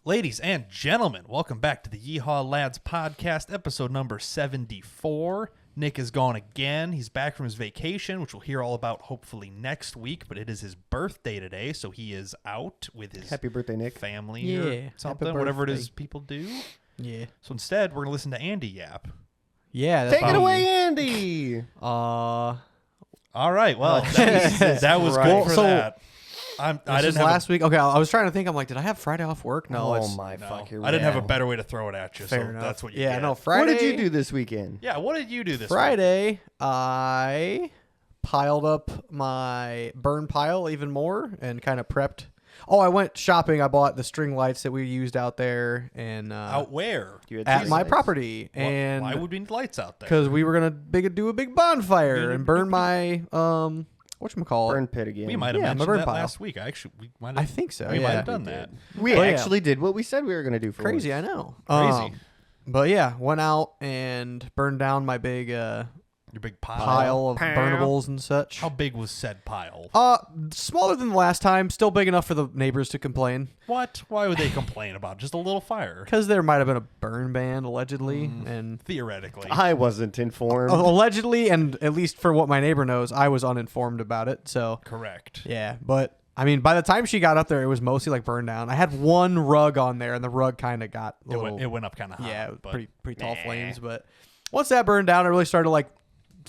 Ladies and gentlemen, welcome back to the Yeehaw Lads podcast, episode number 74. Nick is gone again. He's back from his vacation, which we'll hear all about hopefully next week, but it is his birthday today, so he is out with his Happy birthday, Nick. family or something, whatever it is people do. Yeah. So instead, we're going to listen to Andy yap. Yeah. Take it away, Andy. All right, well, that was good for that. I didn't have last week. Okay, I was trying to think. I'm like, did I have Friday off work? No. fuck. I didn't have a better way to throw it at you, Fair so enough. that's what you Yeah, get. no, Friday. What did you do this weekend? Yeah, what did you do this Friday, I piled up my burn pile even more and kind of prepped. Oh, I went shopping. I bought the string lights that we used out there and Out where? at my property. And why would we need lights out there? because we were gonna do a big bonfire and burn my whatchamacallit? Burn pit again. We might have my mentioned burn that pile. last week. I think so. We yeah. might have done that. We But yeah. actually did what we said we were going to do for Crazy, once. I know. Crazy. But yeah, went out and burned down my big Your big pile of burnables and such. How big was said pile? Smaller than the last time, still big enough for the neighbors to complain. What? Why would they complain about just a little fire? Because there might have been a burn ban, allegedly. And Theoretically. I wasn't informed. allegedly, and at least for what my neighbor knows, I was uninformed about it. So, Correct. yeah. But, I mean, by the time she got up there, it was mostly like burned down. I had one rug on there, and the rug kind of got a little... It went up kind of high. Yeah, it was but pretty tall flames. But once that burned down, it really started to, like,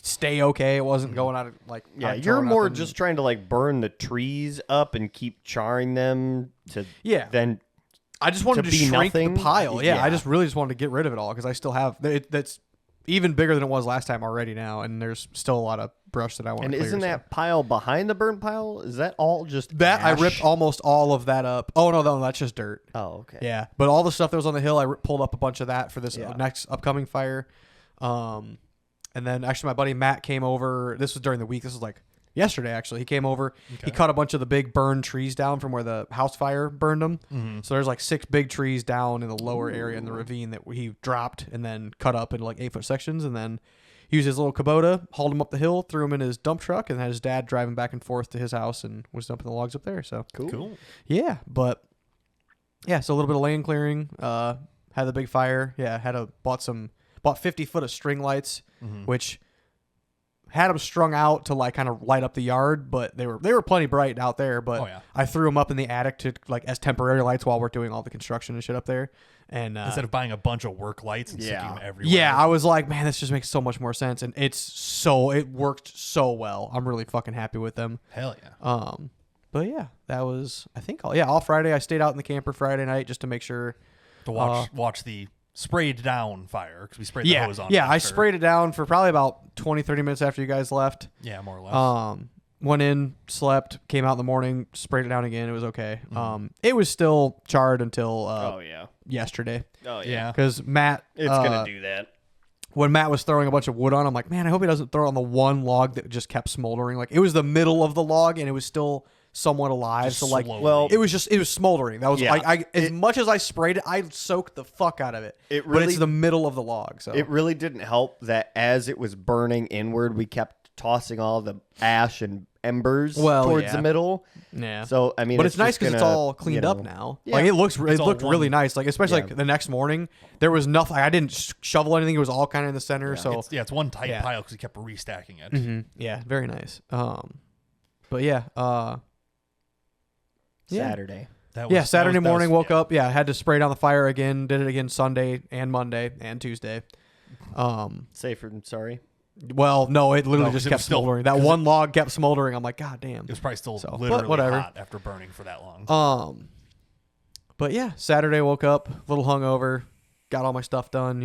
stay okay. It wasn't going out of, like... Yeah, out you're throwing more up and- just trying to like burn the trees up and keep charring them to then I just wanted to be shrink nothing? the pile. Yeah, I Yeah. just really just wanted to get rid of it all because I still have that's even bigger than it was last time already now, and there's still a lot of brush that I want And to clear. isn't so. that pile behind the burnt pile? Is that all just that I ash? ripped almost all of that up? Oh no, that's just dirt. Oh, okay. Yeah, but all the stuff that was on the hill, I pulled up a bunch of that for this Yeah. next upcoming fire. And then actually my buddy Matt came over. This was during the week. This was like yesterday actually. He came over. He cut a bunch of the big burned trees down from where the house fire burned them. Mm-hmm. So there's like 6 big trees down in the lower area in the ravine that he dropped and then cut up into like 8-foot sections. And then he used his little Kubota, hauled him up the hill, threw him in his dump truck, and had his dad driving back and forth to his house and was dumping the logs up there. So Cool. yeah, but yeah, so a little bit of land clearing. Had the big fire. Yeah, bought 50 foot of string lights, which had them strung out to like kind of light up the yard, but they were plenty bright out there. But I threw them up in the attic to like as temporary lights while we're doing all the construction and shit up there. And Instead of buying a bunch of work lights and sticking them everywhere. yeah, I was like, man, this just makes so much more sense, and it worked so well. I'm really fucking happy with them. Hell yeah. But yeah, that was I think all Friday. I stayed out in the camper Friday night just to make sure To watch the sprayed down fire because we sprayed the hose on. Yeah, I after. sprayed it down for probably about 20-30 minutes after you guys left. Yeah, more or less. Went in, slept, came out in the morning, sprayed it down again. It was okay. It was still charred until yesterday. Oh yeah. Because Matt, It's gonna do that. when Matt was throwing a bunch of wood on, I'm like, man, I hope he doesn't throw it on the one log that just kept smoldering. Like it was the middle of the log and it was still somewhat alive. Just so like, slowly. it was smoldering. That was like, as much as I sprayed it, I soaked the fuck out of it. But it's the middle of the log. So It really didn't help that as it was burning inward, we kept tossing all the ash and embers towards the middle. Yeah. So I mean, but it's nice because it's all cleaned up now. Yeah. Like it looked really nice. Like especially Yeah. like the next morning, there was nothing. I didn't shovel anything. It was all kind of in the center. So It's one tight pile because he kept restacking it. yeah, very nice. But yeah, Saturday. Saturday morning woke up. Yeah, had to spray down the fire again. Did it again Sunday and Monday and Tuesday. Safer than sorry. Well, no, it literally 'cause just it kept was still- smoldering. That one log kept smoldering. I'm like, God damn. It was probably still So, literally but whatever. hot after burning for that long. But yeah, Saturday woke up, a little hungover, got all my stuff done,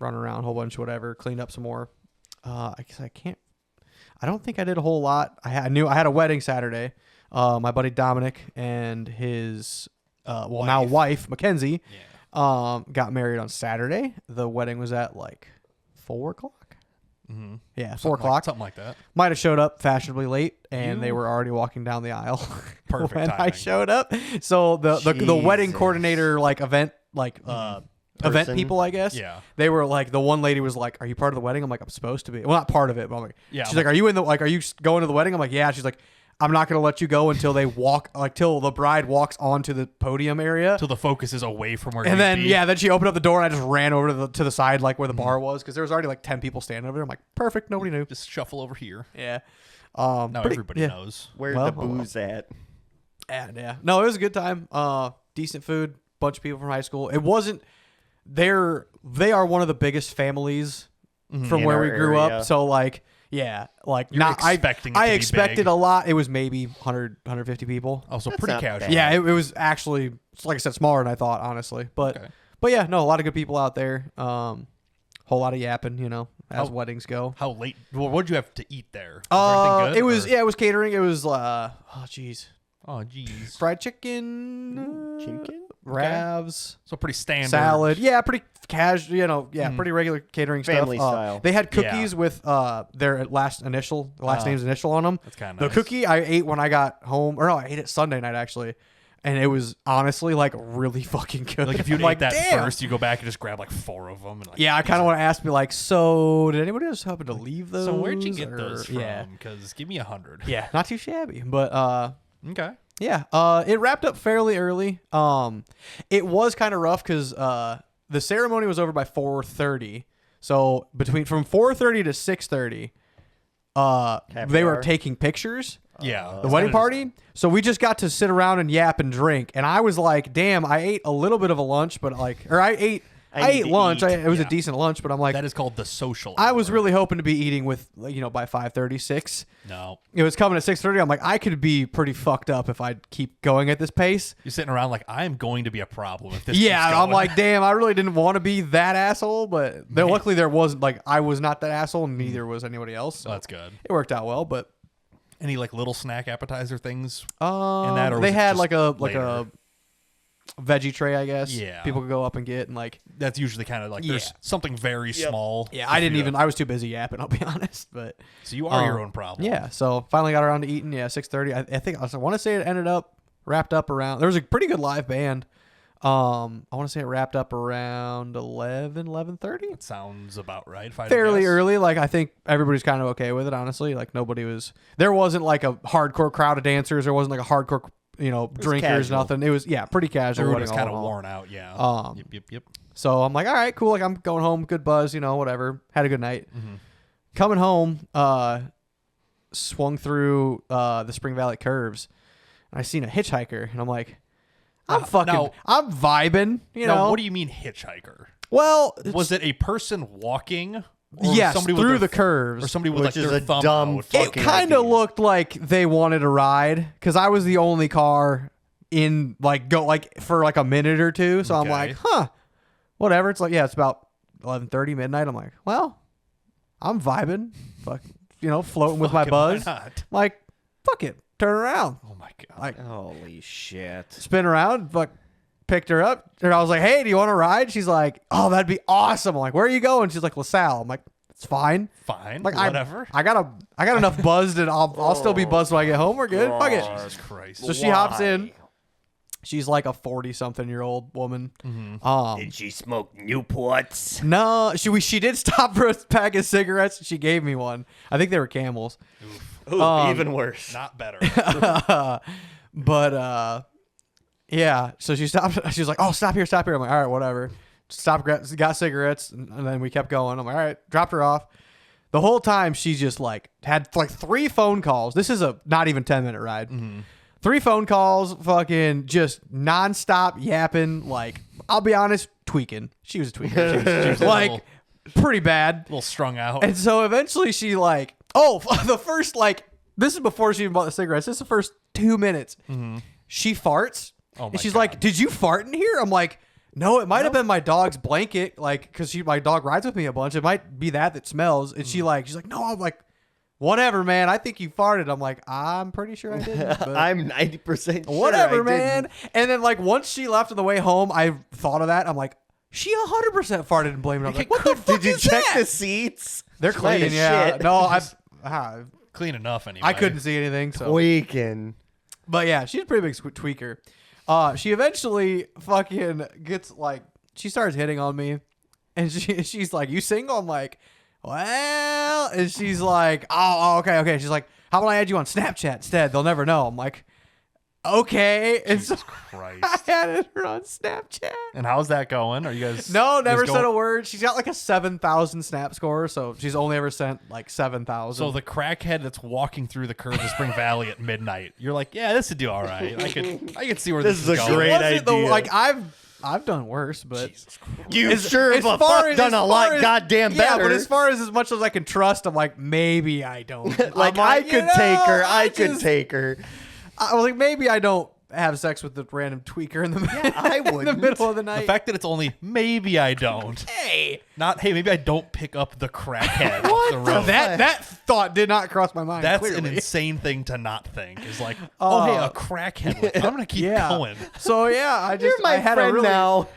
running around, a whole bunch, whatever, cleaned up some more. I guess I don't think I did a whole lot. I had a wedding Saturday. My buddy Dominic and his, now wife, Mackenzie, got married on Saturday. The wedding was at like 4 o'clock. Mm-hmm. Yeah, 4 o'clock. Something like that. Might have showed up fashionably late, and they were already walking down the aisle Perfect when I timing. showed up. So the wedding Jesus. coordinator, like event Person. people, I guess. Yeah. They were like, the one lady was like, "Are you part of the wedding?" I'm like, "I'm supposed to be." Well, not part of it, but I'm like, Yeah, she's like, "Are you in the are you going to the wedding?" I'm like, "Yeah." She's like, I'm not going to let you go until they walk, like till the bride walks onto the podium area. Till the focus is away from where. And then then she opened up the door and I just ran over to the side, like where the bar was, because there was already like 10 people standing over there. I'm like, perfect, nobody knew. Just shuffle over here. Yeah. Now everybody knows where the booze at. Yeah. No, it was a good time. Decent food. Bunch of people from high school. It wasn't. They are one of the biggest families from In where our we grew area. up. So like, yeah, like You're expecting it I to be expected big. a lot. It was maybe 100, 150 people. Also That's pretty not casual. bad. Yeah, it was actually, like I said, smaller than I thought, honestly. But yeah, no, a lot of good people out there. Whole lot of yapping, as weddings go. How late? Well, what'd you have to eat there? Was everything good, it was or- it was catering. It was oh jeez, Oh, geez. fried chicken, Chicken? ravs, So pretty standard. salad. Yeah, pretty casual. Pretty regular catering Family stuff. style. They had cookies with their last name's initial on them. That's kind The of nice. cookie I ate when I got home, or no, I ate it Sunday night actually, and it was honestly like really fucking good. Like if you I'm ate like, that damn. first, you go back and just grab like 4 of them. And like, Yeah, I kind of want to ask, be like, so did anybody else happen to leave those? So where'd you get or- those from? Yeah, Because give me 100. yeah, not too shabby, but Okay. yeah, it wrapped up fairly early. It was kind of rough because the ceremony was over by 4:30. So from 4:30 to 6:30, they were hour. taking pictures. Yeah. The wedding party. So we just got to sit around and yap and drink. And I was like, damn, I ate a little bit of a lunch, but I ate I need to lunch. eat. It was a Yeah. decent lunch, but I'm like, That is called the social. I was hour. really hoping to be eating with, by 5:36. No. It was coming at 6:30. I'm like, I could be pretty fucked up if I keep going at this pace. You're sitting around like, I'm going to be a problem if this Yeah, keeps I'm going. like, damn, I really didn't want to be that asshole, but luckily there wasn't, like, I was not that asshole, and neither was anybody else. So That's good. it worked out well, but Any like little snack appetizer things? that, or was they it had just like a later? veggie tray, I guess. Yeah. People could go up and get, and like, That's usually kind of like there's Yeah. something very small. yeah, if I didn't you- even, I was too busy yapping, I'll be honest, but So you are your own problem. yeah, so finally got around to eating. Yeah, 6:30. I think I want to say it wrapped up around. There was a pretty good live band. I want to say it wrapped up around 11:30. That sounds about right. If I had to Fairly guess. early. Like I think everybody's kind of okay with it. Honestly, like there wasn't like a hardcore crowd of dancers. There wasn't like a hardcore drinkers. casual. Nothing. It was pretty casual. Everyone wedding was all kind in of all. worn out. Yeah. Yep. So I'm like, all right, cool. Like I'm going home. Good buzz. Whatever. Had a good night. Mm-hmm. Coming home, swung through the Spring Valley curves, and I seen a hitchhiker, and I'm like, I'm vibing. Now, what do you mean hitchhiker? Well, Was it a person walking? Or yes, somebody with through their the curves. Or somebody with Which like is their a thumb dumb out? It fucking kind of idea. looked like they wanted a ride because I was the only car in for like a minute or two. So I'm Okay. like, whatever. It's like, yeah, it's about 11:30 midnight. I'm like, well, I'm vibing, floating with my Fucking why buzz. not? I'm like, fuck it, turn around, Oh my god. like Holy shit. spin around, picked her up, and I was like, hey, do you want to ride? She's like, oh, that'd be awesome. I'm like, where are you going? She's like, LaSalle. I'm like, it's fine. Fine. Like whatever. I got enough buzzed, and I'll still be buzzed when I get home. We're good. Fuck it. Jesus Christ. So she hops in. She's like a 40-something-year-old woman. Did she smoke Newports? No, she did stop for a pack of cigarettes. She gave me one. I think they were Camels. Ooh, even worse. Not better. But yeah. So she stopped. She's like, "Oh, stop here, stop here." I'm like, "All right, whatever." Stopped, got cigarettes, and then we kept going. I'm like, "All right," dropped her off. The whole time she just had 3 phone calls. This is a not even 10-minute ride. 3 phone calls, fucking just nonstop yapping. Like, I'll be honest, tweaking. She was a tweaker. She was a like pretty bad. A little strung out. And so eventually she the first this is before she even bought the cigarettes. This is the first 2 minutes. She farts. Oh my and she's God. like, "Did you fart in here?" I'm like, "No, it might have been my dog's blanket, because my dog rides with me a bunch. It might be that smells." And she's like, "No." I'm like, "Whatever, man. I think you farted." I'm like, "I'm pretty sure I didn't." But I'm 90% sure whatever, I man. didn't. And then once she left on the way home, I thought of that. I'm like, she 100% farted and blamed it. I'm like, what the fuck Did you is check that? the seats? They're Smell clean, the yeah. shit. No, Clean enough anyway. I couldn't see anything. So, Tweaking. but yeah, she's a pretty big tweaker. She eventually fucking gets she starts hitting on me, and she's like, "You single?" I'm like, "Well," and she's like, "Oh, okay." She's like, how about I add you on Snapchat instead? They'll never know. I'm like, okay. And Jesus so Christ. I added her on Snapchat. And how's that going? Are you guys? No, never going- said a word. She's got like a 7,000 snap score, so she's only ever sent like 7,000. So the crackhead that's walking through the curves of Spring Valley at midnight, you're like, yeah, this would do all right. I could see where this This is is a going. great Wasn't idea. like I've done worse, but You as- sure as have far as- done as a lot far as- goddamn yeah, better. but as far as much as I can trust, I'm like, maybe I don't. like, I'm I you could know, take her. I could just- take her. I was like, maybe I don't have sex with the random tweaker in the, I in the wouldn't. middle of the The night. fact that it's only maybe I don't. Hey, Not hey, maybe I don't pick up the crackhead off the road. that thought did not cross my mind. That's clearly. an insane thing to not think. Is like, oh hey, a crackhead. Like, I'm gonna keep Yeah. going. So yeah, I just You're my I had friend a really, now.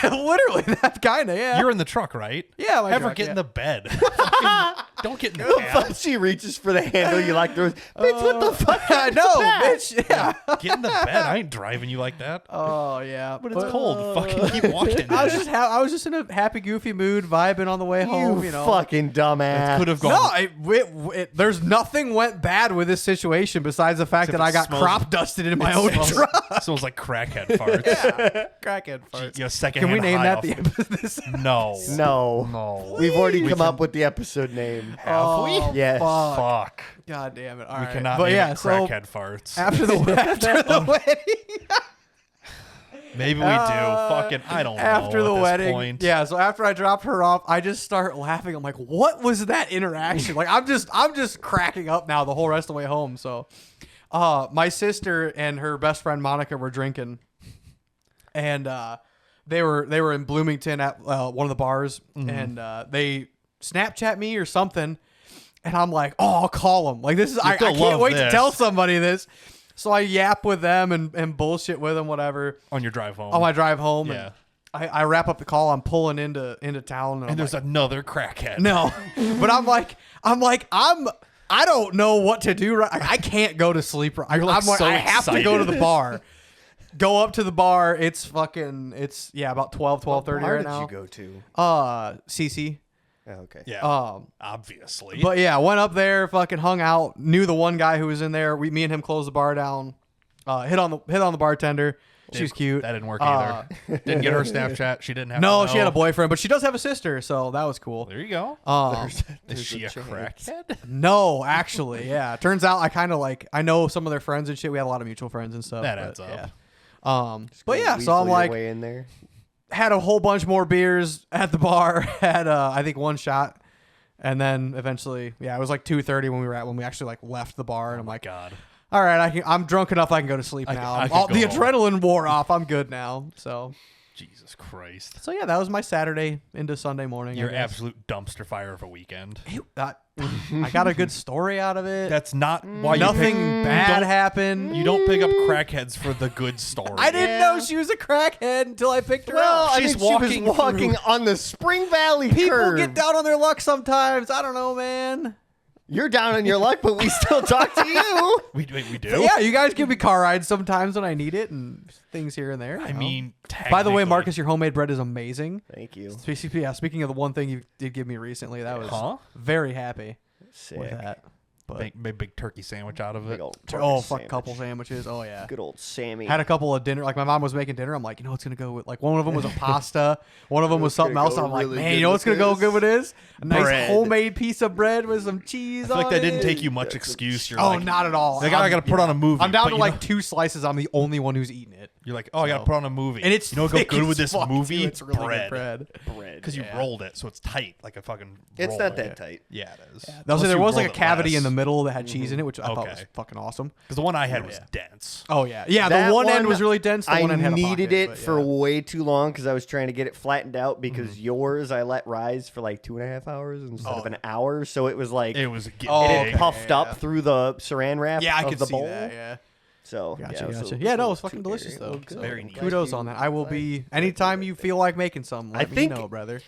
literally that kind of yeah. You're in the truck, right? Yeah, my Have her truck, get yeah. in the bed. Fucking don't get in the cab. She reaches for the handle. You like those. Bitch, what the fuck? I know, bitch. Yeah. Get in the bed. I ain't driving you like that. Oh yeah, But it's cold. Fucking keep walking. I was just in a happy, goofy mood, vibing on the way home. You know, fucking dumbass. Could have no, gone. there's nothing went bad with this situation besides the fact Except that I it got smells- crop dusted in my It own smells- truck. Smells like crackhead farts. Crackhead farts. You know, second Can we hand name high that off the the- episode? No. No. No. We've already We come can- up with the episode name. Have we? Yes. Fuck. God damn it! All We right, cannot but name yeah, it so crackhead farts. after the wedding. Maybe we do. Fucking, I don't know. After the at this wedding, point. yeah. So after I dropped her off, I just start laughing. I'm like, "What was that interaction?" Like, I'm just cracking up now the whole rest of the way home. So, my sister and her best friend Monica were drinking, and they were in Bloomington at one of the bars, and they Snapchat me or something, and I'm like, "Oh, I'll call them." Like, this is I still can't love wait to this. tell somebody this. So I yap with them and bullshit with them, whatever. On your drive home. On my drive home, Yeah. and I wrap up the call. I'm pulling into town, And I'm there's like, another crackhead. no, but I don't know what to do. Right, I can't go to sleep. I so have to go to the excited. bar. Go up to the bar. It's about 12:30 What bar right did now. you go to? CC. Oh, okay. Yeah. Obviously. But yeah, went up there, fucking hung out. Knew the one guy who was in there. Me and him closed the bar down. Hit on the bartender. She was cute. That didn't work either. Didn't get her Snapchat. She didn't have No, to she had a know. boyfriend, but she does have a sister, so that was cool. There you go. There's Is she a chance. crackhead? No, actually, yeah. Turns out I know some of their friends and shit. We had a lot of mutual friends and stuff. That but, adds up. Yeah. But yeah, so Weasel I'm your like, way in there. had a whole bunch more beers at the bar. Had I think one shot, and then eventually, yeah, it was like 2:30 when we actually like left the bar, and I'm like, God. all right, I'm drunk enough. I can go to sleep now. I can The go adrenaline wore off. I'm good now. So Jesus Christ. yeah, that was my Saturday into Sunday morning. I Your guess. absolute dumpster fire of a weekend. I got a good story out of it. That's not why you Nothing pick, bad don't- happened. You don't pick up crackheads for the good story. I didn't know she was a crackhead until I picked her Well, up. I She's think she walking was walking on the Spring Valley People curve. get down on their luck sometimes. I don't know, man. You're down on your luck, but we still talk to you. We do. Yeah, you guys give me car rides sometimes when I need it and things here and there. I mean, by the way, technically- Marcus, your homemade bread is amazing. Thank you. Yeah, speaking of the one thing you did give me recently, that was Huh? very happy Sick. with that. But Make a big turkey sandwich out of Big it. old fuck, sandwich. couple sandwiches. Oh yeah. Good old Sammy. Had a couple of dinner. Like my mom was making dinner. I'm like, you know what's gonna go with? Like one of them was a pasta. One of them was What's gonna something else. go I'm like, really man, good you know what's gonna with go this? good with this? A nice Bread. homemade piece of bread with some cheese. I feel like on that didn't it. take you much excuse. You're Oh, like, not at all. Like, I gotta put on a movie. I'm down but to you like know- 2 slices. I'm the only one who's eating it. You're like, oh, I gotta put on a movie. And it's you know what go thick good as with this fuck, too. movie? It's really bread. good bread. bread. Because you Yeah. rolled it, so it's tight, like a fucking. It's roll. not that tight. Yeah, it is. Also, there was like a rolled it cavity in less. the middle that had cheese in it, which I thought Okay. was fucking awesome. Because the one I had was Yeah. dense. Oh yeah, yeah. That The one end one, was really dense. The I one end had a needed pocket, it but for yeah. way too long because I was trying to get it flattened out because Mm-hmm. yours I let rise for like 2.5 hours instead of Oh. an hour. So it was like It was getting Oh, it big. had puffed yeah. up through the saran wrap Yeah, I of could the see bowl. that. Yeah. So Gotcha, yeah, gotcha. so Yeah, no, it was too fucking delicious very though. good. So Very neat. kudos on that. I will be anytime you feel like making some. Let I me think- know, brother.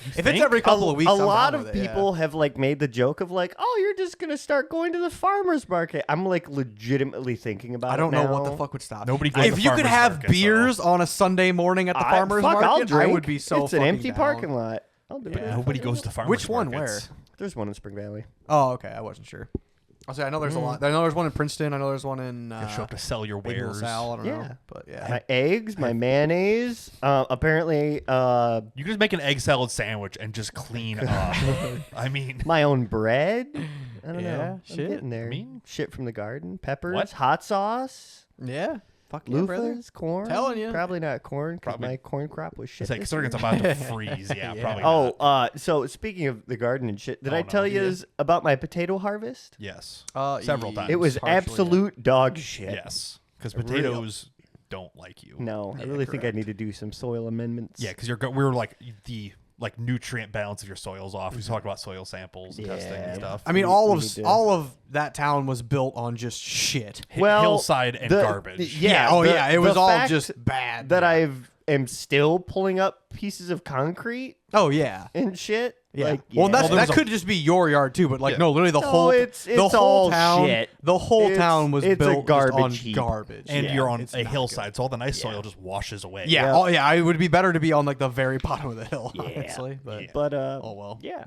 If think? it's every couple of weeks, a I'm lot down of with it, yeah. people have like made the joke of like, oh, you're just gonna start going to the farmers market. I'm like legitimately thinking about it. I don't know what the now. fuck would stop. Nobody goes to If you could farmers have markets, beers on a Sunday morning at the farmers Fuck, I'll market, I drink. would be so. It's an fucking empty down. parking lot. I'll do Yeah. it. Nobody goes to farmers Which one? markets. There's one in Spring Valley. Oh, okay. I wasn't sure. I'll say I know there's a lot. I know there's one in Princeton. I know there's one in. You show up to sell your wares. I don't know. But yeah. My eggs, my mayonnaise. Apparently, you can just make an egg salad sandwich and just clean up. I mean, my own bread. I don't know. I'm Shit. getting there. I mean, shit from the garden. Peppers. What? Hot sauce. Yeah. Fuck yeah, brother. Loofahs, corn. Telling you. Probably not corn because Probably. my corn crop was shit. it's like this considering year. it's about to freeze. Yeah, probably. Not. Oh, so speaking of the garden and shit, did I no. tell you about my potato harvest? Yes. Uh, Several times. It was Partially, absolute dog shit. Yes, because potatoes don't like you. No, I really think I need to do some soil amendments. Yeah, because we're like the nutrient balance of your soil's off. We talked about soil samples and testing and stuff. I mean, We all need to- of that town was built on just shit. Hillside and the- garbage. Yeah. It was the all fact just bad. that am still pulling up pieces of concrete Oh yeah. and shit. Yeah. Like, Well, yeah. that could just be your yard too, but like Yeah. no, literally the No, whole it's the whole all town shit. the whole It's- town was it's a built garbage just on heap. garbage. And Yeah, you're on it's a not hillside, good. so all the nice soil just washes away. Yeah. Yeah. Oh yeah. It would be better to be on like the very bottom of the hill, honestly. But But oh well. yeah.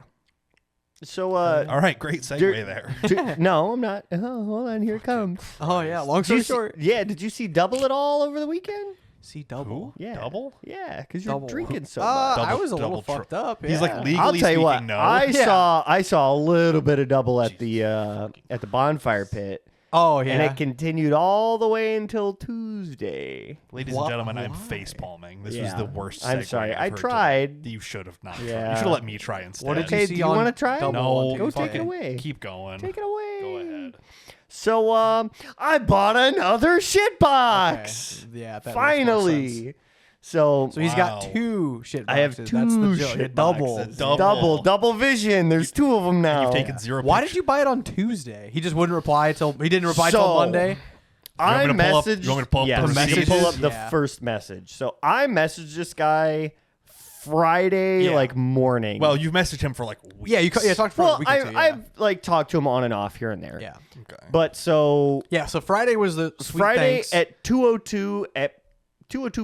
So All right, great segue Dur- there. no, I'm not. Oh, hold on, here it comes. Oh yeah. Long Did you story see- short. yeah, did you see Double at all over the weekend? See double. Who? Yeah, Double? Yeah, because you're Double. drinking so I much. was a little double, fucked up. He's like yeah. legally I'll tell you speaking, what. no. I saw a little bit of Double at the bonfire pit, Oh yeah. and it continued all the way until Tuesday. Ladies Why- and gentlemen, I'm why? face palming. This was Yeah. the worst. I'm segue sorry. I've I heard tried. today. You should have not. Yeah. Tried. You should have let me try instead. What did you Okay, see do you on want to try? Double No, on Go Tuesday? take it away. Keep going. Take it away. Go ahead. So, I bought another shit box. Okay. Yeah. That makes more sense. Finally. So So he's got Wow. 2 shit boxes. I have That's 2 the joke. shit Double. boxes. double vision. There's 2 of them now. You've taken 0. Why did you buy it on Tuesday? He just wouldn't reply till he didn't reply till So, Monday. I You want me to pull up- messaged. you want me to pull up yes, the you can messages? pull up the Yeah. first message. So I messaged this guy Friday Yeah. like morning. Well, you've messaged him for like weeks. Yeah, you talked for a well, week or two. Yeah. I've like talked to him on and off here and there. yeah. Okay. But so Yeah, so Friday was the sweet Friday thanks. at 2:02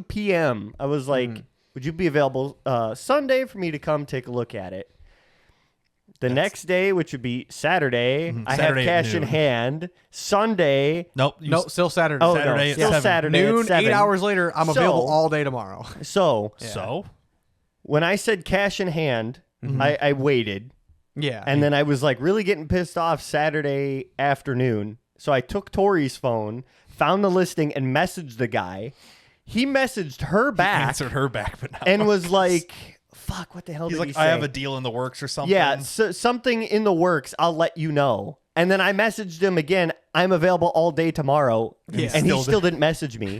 p.m. I was like, "Would you be available Sunday for me to come take a look at it?" The next day, which would be Saturday, I Saturday at have cash in noon. hand. Sunday, Nope. No, still Saturday. oh Saturday no, at still 7. Saturday at Noon, 7. 8 hours later, I'm So- available all day tomorrow. So So when I said cash in hand, I waited, Yeah. and then I was like really getting pissed off Saturday afternoon. So I took Tori's phone, found the listing, and messaged the guy. He messaged her back answered her back, but not and mine. was like, "Fuck, what the hell?" He's did like, he say? I have a deal in the works or something. Yeah, something in the works. I'll let you know. And then I messaged him again. I'm available all day tomorrow. Yeah. And he Still still didn't message me.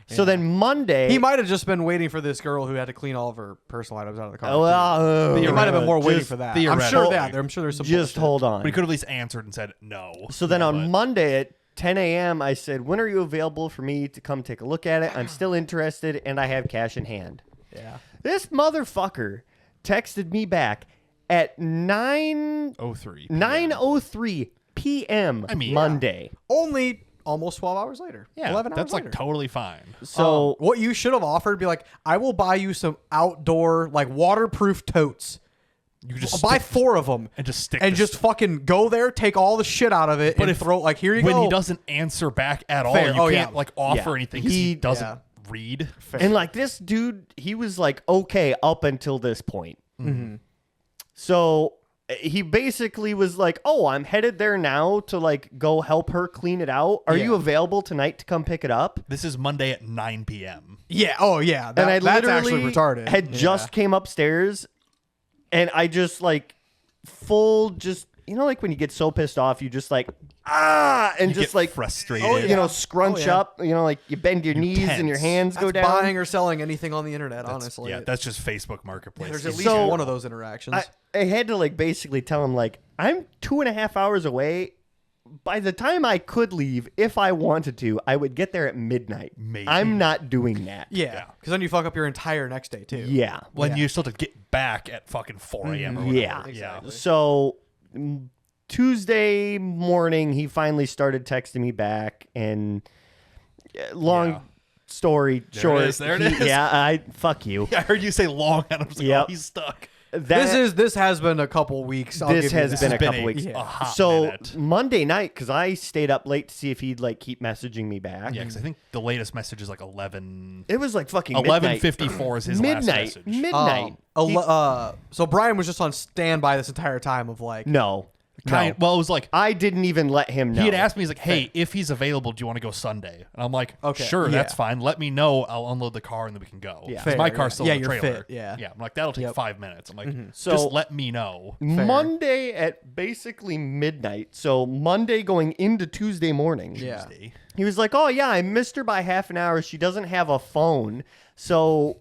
So then Monday. he might have just been waiting for this girl who had to clean all of her personal items out of the car. Well, too. He might have been more waiting just- for that. I'm theoretically. sure that. I'm sure there's some Just bullshit. hold on. But he could have at least answered and said no. So then Yeah, on but- Monday at 10 a.m., I said, "When are you available for me to come take a look at it? I'm still interested and I have cash in hand." Yeah. This motherfucker texted me back at 9:03. 9:03 p.m. I mean, Monday. Only almost 12 hours later. Yeah, 11 hours that's later. like totally fine. So what you should have offered, be like, I will buy you some outdoor, like waterproof totes. You could just I'll buy stick- 4 of them and just stick and the just fucking go there, take all the shit out of it, But and if- throw like here you when go. he doesn't answer back at all, Fair. you Oh, yeah. can't like offer Yeah. anything because he He- doesn't yeah. read. And like this dude, he was like okay up until this point. Mm-hmm. So he basically was like, "Oh, I'm headed there now to like go help her clean it out. Are you Yeah. available tonight to come pick it up?" This is Monday at 9 p.m. Yeah. Oh yeah. And I That's literally actually retarded. had Yeah. just came upstairs, and I just like full just like when you get so pissed off, you just like and You just get like frustrated. Oh, yeah. scrunch Oh, yeah. up, like you bend your knees and your tense. hands go That's down. buying or selling anything on the internet. honestly, Yeah, that's just Facebook Marketplace. there's at least So- one of those interactions. I had to like basically tell him like I'm 2.5 hours away. By the time I could leave, if I wanted to, I would get there at midnight. Maybe. I'm not doing that. yeah, because then you fuck up your entire next day too. Yeah. when Yeah. you still have to get back at fucking 4 a.m. or whatever. Yeah. Exactly. So Tuesday morning, he finally started texting me back, and long Yeah. story There it short, is, there it is. Yeah, fuck you. I heard you say long, and I was like, Yep. oh, he's stuck. This has been a couple weeks. This has been a couple weeks. A hot So minute. Monday night, because I stayed up late to see if he'd like keep messaging me back. Yeah, because I think the latest message is like 11. It was like fucking 11:54 is his last midnight. message. Midnight. So Brian was just on standby this entire time of like. No. Well, it was like I didn't even let him know. he had asked me, he's like, "Hey, if he's available, do you want to go Sunday?" And I'm like, Okay, "Sure, yeah. that's fine. Let me know. I'll unload the car and then we can go." Yeah. 'Cause my Fair, car's still yeah. in the Yeah, you're trailer. fit, yeah. I'm like, that'll take 5 minutes. I'm like, So- just let me know. Monday at basically midnight. So Monday going into Tuesday morning. Yeah. Tuesday. He was like, "Oh yeah, I missed her by half an hour. She doesn't have a phone, so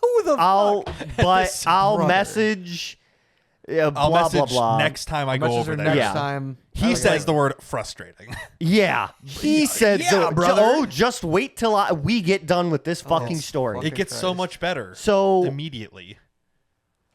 Who the I'll This brother. message." I'll blah message blah blah. next time I go message over her there. next Yeah. time. He says the word frustrating. Yeah, he said yeah, so. brother. Oh, just wait till we get done with this fucking story. It gets so Christ. much better So immediately.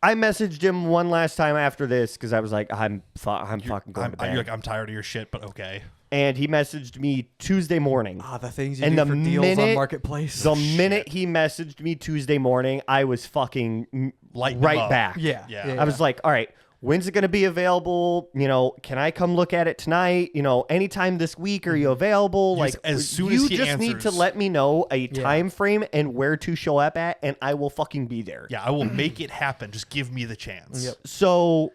I messaged him one last time after this because I was like, I'm fucking going to bed. You're like, I'm tired of your shit, but okay. And he messaged me Tuesday morning. The things you And do the for deals on minute- Marketplace. The minute he messaged me Tuesday morning, I was fucking Lighten him right up. back. yeah. Yeah. I was like, all right, when's it going to be available? You know, can I come look at it tonight? You know, anytime this week, are you available? Yes, Like, as soon you as he just need to answers. let me know a time frame and where to show up at, and I will fucking be there. Yeah, I will make it happen. Just give me the chance. Yep. So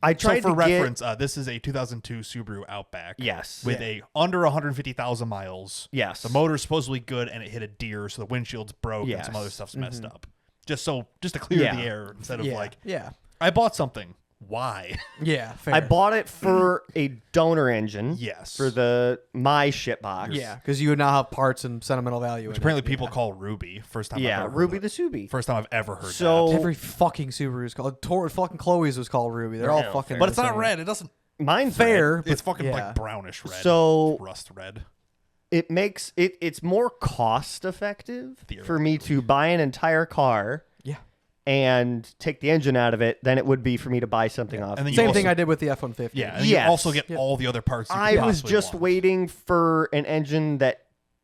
I So tried for to reference, this is a 2002 Subaru Outback. Yes. With a under 150,000 miles. Yes. The motor's supposedly good, and it hit a deer, so the windshield's broke and some Yes. other stuff's messed up. Just to clear Yeah. the air instead of Yeah. like, Yeah. I bought something. Why? Yeah. Fair. I bought it for a donor engine. Yes. For my shit box. Yeah, because you would now have parts and sentimental value. Which in apparently it. people call Ruby. First time. I've Yeah, ever heard Ruby of the it. Subi. First time I've ever heard So- that. Every fucking Subaru is called. Fucking Chloe's was called Ruby. They're all Yeah, fucking. fair. But it's the not same. red. It doesn't. Mine's Fair. red. It's but- fucking yeah. like brownish red. So- It's rust red. It makes it's more cost effective for me to buy an entire car Yeah. and take the engine out of it than it would be for me to buy something off. And then you Same also- thing I did with the F-150. Yeah, and Yes. you also get all the other parts. You I could was possibly just want. waiting for an engine that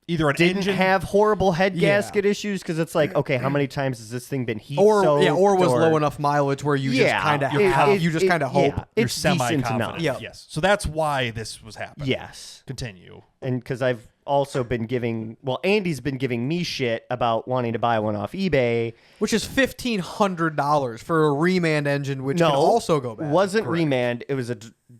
Either an didn't engine have horrible head Yeah. gasket issues because it's like, okay, how many times has this thing been heat Or soaked? or was low enough mileage where you just kind of you just kind of hope. Yeah, you're it's decent semi-confident. enough. Yeah. Yes. So that's why this was happening. Yes. Continue. And because I've also been Andy's been giving me shit about wanting to buy one off eBay. Which is $1,500 for a remand engine, which No, can also go bad. wasn't remand. It was a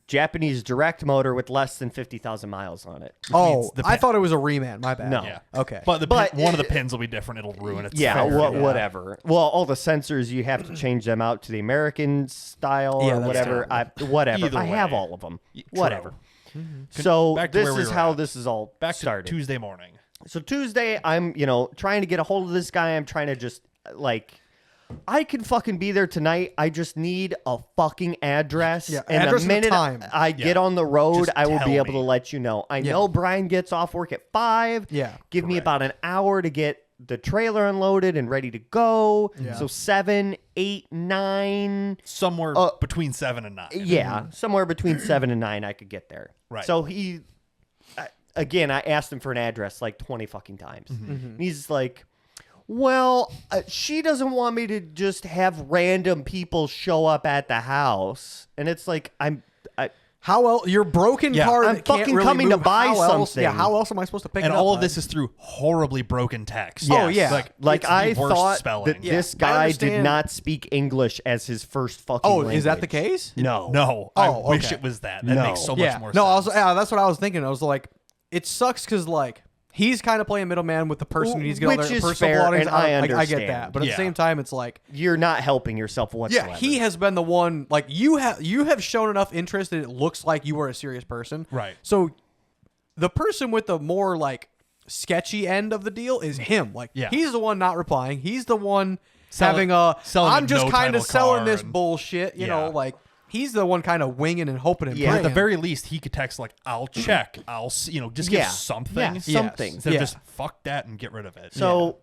Japanese direct motor with less than 50,000 miles on it. Oh, the I pin- thought it was a remand. My bad. No. Yeah. Okay. But But one of the pins will be different. It'll ruin it. Yeah, fair, yeah. whatever. Well, all the sensors you have to change them out to the American style Yeah, or that's whatever. Whatever. Either I have way. all of them. True. Whatever. So back to this where we is were how at. this is all Back started. to Tuesday morning. So Tuesday, I'm trying to get a hold of this guy. I'm trying to just like. I can fucking be there tonight. I just need a fucking address. Yeah, and address the and a minute time. I get on the road, Just I will tell be able me. to let you know. I Yeah. know Brian gets off work at 5. Yeah, Give me correct. about an hour to get the trailer unloaded and ready to go. Yeah. So 7, 8, 9. Somewhere between 7 and 9. Yeah, somewhere between 7 and 9 I could get there. Right. So again, I asked him for an address like 20 fucking times. And he's like, well, she doesn't want me to just have random people show up at the house. And it's like, how else your broken Yeah, car? I'm that can't fucking really coming to move, buy how else- something. Yeah, how else am I supposed to pick And it up? all of bud? this is through horribly broken text. Oh, yeah. like it's the I worst thought spelling. that Yeah, this I guy did understand. not speak English as his first fucking Oh, language. is that the case? No. No, Oh, I wish okay. it was that. That No. makes so yeah. much more No, I was, sense. yeah, that's what I was thinking. I was like, it sucks because like he's kind of playing middleman with the person who needs to get all Which their is personal fair, belongings. and I I get understand. that, but at Yeah. the same time, it's like. You're not helping yourself whatsoever. Yeah, he has been the one. Like you have shown enough interest that it looks like you are a serious person. Right. So, the person with the more like sketchy end of the deal is him. Like Yeah. he's the one not replying. He's the one Selling- having a. selling a I'm just kind no-title of selling car this and- bullshit. You Yeah. know, like he's the one kind of winging and hoping and Yeah. At the praying. very least, he could text like, "I'll check. I'll see." Just give Yeah. something. Yeah, something. Instead Yeah. of just fuck that and get rid of it. So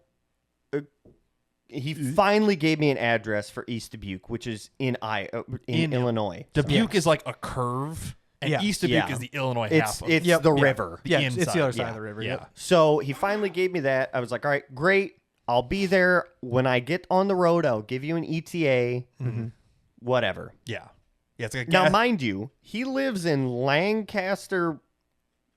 he finally gave me an address for East Dubuque, which is in Illinois. Dubuque is like a curve, and Yeah. East Dubuque Yeah. is the Illinois It's half. it's Yep. the Yeah. river. yeah, it's the inside. other side Yeah. of the river. Yeah. Yep. So he finally gave me that. I was like, all right, great. I'll be there when I get on the road. I'll give you an ETA. whatever. Yeah. Yeah, it's like a Now, gas- mind you, he lives in Lancaster,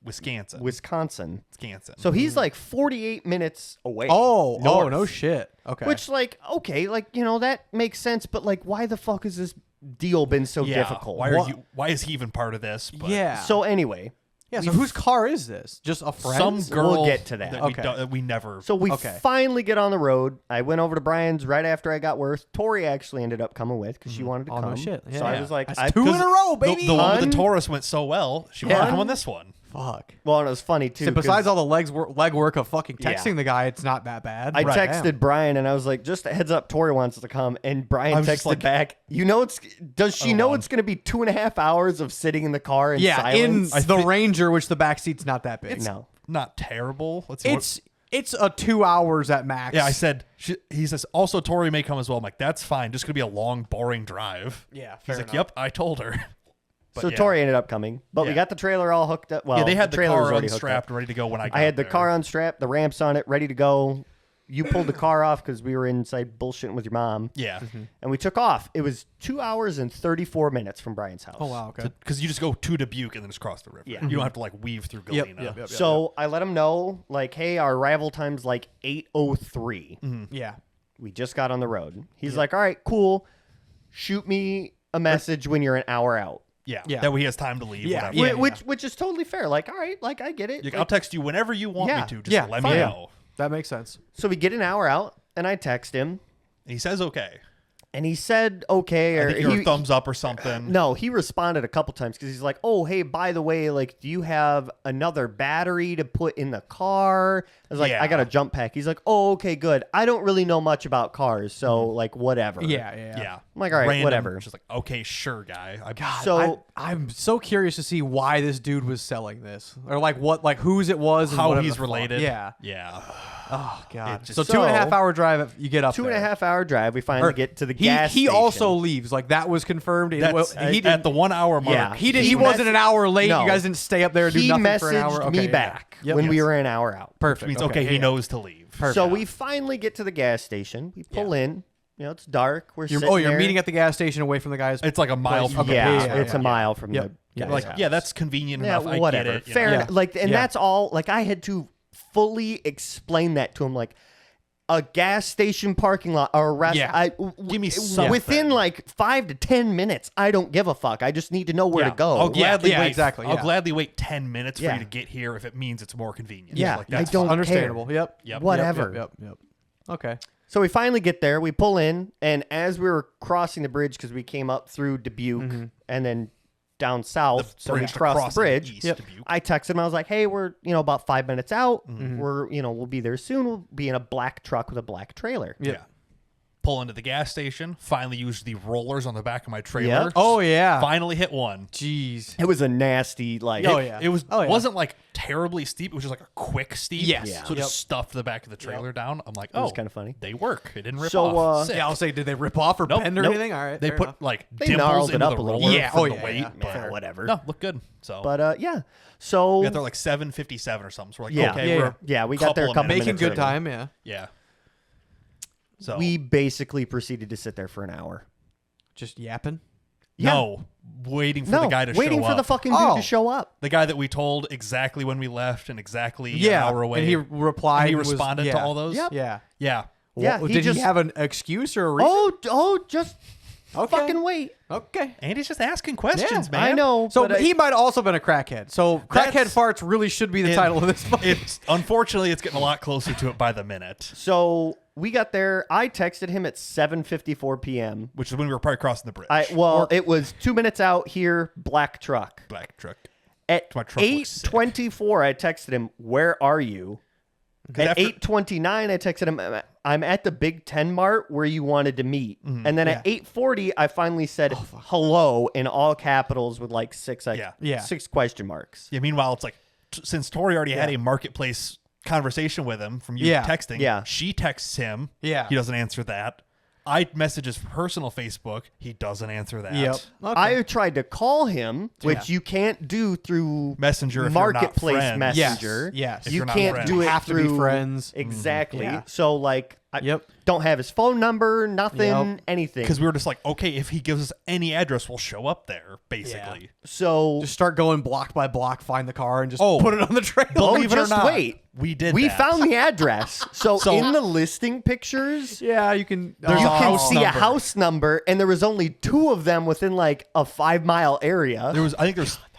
Wisconsin. Wisconsin. Wisconsin. So he's like 48 minutes away. Oh, north. no shit. Okay. Which, like, okay, like, you know, that makes sense. But, like, why the fuck has this deal been so yeah. difficult? Why is he even part of this? But yeah. So, anyway. yeah. So whose car is this? Just a friend's? some girl We'll get to that. that we never. So we Okay. finally get on the road. I went over to Brian's right after I got worse. Tori actually ended up coming with because she wanted to Oh, come. no shit. So Yeah. I was like, That's 2 in a row, baby. The one with Un- the Taurus went so well. She wanted to come on this one. Fuck. well, and it was funny too. So besides 'cause all the legwork of fucking texting Yeah. the guy, it's not that bad. I Right, texted damn. Brian and I was like, just a heads up, Tori wants to come. And Brian I was just texted like- back, does she know it's going to be 2.5 hours of sitting in the car in silence? in the Ranger, which the back seat's not that big. No. Not terrible. Let's see It's a 2 hours at max. Yeah, I said. He says also Tori may come as well. I'm like, that's fine. Just gonna be a long, boring drive. Yeah, He's fair like, enough. yep, I told her. But So yeah. Tori ended up coming, but we Yeah. got the trailer all hooked up. Well, Yeah, they had the trailer was car already hooked unstrapped, up. ready to go when I got I had the there. car unstrapped, the ramps on it, ready to go. You pulled the car off because we were inside bullshitting with your mom. Yeah, And we took off. It was 2 hours and 34 minutes from Brian's house. Oh wow. Okay. because you just go to Dubuque and then just cross the river. Yeah. You don't have to like weave through Yep, Galena. yep. So I let him know, like, hey, our arrival time's like 8:03. Yeah. We just got on the road. He's like, all right, cool. Shoot me a message when you're an hour out. Yeah, Yeah. that way he has time to leave. Yeah, whatever. yeah. Which is totally fair. Like, all right, like I get it. Like, Like, I'll text you whenever you want Yeah. me to. Just Yeah, let fine. me know. That makes sense. so we get an hour out, and I text him, And he says okay. and he said okay, I or think you're he, a thumbs up or something. no, he responded a couple times because he's like, oh, hey, by the way, like, do you have another battery to put in the car? I was like, Yeah. I got a jump pack. He's like, oh, okay, good. I don't really know much about cars, so like, whatever. Yeah. Yeah. I'm like, all right, Random, whatever. Just like, okay, sure, guy. So I'm so curious to see why this dude was selling this, or like whose it was, and how whatever he's the fuck. related. Yeah. Yeah. Oh god. It just- So 2.5 So- hour drive. You get up 2.5 hour drive. We finally get to the He gas he station. also leaves. Like that was confirmed. That's He at didn't. the 1 hour mark. Yeah. He did. he He wasn't mess- an hour late. No. You guys didn't stay up there and do He nothing for an hour. messaged Okay, me yeah. back Yep. when we Yes. were an hour out. Perfect. Which means okay, he yeah. knows to leave. Perfect. So we finally get to the gas station. We pull in. You know, it's dark. We're sitting You're there. meeting at the gas station away from the guys. It's like a mile Place. from the Yeah, place. it's a mile from Yep. the Yeah. guy's Like, house. yeah, that's convenient Yeah, enough. I whatever. get it. you Fair know? Yeah. enough. Like, and Yeah. that's all. Like, I had to fully explain that to him. Like, a gas station parking lot or a restaurant. Yeah. Give me something. Within like 5 to 10 minutes. I don't give a fuck. I just need to know where Yeah. to go. I'll gladly yeah, wait. exactly, I'll yeah. gladly wait 10 minutes for Yeah. you to get here if it means it's more convenient. Yeah, like, I that's don't fine. Understandable. care. Yep. Yep. Whatever. Yep. Okay. So we finally get there. We pull in, and as we were crossing the bridge, because we came up through Dubuque and then down south, so we bridge to crossed cross the in bridge. East Dubuque. I texted him. I was like, "Hey, we're about 5 minutes out. We're we'll be there soon. We'll be in a black truck with a black trailer." Yep. Yeah. Pull into the gas station. Finally used the rollers on the back of my trailer. Yep. Oh yeah. Finally hit one. Jeez. It was a nasty like. Oh, yeah. It was Oh, yeah. wasn't like terribly steep. It was just like a quick steep. Yes. Yeah. So Yep. just stuffed the back of the trailer down. I'm like, It was oh, kinda funny. They work. It didn't rip So, off. Sick. Yeah, I'll say, did they rip off or Nope. bend or Nope. anything? All right. They fair put enough. like They dimples gnarled it into up the a little roller bit. Yeah. for Oh, the yeah, weight. yeah. But Yeah, whatever. No, looked good. So But yeah. So we got there like 7:57 or something. So we're like, Yeah. okay, Yeah, we're yeah, we got there a couple minutes Making minutes good early. time. Yeah. Yeah. So we basically proceeded to sit there for an hour. Just yapping. no waiting for No, the guy to waiting show for up. the fucking dude Oh. to show up. The guy that we told exactly when we left and exactly Yeah. an hour away. And he replied. And he and was- responded to yeah. all those. Yep. Yeah. Yeah. Yeah, Well, he did just- he have an excuse or a reason? Just Okay. fucking wait. Okay. And he's just asking questions, Yeah, man. I know. So but he might have also been a crackhead. So crackhead That's- farts really should be the title of this book. It's unfortunately it's getting a lot closer to it by the minute, So we got there. I texted him at 7:54 p.m. which is when we were probably crossing the bridge. It was 2 minutes out here. Black truck. Black truck. At My truck looks sick. 8:24, I texted him, "Where are you?" At after- 8:29, I texted him, "I'm at the Big Ten Mart where you wanted to meet." Mm-hmm. And then at 8:40, I finally said hello in all capitals with like six Yeah. 6 question marks. Yeah. Meanwhile, it's like since Tori already had a marketplace conversation with him from you Yeah. texting. Yeah. She texts him. Yeah. He doesn't answer that. I message his personal Facebook. He doesn't answer that. Yep. Okay. I tried to call him, which you can't do through Messenger if you're not Marketplace friends. Messenger. Yes. If You you're not can't friends. do it have to through be friends. Exactly. Yeah. So like Don't have his phone number, nothing, anything. Because we were just like, okay, if he gives us any address, we'll show up there, basically. So just start going block by block, find the car, and just put it on the trailer. Believe it or not, wait. we did. We that. found the address. So in the listing pictures, you can see a house number, and there was only 2 of them within like a 5-mile area.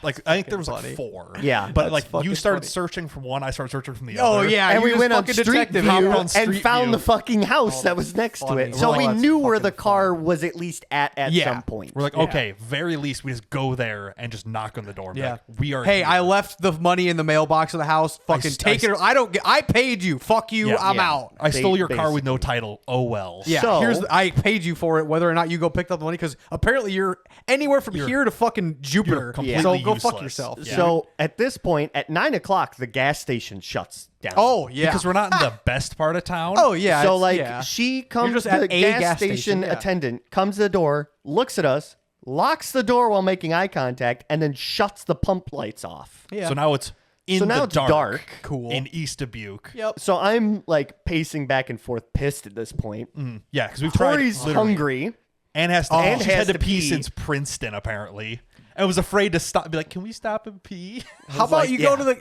I think there was like 4. Yeah. But That's like you fucking started funny. searching from one, I started searching from the Oh other. yeah, and you we just went on fucking Street detective View hopped on and Street found View. the fucking house that was next to funny. it. So We're we like, knew where the fucking car was at least at some point. We're like, okay, very least we just go there and just knock on the door. And be Yeah. like, we are. Hey, here. I left the money in the mailbox of the house. Fucking take it. I paid you. Fuck you. Yeah. I'm out. I stole your car with no title. Oh well. Yeah, So- I paid you for it, whether or not you go pick up the money, because apparently you're anywhere from here to fucking Jupiter. completely So go fuck useless. yourself. Yeah. So at this point, at 9 o'clock, the gas station shuts down. Oh yeah, Because we're not in the best part of town. oh yeah. So it's- like yeah. she comes, just at the a gas, gas station, station, yeah. attendant comes to the door, looks at us, locks the door while making eye contact, and then shuts the pump lights off. yeah. So now it's in So now the it's dark. dark. Cool. In East Dubuque. Yep. So I'm like pacing back and forth, pissed at this point. Yeah, because we've tried. Tori's literally- hungry. and has to. And she's has had to to pee pee. since Princeton apparently. And was afraid to stop. Be like, can we stop and pee? How about like, you go yeah.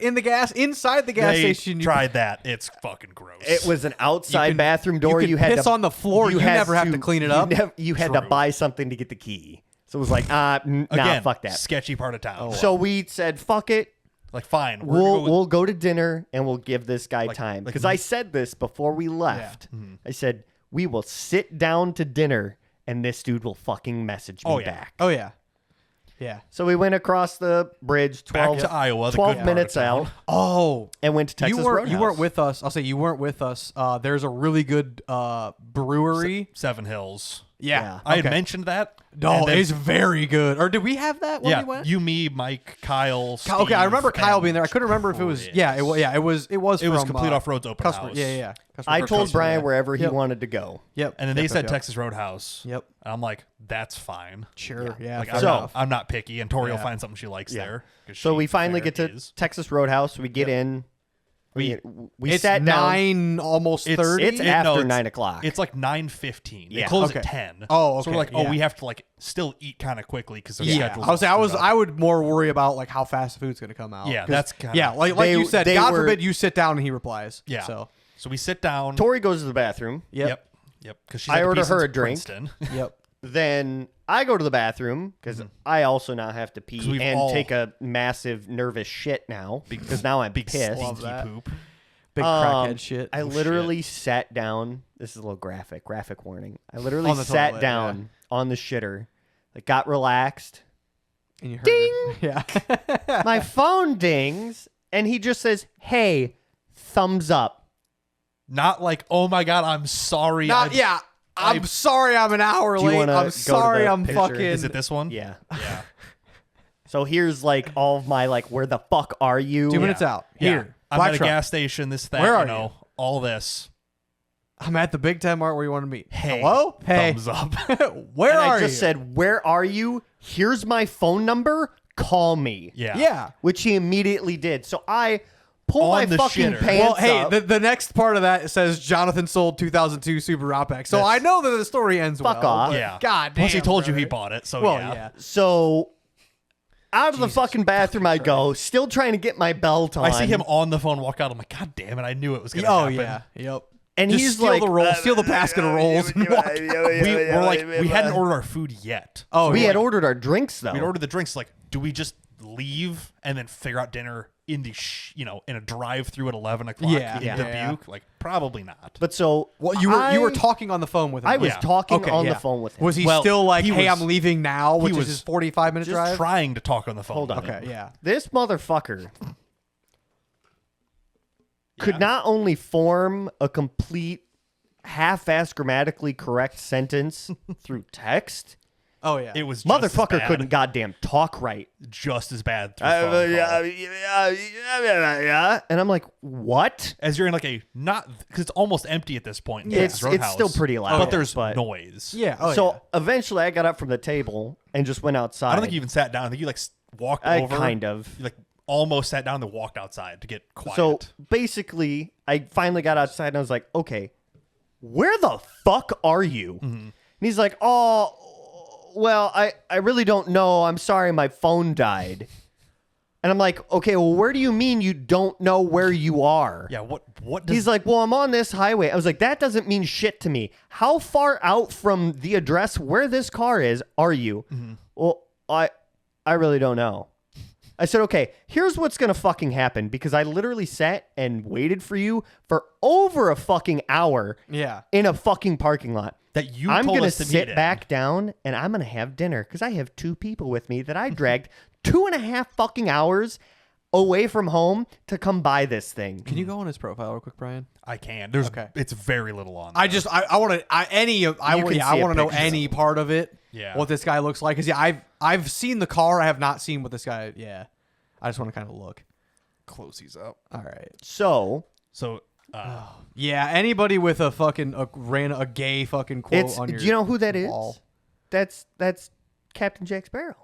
to inside the gas They station? You tried that. It's fucking gross. It was an outside You can- bathroom door. you can had piss to, on the floor. You had never have to clean it up. You had to True. buy something to get the key. So it was like, nah, Again, fuck that. sketchy part of town. So we said, fuck it. Like, fine. We're gonna go with- We'll go to dinner and we'll give this guy time. like Because I said this before we left. I said, we will sit down to dinner and this dude will fucking message me Oh, yeah. back. Oh yeah. Yeah. So we went across the bridge, 12, back to Iowa. The 12 good part of minutes town. out, Oh. and went to Texas you weren't Roadhouse. with us. I'll say you weren't with us. There's a really good brewery. Seven Hills. Yeah. I had Okay. mentioned that. No, and then- it's very good. Or did we have that when yeah, we went? you, me, Mike, Kyle. Okay, I Steve, remember Kyle and being there. I couldn't remember if it was. Chris. Yeah, it was. Yeah, it was. It was. It was from, Complete Off-Road's open customer. house. Yeah. Customer I first told customer, Brian yeah. wherever he Yep. wanted to go. Yep. And then they Yep, said yep. Texas Roadhouse. Yep. And I'm like, that's fine. Sure. Yeah. Like, fair I'm, So- not, I'm not picky, and Tori will Yeah. find something she likes there. 'Cause So she we finally fair get to is. Texas Roadhouse. We get in. We it's sat down. 9, almost It's- 30. It's No, after it's- 9 o'clock. It's like 9:15. They Yeah. close Okay. at 10. Oh, So we're okay, like, oh, yeah. we have to like still eat kind of quickly because their yeah. schedules. I would more worry about like how fast the food's gonna come out. Yeah, 'Cause- that's kinda- yeah. Like They- you said, they God were- forbid you sit down and he replies. Yeah. So. So we sit down. Tori goes to the bathroom. Yep. Yep. Because I order her a drink. Yep. Then I go to the bathroom because I also now have to pee we've and all- take a massive nervous shit now because now I'm Big pissed. stinky that. poop. Big crackhead shit. I literally sat down. This is a little graphic warning. I literally On the sat toilet, down on the shitter, like got relaxed. And you heard Ding! it. Yeah. My phone dings, and he just says, "Hey, thumbs up." Not like, oh my god, I'm sorry. Not, yeah. I'm sorry I'm an hour Do you late. wanna go I'm to sorry the I'm picture? fucking. Is it this one? Yeah. Yeah. So here's like all of my like, where the fuck are you? 2 minutes out. Yeah. Here. I'm Black at a truck. gas station. This, that. Where are you know, all this. I'm at the Big Ten Mart where you want to meet. Hey. Hello? Hey. Thumbs up. Where And are I just you? said, "Where are you? Here's my phone number. Call me." Yeah. Yeah. Which he immediately did. So I pull On my the fucking shitter. pants Well, hey, up. the next part of that says Jonathan sold 2002 Super Outback. So That's- I know that the story ends Fuck well. off. but Yeah. God damn. Plus, he told you he brother. bought it. So Well, yeah. yeah. So out of the fucking bathroom I go, still trying to get my belt on. I see him on the phone walk out. I'm like, God damn it! I knew it was gonna Oh happen. yeah. Yep. and Just he's steal like, the roll, steal the basket of rolls, and walk out. We're like, we hadn't ordered our food yet. Oh, we yeah. had ordered our drinks though. We'd ordered the drinks. Like, do we just leave and then figure out dinner in the in a drive-through at 11 o'clock Yeah, in yeah. Dubuque? Like, probably not. But so Well, you were talking on the phone with him. I was Yeah. talking Okay, on yeah. the phone with him. Was he Well, still like, he "Hey, was- I'm leaving now," which was is his 45-minute just drive? trying to talk on the phone. Hold on. with him. Okay. Yeah. This motherfucker could Yeah. not only form a complete half-ass grammatically correct sentence through text, Oh yeah. It was just as motherfucker bad. couldn't goddamn talk right. Just as bad through phone call. And I'm like, what? As you're in like a not because it's almost empty at this point. In It's Texas Roadhouse, still pretty loud, but there's but- noise. Yeah. Oh, So yeah. eventually I got up from the table and just went outside. I don't think you even sat down. I think you like walked I over. kind of. You like almost sat down and then walked outside to get quiet. So basically, I finally got outside and I was like, okay, where the fuck are you? And he's like, oh, well, I really don't know. I'm sorry, my phone died. And I'm like, okay, well, where do you mean you don't know where you are? Yeah, what does... He's like, well, I'm on this highway. I was like, that doesn't mean shit to me. How far out from the address where this car is are you? Well, I really don't know. I said, okay, here's what's going to fucking happen, because I literally sat and waited for you for over a fucking hour in a fucking parking lot. That you I'm told gonna us to meet sit in. back down and I'm going to have dinner because I have 2 people with me that I dragged 2.5 fucking hours away from home to come buy this thing. Can you go on his profile real quick, Brian? I can. There's Okay. It's very little on there. I want to I want to know picture. any part of it. Yeah. What this guy looks like, because I've seen the car. I have not seen what this guy. Yeah. I just want to kind of look. Close these up. All right. So Yeah. Anybody with a gay fucking quote it's, on your do you know who that is? wall. That's Captain Jack Sparrow.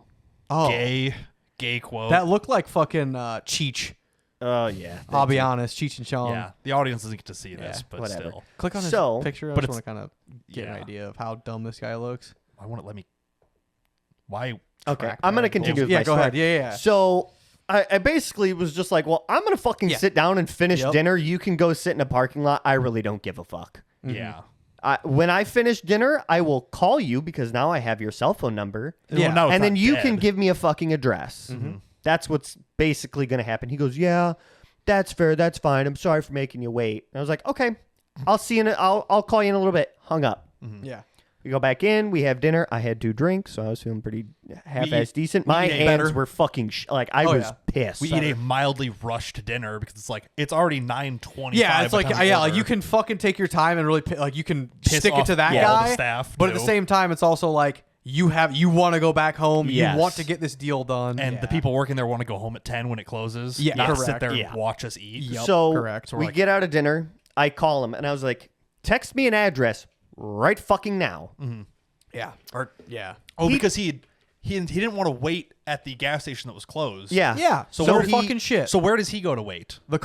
Oh, gay quote. that looked like fucking Cheech. Oh yeah. I'll be honest, Cheech and Chong. Yeah, the audience doesn't get to see this, Yeah, but whatever. still. Click on his So- picture. I but just want to kind of get an yeah. idea of how dumb this guy looks. I want to let me... Why... Okay, crack I'm going to that? continue with Yeah, my go story. ahead. Yeah. So I basically was just like, well, I'm going to fucking Yeah. sit down and finish Yep. dinner. You can go sit in a parking lot. I really don't give a fuck. Yeah. When I finish dinner, I will call you because now I have your cell phone number. Yeah. Well, now it's And then not you dead. can give me a fucking address. That's what's basically going to happen. He goes, yeah, that's fair. That's fine. I'm sorry for making you wait. And I was like, okay, I'll see you. I'll call you in a little bit. Hung up. Yeah. We go back in. We have dinner. I had 2 drinks, so I was feeling pretty half-ass decent. My eat hands better. were fucking I Oh, was yeah. pissed. We eat a mildly rushed dinner because it's like it's already 9:25. Yeah, it's by like the time like order. you can fucking take your time and really you can Piss stick it off to that all the guy. staff, but at the too. same time, it's also like you want to go back home. Yes. You want to get this deal done. And the people working there want to go home at 10 when it closes. Yeah, not sit correct. there and Yeah. watch us eat. Yep, So correct. So we we're like- get out of dinner. I call him, and I was like, text me an address right fucking now. Yeah. Oh, because he didn't want to wait at the gas station that was closed. Yeah. Yeah. So So where he- fucking shit. So where does he go to wait? Where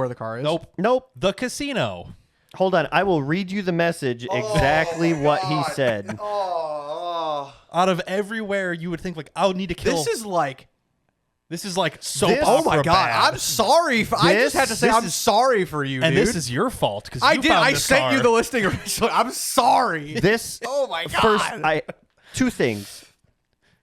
the car is. Nope. The casino. Hold on. I will read you the message exactly what he said. Out of everywhere, you would think like I'll need to kill. This is like. soap This- opera Oh my god! bad. I'm sorry. I This- just had to say this I'm is- sorry for you, and dude. this is your fault because I did. Found I this sent car. you the listing originally. I'm sorry. This. Oh my god. First, 2 things.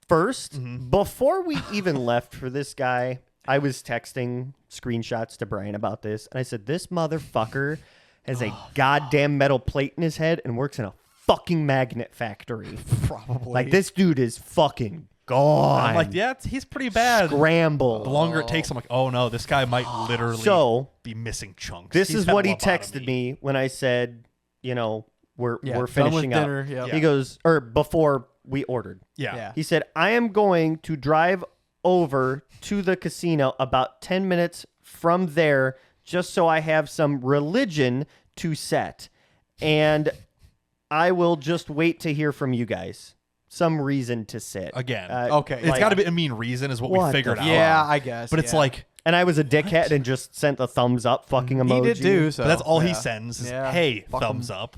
First, before we even left for this guy, I was texting screenshots to Brian about this, and I said, "This motherfucker has a goddamn metal plate in his head and works in a fucking magnet factory. Probably. Like this dude is fucking gone. I'm like, yeah, he's pretty bad. Scramble. The longer it takes, I'm like, oh no, this guy might literally So be missing chunks. this He's is got what he lobotomy. texted me when I said, we're done with finishing up. dinner, yep. He goes, or before we ordered. Yeah. Yeah. He said, I am going to drive over to the casino about 10 minutes from there just so I have some religion to set. And I will just wait to hear from you guys. Some reason to sit. Again. Okay. It's got to be a mean reason is what What we figured the out. Yeah, I guess. But it's yeah. like, And I was a dickhead and just sent the thumbs up fucking emoji. he did too. So but that's all yeah. he sends is, Yeah. hey, Fuck thumbs 'em. up.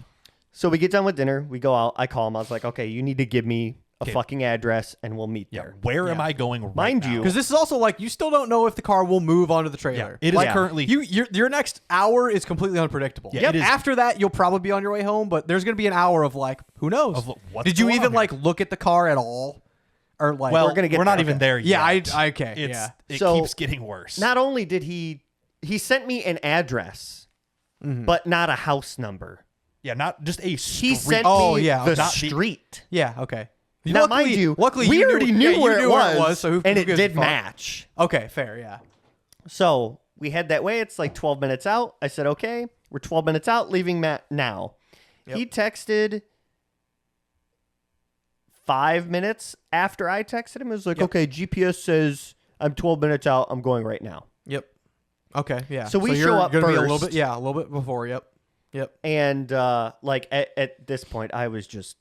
So we get done with dinner. We go out. I call him. I was like, okay, you need to give me a Okay. fucking address and we'll meet Yeah. there. Where am I going right Mind now? you- Because this is also like you still don't know if the car will move onto the yeah, trailer. it is Like, currently. Your next hour is completely unpredictable. Yeah, it is. After that, you'll probably be on your way home, but there's going to be an hour of like, who knows? Of what's Did you going even on here? like look at the car at all, or like? well, we're gonna get we're not there. even there yeah, yet. okay, It's, yeah. It So, keeps getting worse. Not only did he sent me an address, but not a house number. yeah, not just a street. He sent Oh, me yeah, the not the- street. Yeah, okay. Now, mind you, luckily we you already knew yeah, you where it was, so who and who it gives a did fuck? match. Okay, fair, yeah. So we head that way. It's like 12 minutes out. I said, okay, we're 12 minutes out, leaving Matt now. Yep. He texted 5 minutes after I texted him. It was like, Yep. okay, GPS says I'm 12 minutes out. I'm going right now. Yep. Okay, yeah. So we you're show up gonna be a little first. bit, yeah, a little bit before. Yep. And like at this point, I was just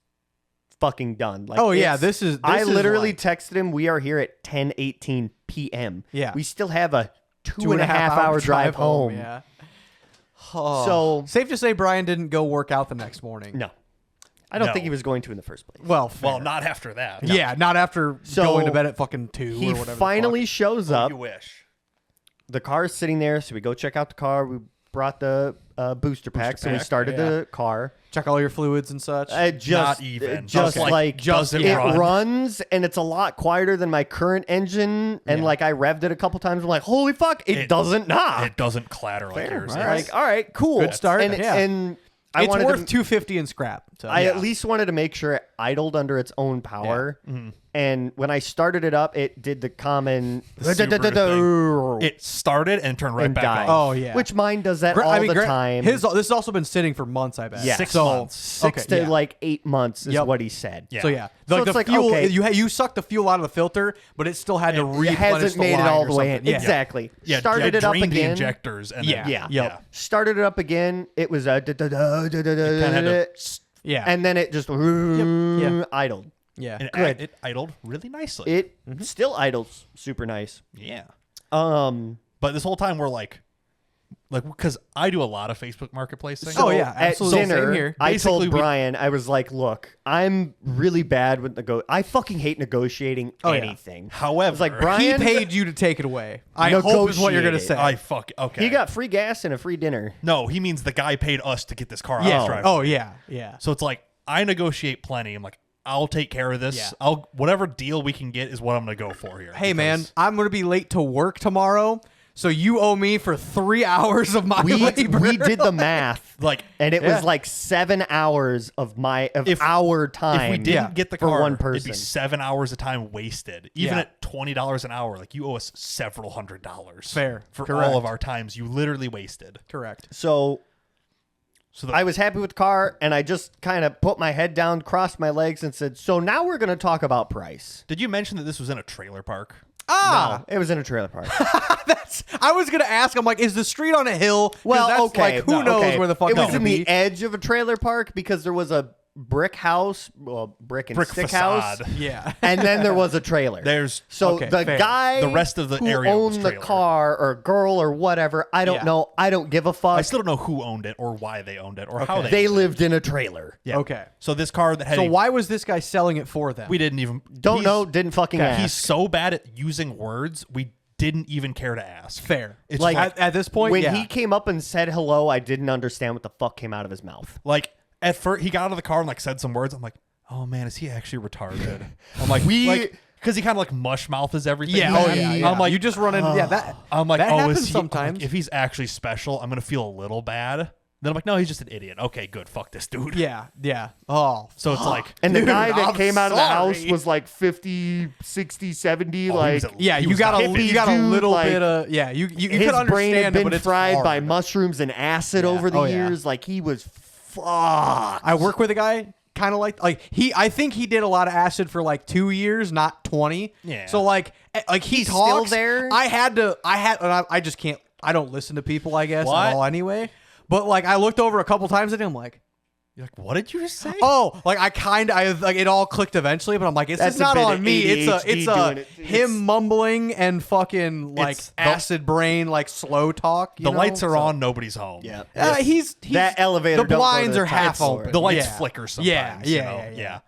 fucking done. Like, Oh yeah, it's- this is. I literally like, texted him. We are here at 10:18 p.m. Yeah. we still have a two and a half hour drive home. Yeah. So safe to say Brian didn't go work out the next morning. no, I don't No. think he was going to in the first place. Well, fair. Well, not after that. Yeah, not after So, going to bed at fucking 2 He or whatever. finally shows up. You wish. The car's sitting there, so we go check out the car. We brought the booster pack, so we pack, started yeah. the car. check all your fluids and such. Just Not even. just Okay. like Does it it run? runs, and it's a lot quieter than my current engine. And like I revved it a couple times. I'm like, holy fuck, it doesn't knock. It doesn't clatter like yours. All does. right. Like, all right, cool, Good start, And, yeah. and I it's wanted worth to, $250 in scrap. So. I at least wanted to make sure it idled under its own power. And when I started it up, it did the common. The super thing. It started and turned right And back died. off. Oh yeah. Which mine does that all the time. This has also been sitting for months, I bet. Yeah. 6 So- months. 6 to yeah. like 8 months is Yep. what he said. Yeah. So yeah, So like it's the like, fuel, okay. you sucked the fuel out of the filter, but it still had to It replenish hasn't the made it line all or the way in. something. Yeah. Exactly. Yeah, Started I it up drained the again. injectors and Yeah. then, Yeah. Yep. Started it up again. It was It kinda had to, Yeah. and then it just Yeah. idled. yeah. and Good. it idled really nicely. It still idles super nice. Yeah. But this whole time we're like because I do a lot of Facebook Marketplace things. Oh, yeah, at absolutely. dinner, Same here. I Basically, told we- Brian, I was like, "Look, I'm really bad with I fucking hate negotiating Oh, yeah. anything." However, I was like, He Brian, paid you to take it away. I hope is what you're gonna say. Negotiated. okay. he got free gas and a free dinner. no. He means the guy paid us to get this car out yeah. of drive. Oh yeah. Yeah. So it's like I negotiate plenty. I'm like, I'll take care of this. Yeah. I'll whatever deal we can get is what I'm gonna go for here. Hey man, because- I'm gonna be late to work tomorrow, so you owe me for 3 hours of my labor. We did the math, like and it Yeah. was like 7 hours of our time. if we didn't Yeah. get the for car, one it'd person. be 7 hours of time wasted. Even Yeah. at $20 an hour, like you owe us several $100s. Fair. For Correct. all of our times you literally wasted. Correct. So So I was happy with the car, and I just kind of put my head down, crossed my legs, and said, "So now we're going to talk about price." did you mention that this was in a trailer park? Ah, No, it was in a trailer park. I was gonna ask. I'm like, is the street on a hill? 'Cause Well, that's okay, like who knows okay. where the fuck it was it's in gonna the be. edge of a trailer park because there was a brick house, well, brick and Brick stick facade. house, Yeah. and then there was a trailer. There's So Okay, the fair. guy, The rest of the who area was owned the trailer. car or girl or whatever, I don't Yeah. know. I don't give a fuck. I still don't know who owned it or why they owned it or how Okay. they owned it. lived in a trailer. Yeah. Okay. So this car that had So a- why was this guy selling it for them? we didn't even Don't he's- know. Didn't fucking Okay, ask. He's so bad at using words, we didn't even care to ask. Fair. It's Like, At this point, when yeah. he came up and said hello, I didn't understand what the fuck came out of his mouth. Like at first, he got out of the car and like said some words. I'm like, oh man, is he actually retarded? I'm like, because he kind of like mush mouths everything. yeah. Oh yeah. yeah. I'm like, you just run in. Yeah. That. I'm like, that oh, happens is he? sometimes. Like, if he's actually special, I'm gonna feel a little bad. Then I'm like, no, he's just an idiot. Okay, good. Fuck this dude. Yeah. Yeah. Oh. So it's like, And the Dude, guy that I'm came out of the house sorry. was like 50, 60, 70. Oh, he like was at Yeah. He You was got a. hippie You got a dude, little like, bit of. Yeah. You his could brain understand had it, been but it's fried by hard. mushrooms and acid Yeah. over the Oh, yeah. years. Like he was fucked. I work with a guy kind of like he. I think he did a lot of acid for like 2 years, not 20. Yeah. So like he He's talks. still there? I just can't. I don't listen to people. I guess What? at all anyway. But like I looked over a couple times at him, like. you're like, what did you just say? Oh, like I like it all clicked eventually, but I'm like, it's That's just a not bit on of me. It's ADHD a doing it. him It's- mumbling and fucking like It's the- acid brain, like slow talk. the lights are on. Nobody's home. Yeah. He's That elevator The don't go to blinds the are top half floor. open. The lights Yeah. flicker sometimes. Yeah, you yeah, know? yeah.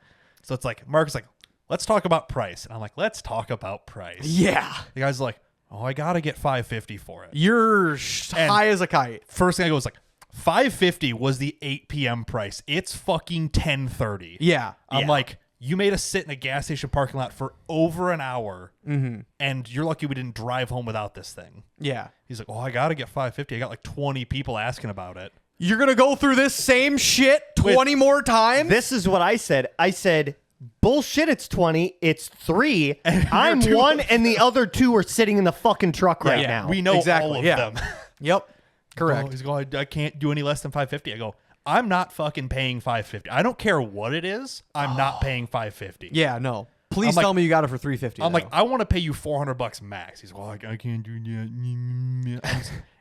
So it's like Mark's like, let's talk about price, and I'm like, let's talk about price. Yeah, The guy's like, oh, I gotta get $550 for it. you're And- high as a kite. First thing I go was like, $550 was the 8 p.m. price. It's fucking 10:30. Yeah, I'm yeah. like, you made us sit in a gas station parking lot for over an hour, and you're lucky we didn't drive home without this thing. Yeah, He's like, oh, I gotta get $550. I got like 20 people asking about it. you're gonna go through this same shit 20 more times. This is what I said. I said, bullshit, it's 20. It's 3. I'm two 1, of and the other 2 are sitting in the fucking truck right now. We know Exactly, all of yeah. them. Yep, correct. Oh, he's going, I can't do any less than $550. I go, I'm not fucking paying $550. I don't care what it is. I'm not paying $550. Yeah, no. Please I'm like- tell me you got it for $350. I'm like, though. I want to pay you $400 max. He's well, I can't do that.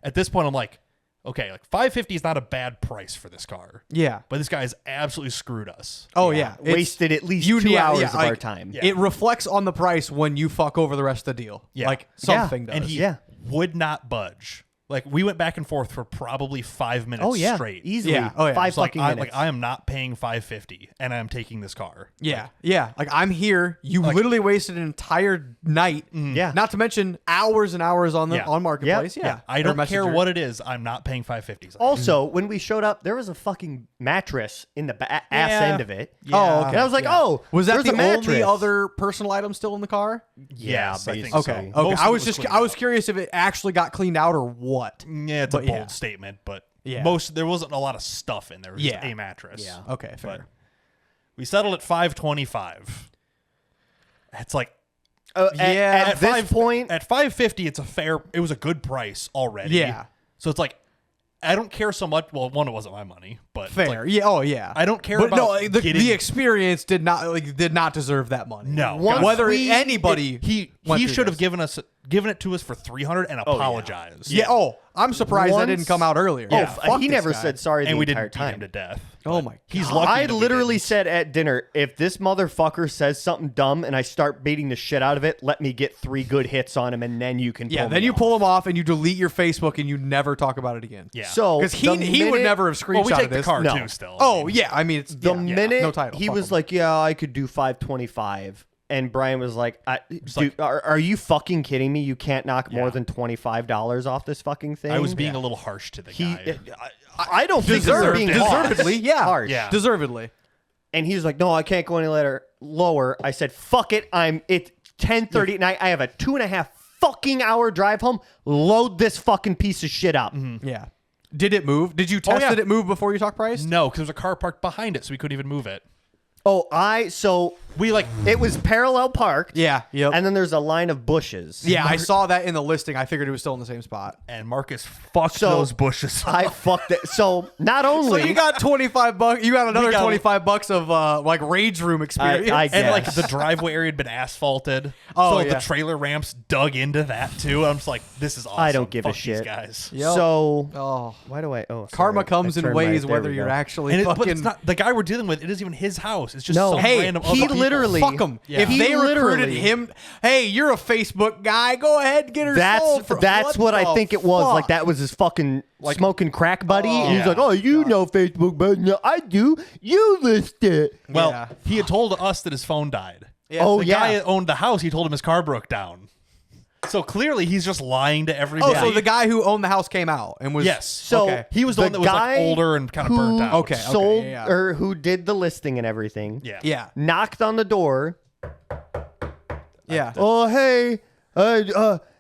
At this point, I'm like, okay, like $550 is not a bad price for this car. yeah. But this guy has absolutely screwed us. Oh yeah, It's- Wasted at least you 2 need- hours yeah, of like, our time. Yeah. It reflects on the price when you fuck over the rest of the deal. Yeah. Like something does. And he Yeah. would not budge. Like, we went back and forth for probably 5 minutes Oh yeah, straight. easily. Yeah. Oh, yeah. Five It's like, fucking I, minutes. like, I am not paying $550, and I am taking this car. Yeah, yeah. Like I'm here. You literally wasted an entire night. Yeah. Not to mention hours and hours on the Yeah. on marketplace. Yep. Yeah. I Or don't care Messenger. what it is. I'm not paying $550. Also, when we showed up, there was a fucking mattress in the ass Yeah. end of it. Yeah. Oh, okay. And I was like, oh, Was that there's the a mattress. only other personal item still in the car? Yes, I think basically. so. Okay. Most Okay. of I it was just cleaned I was out. curious if it actually got cleaned out or what. Yeah, it's a But bold yeah. statement, but Yeah. there wasn't a lot of stuff in there. It was just Yeah. a mattress. Yeah. Okay, fair. We settled at $525. It's like Yeah. At this point, at $550, it was a good price already. Yeah. So it's like, I don't care so much. Well, one, it wasn't my money, but it's Fair. like, yeah. Oh, yeah. I don't care But about no, the getting- experience did not deserve that money. No. Once Whether we- anybody he went he through should have this. given it to us for $300 and apologized. Yeah. Oh, I'm surprised that Once- didn't come out earlier. oh, Yeah. f- Fuck he this never guy. said sorry And the we entire didn't beat him time. to death. Oh But my He's God. lucky. I that we literally didn't. said at dinner, if this motherfucker says something dumb and I start beating the shit out of it, let me get 3 good hits on him, and then you can. Yeah. pull Then me you off. pull him off and you delete your Facebook and you never talk about it again. Yeah. So Because he the would minute- never have screenshotted Well, we take the this. car No. too still. Oh yeah, I mean it's The yeah, minute no title. he Fuck was him. like, "Yeah, I could do 525," and Brian was like, "Dude, are you fucking kidding me? You can't knock more Yeah. than $25 off this fucking thing." I was being a little harsh to the He, guy. I don't think they're being deservedly, harsh. yeah, Harsh. Yeah. deservedly. And he was like, "No, I can't go any lower." I said, "Fuck it, it's 10:30 at night. I have a 2.5 fucking hour drive home. Load this fucking piece of shit up." Yeah. Did it move? Did you test yeah. it move before you talk price? No, because there was a car parked behind it, so we couldn't even move it. So We like it was parallel parked. Yeah. Yep. And then there's a line of bushes. yeah, I saw that in the listing. I figured it was still in the same spot. and Marcus fucked So, those bushes. I fucked it. So not So only you got $25. You got another got- $25 of like rage room experience. I and like guess. the driveway area had been asphalted. Oh, so yeah. the trailer ramps dug into that too. I'm just like, this is awesome. I don't give a Fuck these shit. guys. Yep. So Oh, why do I? Oh, karma sorry. comes I in turned ways my- there whether we you're go. actually And fucking. but it's not the guy we're dealing with. It isn't even his house. It's just No. some Hey, random he other people. literally- Fuck him. Yeah. If He they recruited literally- him, hey, you're a Facebook guy. Go ahead and get her sold. That's what I think it was. Like fuck? that was his fucking smoking crack buddy. and he's yeah. like, "Oh, you know Facebook, but no, I do. You list it." Well, Yeah. he had told us that his phone died. Yeah. Oh, The yeah. guy that owned the house, he told him his car broke down. So clearly he's just lying to Oh, everybody. so the guy who owned the house came out and was Yes. So okay. He was the one that was like guy older and kind of who burnt out. Okay. sold yeah. or who did the listing and everything. Yeah. Yeah. Knocked on the door. Yeah. "Oh, hey,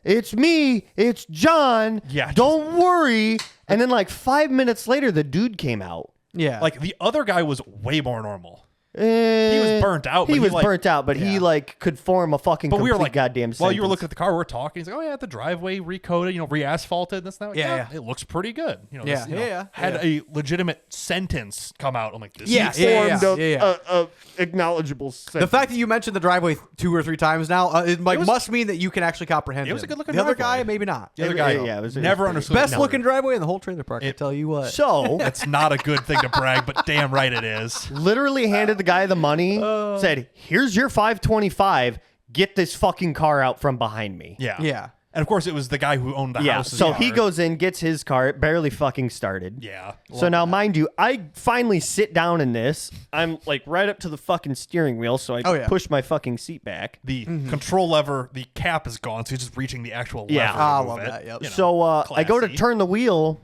it's me. It's John. Yeah, just- Don't worry." And then like 5 minutes later, the dude came out. Yeah. Like the other guy was way more normal. He was burnt out, but He he, was like- burnt out, but he yeah. like could form a fucking But complete we were like, goddamn while you were sentence. looking at the car, we were talking. He's like, "Oh yeah, the driveway recoated, re-asphalted. That's not. Yeah. It looks pretty good. You know, Yeah, this, you know, yeah. had a legitimate sentence come out. I'm like, this Yeah, is yeah, formed yeah. a acknowledgeable sentence. the fact that you mentioned the driveway 2 or 3 times now, it like was- must mean that you can actually comprehend It was him. a good-looking The other driveway. guy, maybe not. The other guy, yeah, it was- never it was understood. Best No. looking driveway in the whole trailer park. I tell you what. So That's not a good thing to brag, but damn right it is. literally handed the guy the money, said, "Here's your 525. Get this fucking car out from behind me." Yeah. Yeah. And of course, it was the guy who owned the Yeah. house. So he goes in, gets his car. It barely fucking started. Yeah. So now, mind you, I finally sit down in this. I'm like right up to the fucking steering wheel, so I Oh, yeah. push my fucking seat back. the control lever, the cap is gone, so he's just reaching the actual Yeah. lever. I to move love it. that, yep. You know, So I go to classy. turn the wheel,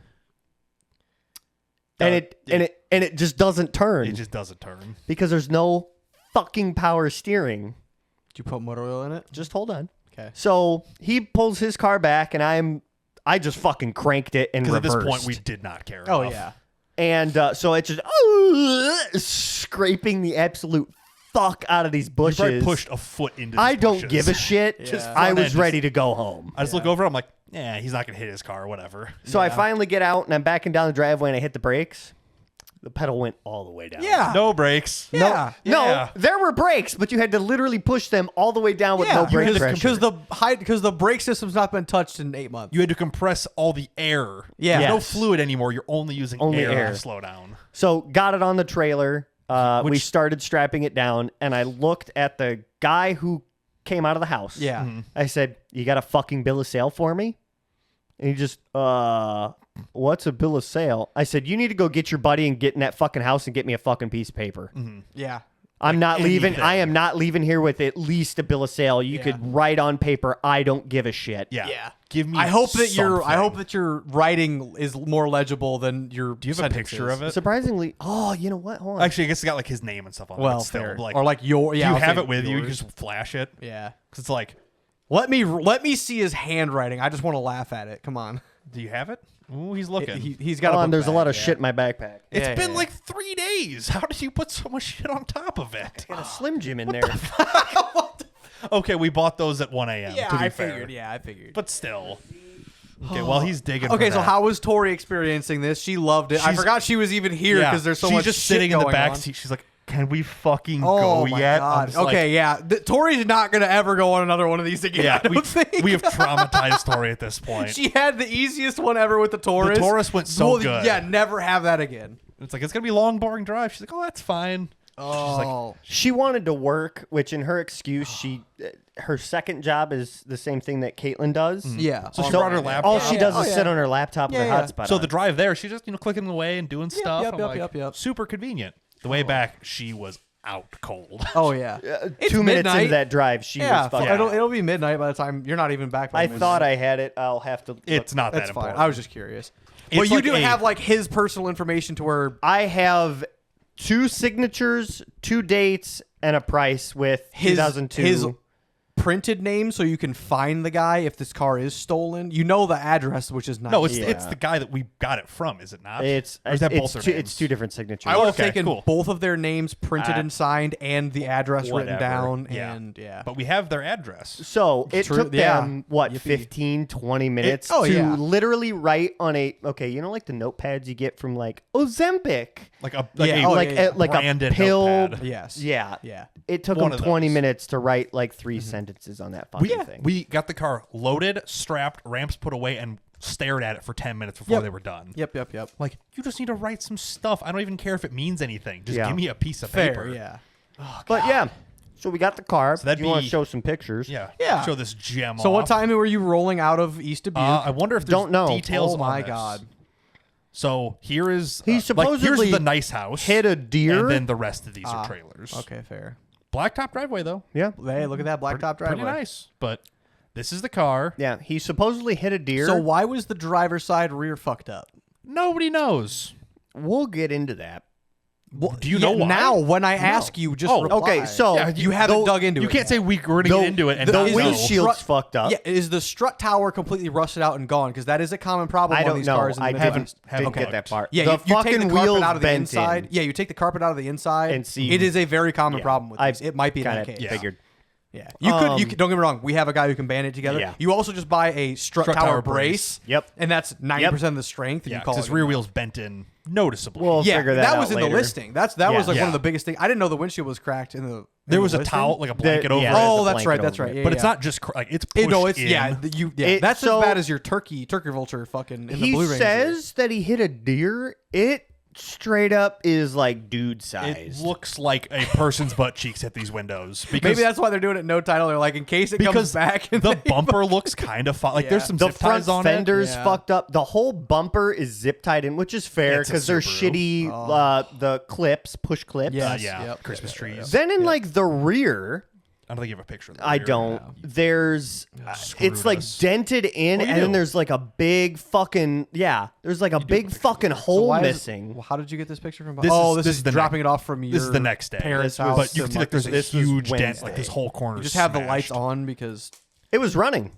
and it just doesn't turn It just doesn't turn. because there's no fucking power steering. Did you put motor oil in it? Just hold on. Okay. So he pulls his car back, and I just fucking cranked it and Because at reversed. this point, we did not care. Oh enough. yeah. And so it's just scraping the absolute fuck out of these You bushes. probably pushed a foot into these I don't bushes. give a shit. Just I front was end, ready to go home. I just look over, I'm like, yeah, he's not going to hit his car, whatever. So I finally get out, and I'm backing down the driveway, and I hit the brakes. The pedal went all the way down. Yeah. No brakes. Yeah. No, Yeah. there were brakes, but you had to literally push them all the way down with no brake pressure. because the brake system's not been touched in 8 months. You had to compress all the air. Yeah. There's no Yes. fluid anymore. You're only using Only air, air. to slow down. So got it on the trailer. We started strapping it down, and I looked at the guy who came out of the house. Yeah. Mm-hmm. I said, "You got a fucking bill of sale for me?" And he just, what's a bill of sale? I said, you need to go get your buddy and get in that fucking house and get me a fucking piece of paper. Yeah. I'm not leaving. anything. I am not leaving here with at least a bill of sale. You could write on paper, I don't give a shit. Yeah. Give me I hope that something. your writing is more legible than your. Do you have a picture of it? Surprisingly, oh, you know what? Hold on. Actually, I guess it's got like his name and stuff on it. Well, but still, fair. like, Or like your. Yeah, do you I'll have say it with you? You yours. just flash it. Yeah. Because it's like, Let me see his handwriting. I just want to laugh at it. Come on. do you have it? Ooh, he's looking. He's got. Hold a on, book there's a bag, lot of yeah. shit in my backpack. It's Yeah, been yeah. like 3 days. How did you put so much shit on top of it? Got a Slim Jim in there. Okay, we bought those at 1 a.m. Yeah, to be I fair. figured. Yeah, I figured. But still. Okay, well, he's digging. Okay, for so that. how was Tori experiencing this? She loved it. I She's- forgot she was even here because there's so she's much just shit sitting in the going back on. seat. She's like, "Can we fucking Oh go my yet?" I'm god. just Okay, like, yeah. Tori's not gonna ever go on another one of these again. yeah. I don't think. We have traumatized Tori at this point. She had the easiest one ever with the Taurus. The Taurus went so good. Yeah, never have that again. It's like it's gonna be a long, boring drive. She's like, "Oh, that's fine." Oh, She wanted to work, which in her excuse, her second job is the same thing that Caitlin does. yeah. So she brought her laptop. All she does Oh, is yeah. sit on her laptop with Yeah, her yeah. hotspot So on. the drive there, she's just clicking away and doing stuff. yep, I'm yep, like, yep. super convenient. The way back, she was out cold. Oh yeah. It's 2 minutes midnight. into that drive, she Yeah, was fucking. Yeah. it'll be midnight by the time you're not even back. By I midnight. thought I had it. I'll have to. It's not That's that fine. important. I was just curious. It's But you like do a- have like his personal information to where I have 2 signatures, 2 dates, and a price with his 2002. his printed name, so you can find the guy if this car is stolen. You know the address, which is nice. No, it's Yeah. the guy that we got it from, is it not? It's Or is that both it's, their two, names? it's 2 different signatures. I would have okay, taken cool. both of their names printed and signed, and the address written Whatever. down. Yeah. And yeah, But we have their address. So it True, took yeah. them, what, Yippee. 15, 20 minutes oh, to yeah. literally write on a, okay, you know, like the notepads you get from like Ozempic? Like a Yeah. a Oh, like, yeah. like a branded pill. notepad. yes, Yeah. yeah. It took One them of 20 those. minutes to write like 3 sentences on that fucking thing. We got the car loaded, strapped, ramps put away, and stared at it for 10 minutes before Yep. they were done. Yep. Like, you just need to write some stuff. I don't even care if it means anything. Just Yeah. give me a piece of Fair. paper. Yeah. But yeah, so we got the car. So that'd you want be- to show some pictures? Yeah. Yeah. Show this gem So what off. time were you rolling out of East Dubuque? I wonder if there's Don't know. details Oh on my this. God. So here is He here's supposedly the nice house. hit a deer. And then the rest of these are trailers. Okay, fair. Blacktop driveway though. Yeah. Hey, look at that blacktop driveway. Pretty nice. But this is the car. Yeah. He supposedly hit a deer. So why was the driver's side rear fucked up? Nobody knows. We'll get into that. Do you know why? Now, when I ask you, just Oh, reply. Okay, so Yeah, you haven't dug into it. You can't yet. say we're going to get into it and the not know. windshield's fucked up. Yeah, is the strut tower completely rusted out and gone? Because that is a common problem I on don't these know. cars. In the I Midwest. didn't Okay. get that part. Yeah, the you take fucking the carpet wheels out of the bent inside. in. Yeah, you take the carpet out of the inside And see- It is a very common Yeah. problem with I this. It might be in that Kinda case. figured. Yeah, you could. Don't get me wrong. We have a guy who can band it together. Yeah. You also just buy a strut tower brace. Yep. And that's 90% of the strength. And Yeah, you call because it his rear wheel's bent in noticeably. Well, Yeah, figure that out was in the later. listing. That was Yeah. like one Yeah. of the biggest things. I didn't know the windshield was cracked in the. there in was the a listing. towel, like a blanket over yeah, it. there's Oh, a that's blanket right. That's over right. it. Yeah, But yeah. it's not just like it's pushed No, it's in. yeah. That's so- as bad as your turkey vulture fucking in He the Blue Ranger. says that he hit a deer. It straight up is like dude It size. looks like a person's butt cheeks hit these windows. Because, Maybe that's why they're doing it no title. They're like, in case it comes because back. And the they- bumper looks kind of fun. Like Yeah. there's some The zip front ties on fender's Yeah. fucked up. The whole bumper is zip tied in, which is fair It's a because they're Subaru. shitty. The clips, push clips. Yeah. it. Yes, Yeah, yep, Christmas yep, yep, trees. Then in like the rear, I don't think you have a picture of the I rear. don't. There's Screwed it's like us. dented in, What do you and then do? there's like a big fucking There's like a big fucking So hole why is it- missing. well, how did you get this picture from? This oh, is- this is the dropping next- it off from your. This is the next day. Parents' This was- house. But you can and, see like there's a this was huge dent. Like Wednesday. this whole corner. you is just have the lights smashed on because It was running.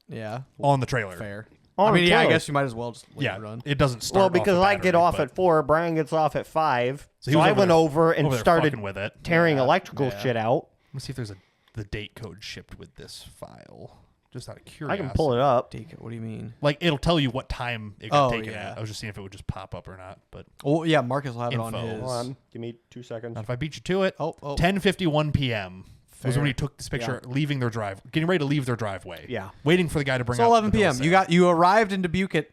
yeah, on the trailer. fair. On I mean, yeah, I close. guess you might as well just let Yeah, it run. it doesn't start. Well, off because the I get battery, off but- at 4, Brian gets off at 5. So he So was I over went there- over and over there started fucking with it. tearing Yeah. electrical Yeah. shit out. Let's see if there's the date code shipped with this file. Just out of I curiosity. can pull it up. Take it. What do you mean? Like it'll tell you what time it got Oh, taken yeah. at. I was just seeing if it would just pop up or not. But Oh yeah, Marcus will have it on Info. his. Hold on. Give me 2 seconds. not if I beat you to it. Oh, 10:51 p.m. was Fair. when he took this picture, leaving their drive, getting ready to leave their driveway. Yeah. waiting for the guy to bring. So out 11 the bill of p.m. sale. You arrived in Dubuque at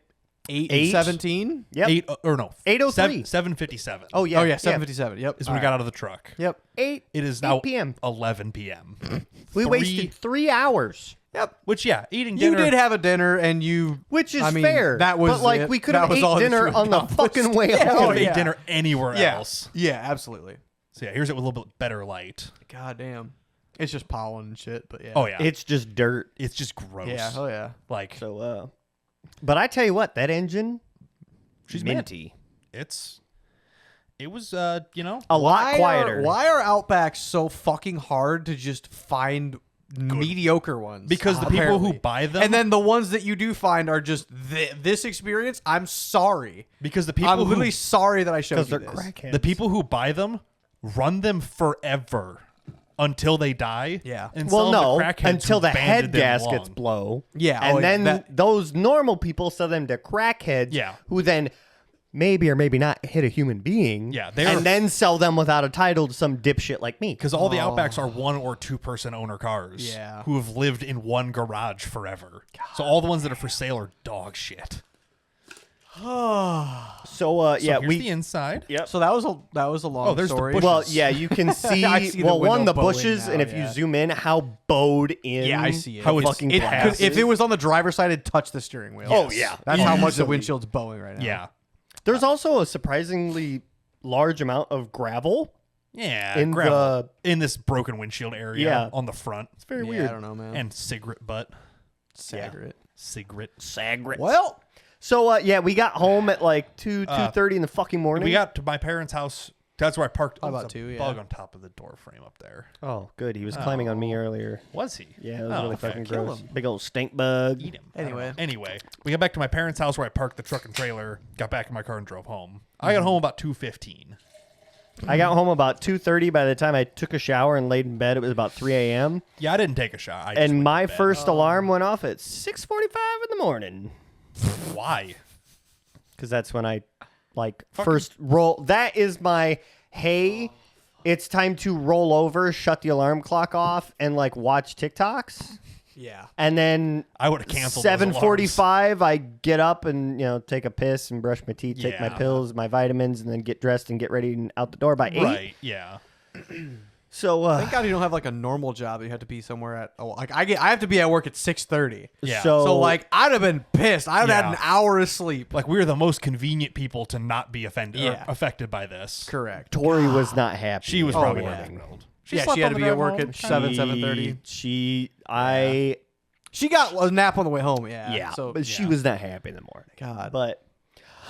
8? 8:17. Yep. 8 or no 8:03. 7:57. Oh, yeah. Oh yeah, 7:57. Yep. is when we got out of the truck. Yep. 8. It is 8 now p.m. 11 p.m. We wasted 3 hours. Yep. Which, eating You dinner. did have a dinner, and you, Which is I mean, fair. That was but like it. we could That have was ate all that dinner you on the accomplished. fucking way Yeah, home. Could yeah. ate dinner anywhere else. Yeah, absolutely. So here's it with a little bit better light. God damn. It's just pollen and shit, but yeah. Oh yeah, It's just dirt. it's just gross. Yeah. Oh yeah. Like So, but I tell you what, that engine, she's minty. It was A lot quieter. Why are Outbacks so fucking hard to just find mediocre ones? because the people who apparently. buy them, And then the ones that you do find are just this experience. I'm sorry. because the I'm people who literally sorry that I showed you Because they're this. crackheads. the people who buy them run them forever until they die. Yeah. And Well, sell them no, to crackheads until who the head banded them gaskets long. blow. Yeah, and oh, yeah, then that- those normal people sell them to crackheads. Yeah. who then maybe or maybe not hit a human being. Yeah, they are- and then sell them without a title to some dipshit like me. Because all the Outbacks are 1 or 2 person owner cars. Yeah. Who have lived in one garage forever. So all the ones that are for sale are dog shit. So So yeah, here's the inside. Yep. So that was a long there's the story. bushes. Well, yeah, you can see, I see the well, one, window the bowing bushes, now, and if you yeah. zoom in, how bowed in. Yeah, I see it. How the it's- fucking it glass has- If is. it was on the driver's side, it'd touch the steering wheel. Oh, yeah. That's how much the Easily. windshield's bowing right now. Yeah. There's also a surprisingly large amount of gravel. Yeah. In gravel. In this broken windshield area Yeah. on the front. It's very Yeah, weird. I don't know, man. And cigarette butt. Sagret. Cigarette. Sagret. Well, So yeah, we got home at like 2:30 in the fucking morning. We got to my parents' house. That's where I parked. How There's about a 2, yeah. bug on top of the door frame up there. Oh, good. He was climbing on me earlier. Was he? Yeah, it was Oh, really okay. fucking Kill gross. him. Big old stink bug. Eat him. I don't Anyway. know. Anyway, we got back to my parents' house where I parked the truck and trailer, got back in my car and drove home. I got home about 2:15. I got home about 2:30. By the time I took a shower and laid in bed, it was about 3 a.m. Yeah, I didn't take a shower. I just went And to my bed. first alarm went off at 6:45 in the morning. Why? Because that's when I first roll. That is my hey. It's time to roll over, shut the alarm clock off, and watch TikToks. yeah. And then I would have canceled those 7:45, I get up and take a piss and brush my teeth, take my Yeah. pills, my vitamins, and then get dressed and get ready and out the door by 8. Right? Yeah. So Thank God you don't have a normal job that you have to be somewhere at. Oh, I have to be at work at 6:30. Yeah. So, I'd have been pissed. I'd have had Yeah. an hour of sleep. Like we're the most convenient people to not be offended or Yeah. affected by this. Correct. Tori was not happy. She was Oh, probably yeah. thrilled. Yeah, slept she had on to the be at drive work home. at 7:30. She got a nap on the way home. Yeah. Yeah, So but she yeah. was not happy in the morning. God. But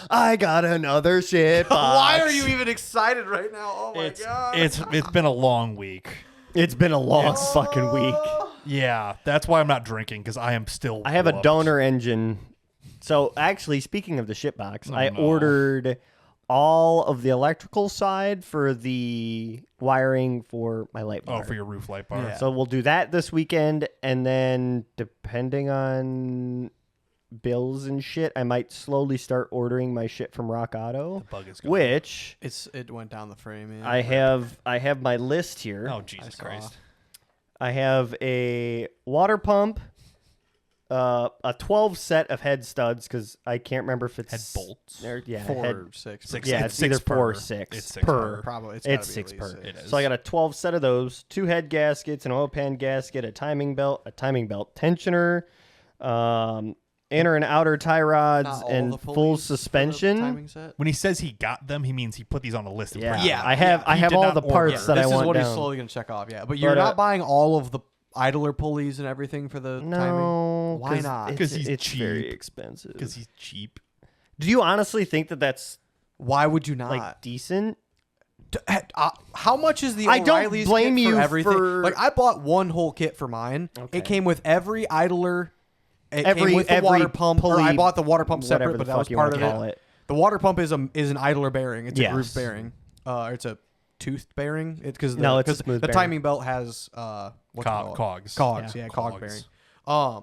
I got another shit box. Why are you even excited right now? Oh my God. It's been a long week. It's been a long fucking week. Yeah, that's why I'm not drinking because I am still. I have a whooped. donor engine. So actually, speaking of the shit box, I no. ordered all of the electrical side for the wiring for my light bar. Oh, for your roof light bar. Yeah. So we'll do that this weekend, and then depending on bills and shit, I might slowly start ordering my shit from Rock Auto. The bug is gone. Which It went down the frame. Yeah. I have my list here. Oh Jesus saw. Christ! I have a water pump, a 12 set of head studs because I can't remember if it's Head bolts. Yeah, 4 head, or 6. Six. yeah, It's it's either 6 4 per. or 6 It's 6 per. per. Probably. It's It's gotta be 6 at per. least 6. It is. So I got a 12 set of those, 2 head gaskets, an oil pan gasket, a timing belt tensioner, inner and outer tie rods, Not all and the full pulleys for the suspension. timing set. When he says he got them, he means he put these on a list of Yeah, prints. I have He did all not the order. parts that This I is want what down. he's slowly going to check off. Yeah. But you're But, not buying all of the idler pulleys and everything for the timing? No, Why not? Because 'Cause he's it's very cheap. expensive. because he's cheap. Do you honestly think that that's Why would you not? decent? How much is the I don't O'Reilly's blame kit for you everything? for- Like I bought one whole kit for mine. Okay. It came with every idler. It Every- came with the every water pump. Or I pulley, bought the water pump whatever separate, the but that fuck was you part wanna of call it. it. The water pump is an idler bearing. It's a groove Yes. bearing. It's a toothed bearing. It's because No, it's a smooth the bearing. timing belt has what's it called? Cogs. Cogs, Yeah. yeah, cog Cogs. bearing. I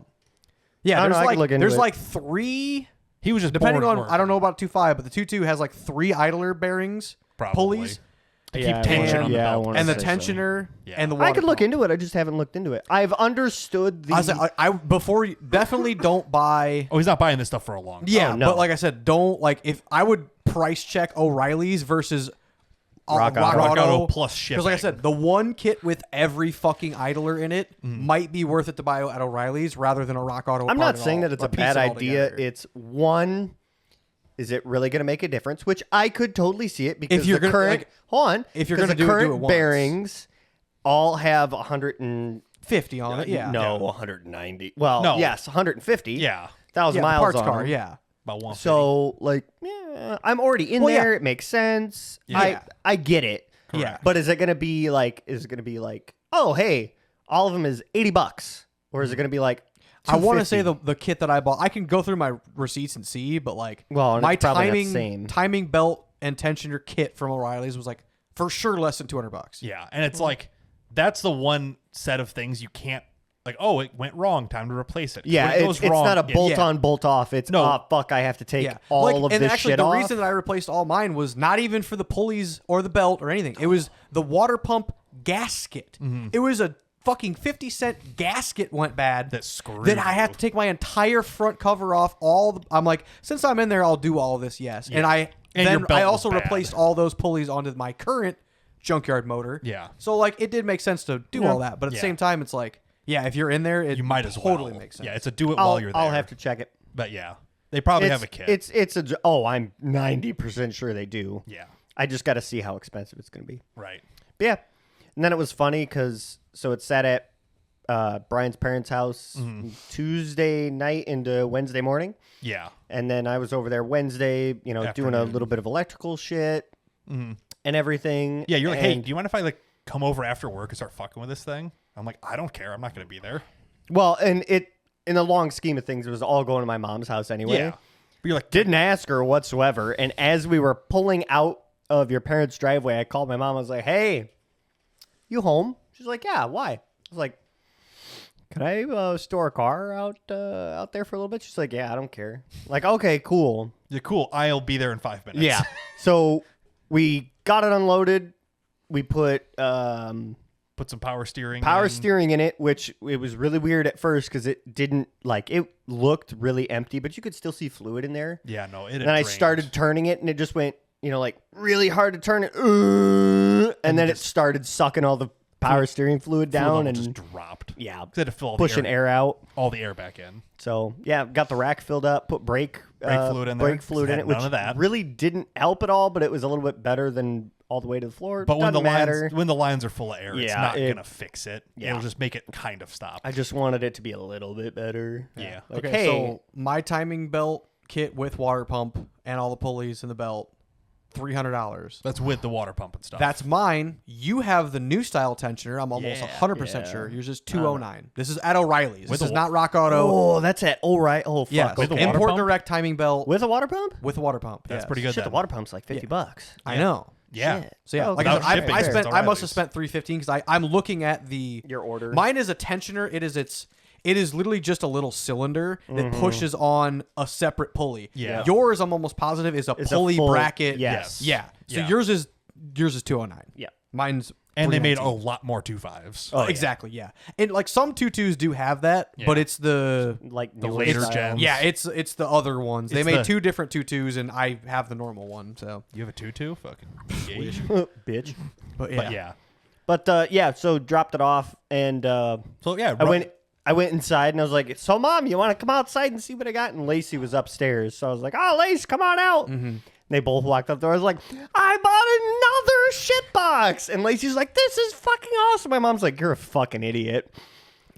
Yeah, don't there's know, I could like look into there's it. like 3. He was just Depending bored on, I don't know about 2.5, but the 2.2 has like 3 idler bearings, Probably. pulleys, to Yeah, keep tension and- on the yeah, I belt. wanna and the say so. tensioner, Yeah. and the water I could look pump. into it. I just haven't looked into it. I've understood the. I was like, I before you definitely don't buy. Oh, he's not buying this stuff for a long time. Yeah, no. but like I said, don't like if I would price check O'Reilly's versus Rock Auto plus shipping. Because like I said, the one kit with every fucking idler in it might be worth it to buy at O'Reilly's rather than a Rock Auto. I'm part not at saying all, that it's or a piece bad it all idea. together. It's one. Is it really going to make a difference? Which I could totally see it because you're the gonna- current like, hold on. if you're 'cause gonna the do it current once. bearings all have 150 50 on it. Yeah. No, 190. Well, No. yes, 150. Yeah. 1,000 Yeah, the miles parts on car. them. Yeah. About 150. So like, yeah, I'm already in Well, yeah. there. It makes sense. Yeah. I get it. Yeah. But is it going to be like? Is it going to be like? Oh, hey, all of them is $80, or is it going to be like? I want to say $250? the kit that I bought. I can go through my receipts and see, but like, Well, and my it's probably not the same. timing belt and tensioner kit from O'Reilly's was like for sure less than $200. Yeah, and it's like that's the one set of things you can't like. Oh, it went wrong. Time to replace it. Yeah, When it it's goes wrong, not a yeah. bolt on, bolt off. It's No. oh fuck, I have to take Yeah, all like, of and this actually shit the off. reason that I replaced all mine was not even for the pulleys or the belt or anything. It was the water pump gasket. It was a fucking 50-cent gasket went bad That screwed that I have you. to take my entire front cover off. I'm like, since I'm in there, I'll do all of this. Yes, and And your then belt I was also bad. replaced all those pulleys onto my current junkyard motor. Yeah. So like it did make sense to do all that, but at the Yeah. same time, it's like, yeah, if you're in there, it You might as totally well. makes sense. Yeah, it's a do it while you're there. I'll have to check it. But yeah, they probably have a kit. It's a oh, I'm 90% sure they do. yeah, I just got to see how expensive it's going to be. right. But yeah, and then it was funny because it sat at Brian's parents' house Tuesday night into Wednesday morning, Yeah, and then I was over there Wednesday, doing a Afternoon. little bit of electrical shit and everything. yeah. You're like, hey, And- do you mind if I like come over after work and start fucking with this thing? I'm like, I don't care. I'm not going to be there. well, and in the long scheme of things, it was all going to my mom's house anyway. Yeah, but you're like, Didn't ask her whatsoever. And as we were pulling out of your parents' driveway, I called my mom. I was like, "Hey, you home?" She's like, "Yeah, why?" I was like, "Can I store a car out there for a little bit?" She's like, "Yeah, I don't care." I'm like, okay, cool. you're cool. I'll be there in 5 minutes. Yeah. So we got it unloaded. We put Put some power steering. power in. steering in it, which it was really weird at first because it didn't it looked really empty, but you could still see fluid in there. Yeah, no. It. And then I drained. started turning it, and it just went, like really hard to turn it, and then it started sucking all the power steering fluid Fuel down level and just dropped. yeah, 'Cause I had to fill all pushing the air out. all the air back in. So yeah, got the rack filled up, put brake fluid in there. brake fluid in Had it, which none of that. really didn't help at all, but it was a little bit better than all the way to the floor. But when Doesn't the matter. lines are full of air, it's Yeah, not it- gonna fix it. yeah. It'll just make it kind of stop. I just wanted it to be a little bit better. Yeah. Like, Okay, hey, so my timing belt kit with water pump and all the pulleys and the belt, $300. That's with the water pump and stuff. That's mine. You have the new style tensioner. I'm almost Yeah. 100% Yeah. sure. Yours is $209. This is at O'Reilly's. With This is the- not Rock Auto. oh, that's it. Oh right. Oh fuck. Yeah, With the okay. water import pump? direct timing belt With a water pump? with a water pump. That's yes. pretty good. Shit, the then. water pump's like $50. I know. Yeah. Shit. So yeah, Oh, like I without said, shipping, I it's spent. I must have O'Reilly's. spent $315 because I'm looking at the Your order. Mine is a tensioner. It is literally just a little cylinder that pushes on a separate pulley. Yeah. Yours, I'm almost positive, is a It's a pulley full- bracket. yes. Yeah. So Yeah. yours is 209. Yeah. Mine's And they made a 319. lot more 2.5s. Oh, yeah. Exactly. Yeah. And like some 2.2s do have that, but Yeah. it's the Like The newer later style. gens. yeah, it's the other ones. They It's made the- two different 2.2s, and I have the normal one. So, You have a 2.2? Fucking engage. Bitch. but yeah, But yeah. But yeah, so dropped it off, and So yeah, I went inside, and I was like, "So, Mom, you want to come outside and see what I got?" And Lacey was upstairs, so I was like, "Oh, Lace, come on out." And they both walked up there. I was like, "I bought another shit box," and Lacey's like, "This is fucking awesome." My mom's like, "You're a fucking idiot."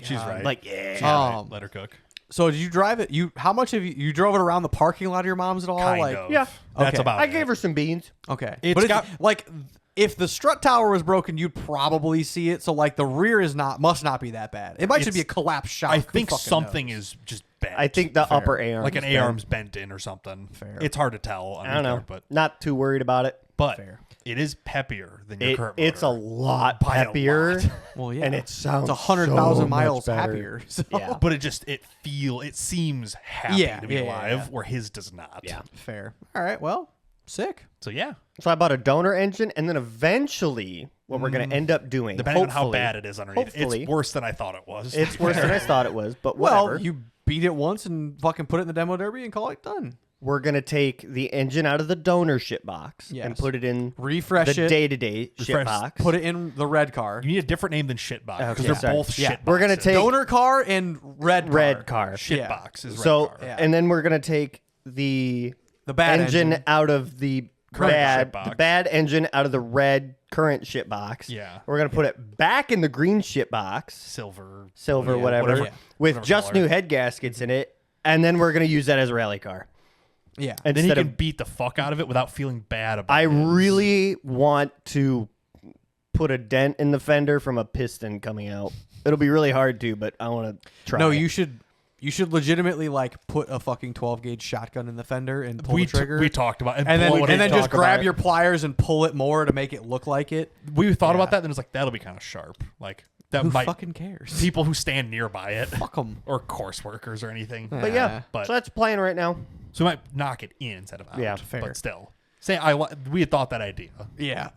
she's right. Like, yeah. She's right. Um, Let her cook. So did you drive it? How much have you drove it around the parking lot of your mom's at all? Kind like, of. yeah. That's Okay. about I it. gave her some beans. okay, It's but got- like if the strut tower was broken, you'd probably see it. So like the rear must not be that bad. It might just be a It's- collapsed shock. I Who think fucking something knows? is just bent. I think the Fair. upper A arm, like an A arm's bent in or something. Fair. It's hard to tell. I don't know. But Not too worried about it. But it is peppier than your current It's a motor. lot By a peppier. lot. Well, yeah, And it sounds it's 100,000 so miles much better. happier. So. Yeah. But it seems happy Yeah, to be yeah, alive, yeah. where his does not. Yeah. Fair. All right. Well, sick. So yeah, So I bought a donor engine, and then eventually, what we're going to end up doing, depending on how hopefully- bad it is underneath, hopefully- it's worse than I thought it was. It's worse than I thought it was, but Well, whatever. you beat it once and fucking put it in the demo derby and call it done. we're going to take the engine out of the donor shit box and Yes. put it in Refresh the it. day-to-day shit Refresh. box. Put it in the red car. You need a different name than shit box because Okay, they're sorry. both Yeah. shit boxes. We're gonna take- Donor car and red car. red car. shit Yeah. box is red So, car. Yeah. and then we're going to take the bad engine out of the Current shit bad, box. the bad engine out of the red current shit box. Yeah. We're going to put it back in the green shit box, Silver. silver, Yeah, whatever, yeah. with whatever just color. new head gaskets in it. And then we're going to use that as a rally car. Yeah. And then you Instead can of, beat the fuck out of it without feeling bad about I it. really want to put a dent in the fender from a piston coming out. It'll be really hard to, but I want to try. No, you should legitimately like put a fucking 12 gauge shotgun in the fender and pull the trigger. We talked about it. and then pull it in. just talk grab about your pliers and pull it more to make it look like it. We thought about Yeah. that, and it was like, that'll be kind of sharp. Like, that Who might. fucking cares? People who stand nearby it. Fuck 'em. Or course workers or anything. But yeah, But- so that's playing right now. So we might knock it in instead of out. Yeah, fair. But still. We had thought that idea. Yeah.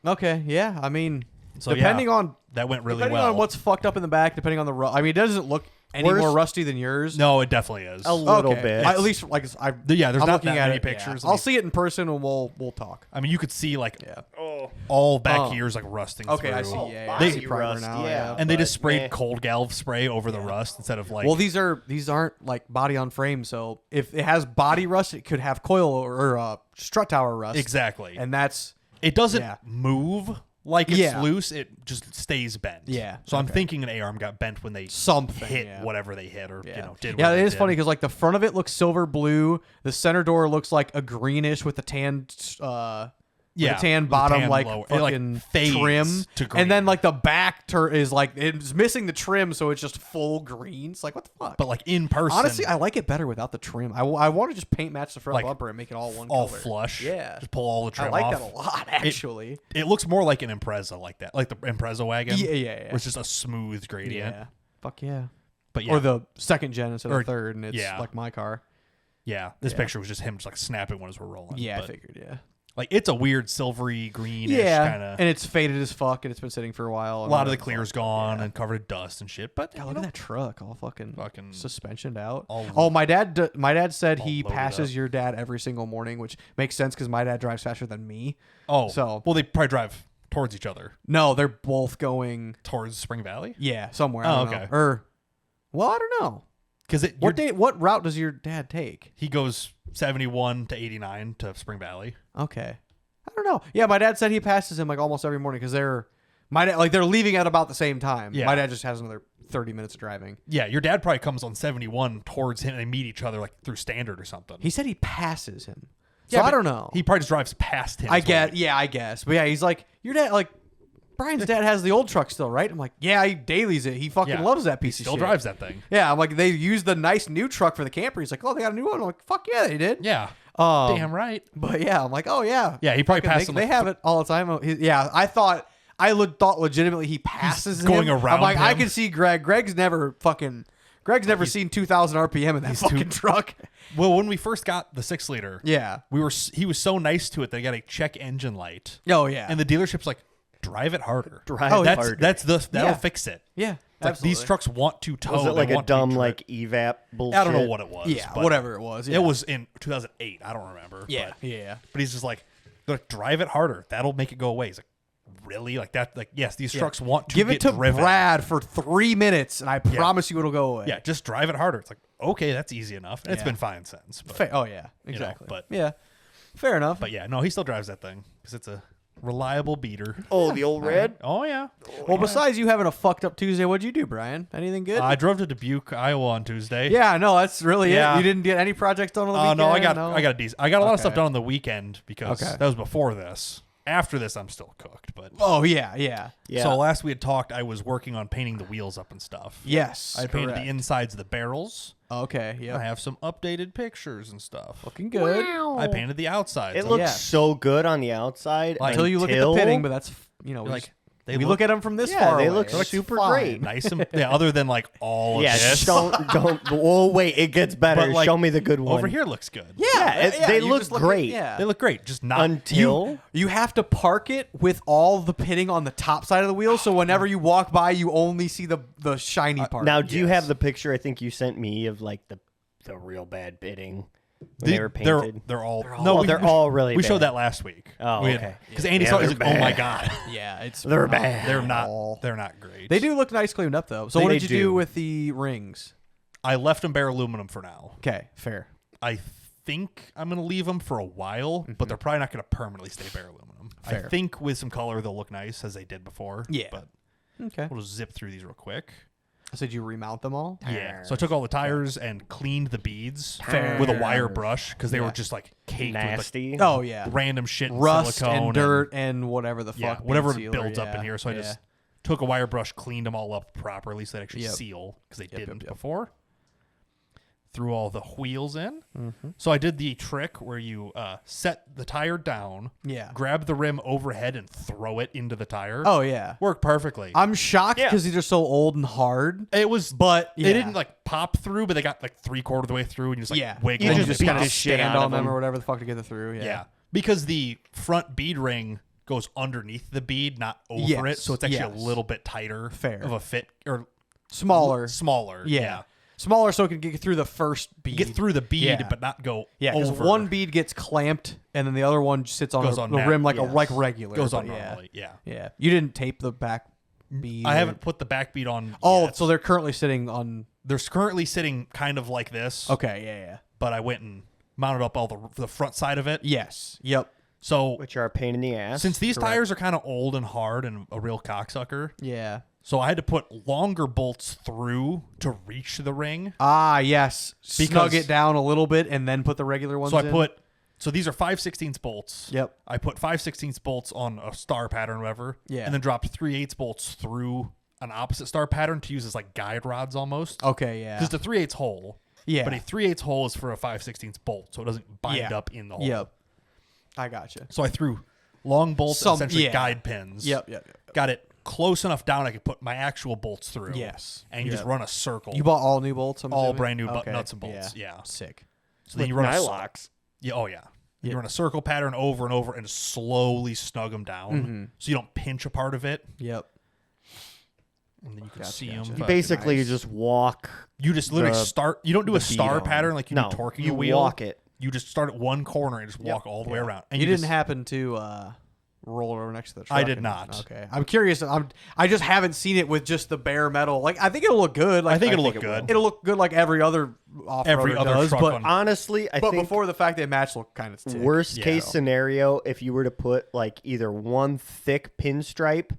Okay. Yeah. I mean, So depending yeah, on that went really depending well. on what's fucked up in the back, depending on the I mean, it doesn't look any Worse- more rusty than yours. No, it definitely is. A little Okay. bit. At least like Yeah, there's I'm not looking that at many it, pictures. yeah. I'll see it in person and we'll talk. I mean, you could see like Yeah. all back Oh. ears like rusting. Okay, through. I see. Yeah, yeah. They- I see primer rust, now. yeah. And they But, just sprayed meh. cold galv spray over the rust instead of like. Well, these aren't like body on frame, so if it has body rust, it could have coil or strut tower rust. exactly. And that's it doesn't yeah. move like it's Yeah. loose. It just stays bent. Yeah, So I'm okay. thinking an A-arm got bent when they something hit yeah. whatever they hit or Yeah, did. yeah, what it they is did. funny because like the front of it looks silver blue, the center door looks like a greenish with the tan, Yeah, the tan with the bottom tan like lower. It, like, fucking fades trim, to green. and then like the back is like it's missing the trim, so it's just full green. It's like what the fuck? But like in person, Honestly, I like it better without the trim. I want to just paint match the front Like, bumper and make it all one all color. flush. Yeah, just pull all the trim I like off. that a lot actually. It looks more like an Impreza like that, like the Impreza wagon. Yeah. Which is a smooth gradient. Yeah, fuck yeah. But yeah, Or the second gen instead Or- of third, and it's yeah. like my car. this yeah. picture was just him just like snapping when we're rolling. Yeah, I but, figured. Yeah. like it's a weird silvery greenish Yeah, kind of. and it's faded as fuck, and it's been sitting for a while. A and lot all of the that clear's fuck. gone Yeah. and covered in dust and shit. But Yeah, you look know, at that truck, all fucking Fucking suspensioned out. all- Oh, my dad said all he loaded passes up. your dad every single morning, which makes sense because my dad drives faster than me. Oh, So- well, they probably drive towards each other, No, they're both going. towards Spring Valley. Yeah, somewhere. Oh, I don't know. okay. Or, well, I don't know. Because What route does your dad take? he goes 71 to 89 to Spring Valley. Okay, I don't know. Yeah, my dad said he passes him like almost every morning because they're leaving at about the same time. Yeah. My dad just has another 30 minutes of driving. Yeah, your dad probably comes on 71 towards him and they meet each other like through Standard or something. He said he passes him. So Yeah, I but don't know. He probably just drives past him. I is what get, yeah, I guess. But yeah, he's like, your dad, like, Brian's dad has the old truck still, right? I'm like, yeah, he dailies it. He fucking Yeah. loves that piece of Still shit. drives that thing. Yeah, I'm like, they used the nice new truck for the camper. He's like, oh, they got a new one. I'm like, fuck yeah, they did. Yeah. Damn right. But yeah, I'm like, oh yeah. Yeah, he probably Fucking passed they, him. they like, have it all the time. Yeah, I thought legitimately he passes him. going around I'm like, I him. can see Greg. Greg's never seen 2,000 RPM in that fucking truck. Well, when we first got the 6-liter, Yeah. he was so nice to it they got a check engine light. Oh yeah. And the dealership's like, drive it harder. Drive Oh, harder. That'll Yeah. fix it. yeah. It's like these absolutely. trucks want to tow. Was it they like a want to be dumb driven. like evap bullshit? I don't know what it was. Yeah, but whatever it was. Yeah. It was in 2008. I don't remember. Yeah. But, Yeah. but he's just like, they're like, drive it harder. That'll make it go away. He's like, really? Like that? Like, yes, these trucks want to Give get it to driven. Brad for 3 minutes, and I promise you it'll go away. Yeah, just drive it harder. It's like, okay, that's easy enough. And it's Yeah. been fine since. But, Oh yeah. Exactly. but- yeah. Fair enough. but yeah, no, he still drives that thing because it's a reliable beater. Oh, the old red? Oh, yeah. well, besides you having a fucked up Tuesday, what'd you do, Brian? Anything good? I drove to Dubuque, Iowa on Tuesday. yeah. No, that's really Yeah. it. You didn't get any projects done on the Oh weekend. no, I got a decent. I got a lot of stuff Okay. done on the weekend because Okay. that was before this. After this, I'm still cooked. But Oh yeah. Yeah. Yeah. so last we had talked, I was working on painting the wheels up and stuff. Yes. I painted correct. the insides of the barrels. Okay. Yeah. I have some updated pictures and stuff. Looking good. I painted the outsides. It of looks Yes. so good on the outside Until you look at the pitting, but that's like we they look at them from this Yeah, far they away. look It's super fine. great. nice and yeah. Other than like all of yeah, this, don't. Oh wait, it gets better. But, like, Show me the good one. over here looks good. Yeah, they you look just at- great. yeah. They look great. Just not Until You have to park it with all the pitting on the top side of the wheel, so whenever you walk by, you only see the shiny part. now, do you Yes. have the picture I think you sent me of like the real bad bidding? when they were painted? They're all no. They're all really. We bad. showed that last week. Oh, okay. Because Andy Yeah, saw it. He's they're like, "Oh my bad. god, Yeah, They're bad. they're not great." They do look nice cleaned up though. So They what did you do. do with the rings? I left them bare aluminum for now. Okay, fair. I think I'm gonna leave them for a while, but they're probably not gonna permanently stay bare aluminum. Fair. I think with some color they'll look nice as they did before. Yeah. But Okay. we'll just zip through these real quick. So did you remount them all? Yeah. So I took all the tires and cleaned the beads Fair. with a wire brush because they Yeah. were just like caked Nasty. Oh yeah. with like random shit, and Rust silicone and dirt and whatever the fuck. yeah, bead whatever sealer, builds up in yeah, here. So I yeah. just took a wire brush, cleaned them all up properly so they actually Yep. seal because they Yep, didn't yep. before. Threw all the wheels in. Mm-hmm. So I did the trick where you set the tire down, Yeah. grab the rim overhead and throw it into the tire. Oh yeah. Worked perfectly. I'm shocked Yeah. because these are so old and hard. It was, But they yeah. didn't like pop through, but they got like 3/4 of the way through, and you just like Yeah. wiggle. You And and just they beat pop. the shit stand out on of them them. or whatever the fuck to get it through. Yeah. Yeah, because the front bead ring goes underneath the bead, not over Yes, it, so it's actually yes. a little bit tighter Fair. of a fit or Smaller. smaller. Yeah. Smaller so it can get through the first bead. Get through the bead, Yeah. but not go Yeah, because over. one bead gets clamped and then the other one sits on Goes the on rim like yes. like regular. goes on but yeah. normally. Yeah. Yeah. You didn't tape the back bead. I or- haven't put the back bead on. Oh, yet. so they're currently sitting on. They're currently sitting kind of like this. Okay. Yeah. Yeah. But I went and mounted up all the front side of it. Yes. Yep. So Which are a pain in the ass. since these Correct. tires are kind of old and hard and a real cocksucker, Yeah. so I had to put longer bolts through to reach the ring. Ah, yes. Because- Snug it down a little bit and then put the regular ones So I in. put, so these are 5/16 bolts. Yep. I put 5/16 bolts on a star pattern, or whatever. Yeah. And then dropped 3/8 bolts through an opposite star pattern to use as like guide rods almost. Okay. Yeah. Because the 3/8 hole. Yeah. But a 3/8 hole is for a 5/16 bolt, so it doesn't bind Yeah. up in the hole. Yep. I gotcha. So I threw long bolts, essentially guide pins. Yep. Yep. Yep. Got it close enough down I could put my actual bolts through. Yes. And you just Yep. run a circle. You bought all new bolts. I'm all assuming? brand new Okay. nuts and bolts. Yeah. Sick. So then with you run nylocks. Yeah, oh yeah. Yeah. You run a circle pattern over and over and slowly snug them down so you don't pinch a part of it. Yep. And then you can Gotcha, see gotcha. them. You basically just walk. You just literally the- start. You don't do a the bead star on. pattern like you No, do torquing you a wheel. walk it. You just start at one corner and just walk all the way around. And You didn't just, happen to roll it over next to the truck. I did and- not. Okay. I'm curious. I just haven't seen it with just the bare metal. Like I think it'll look good. Like I think it'll look it good. it'll look good like every other Every off-roader other does, truck but on- Honestly, I but think before the fact they match look kind of sick. worst Yeah. case scenario, if you were to put like either one thick pinstripe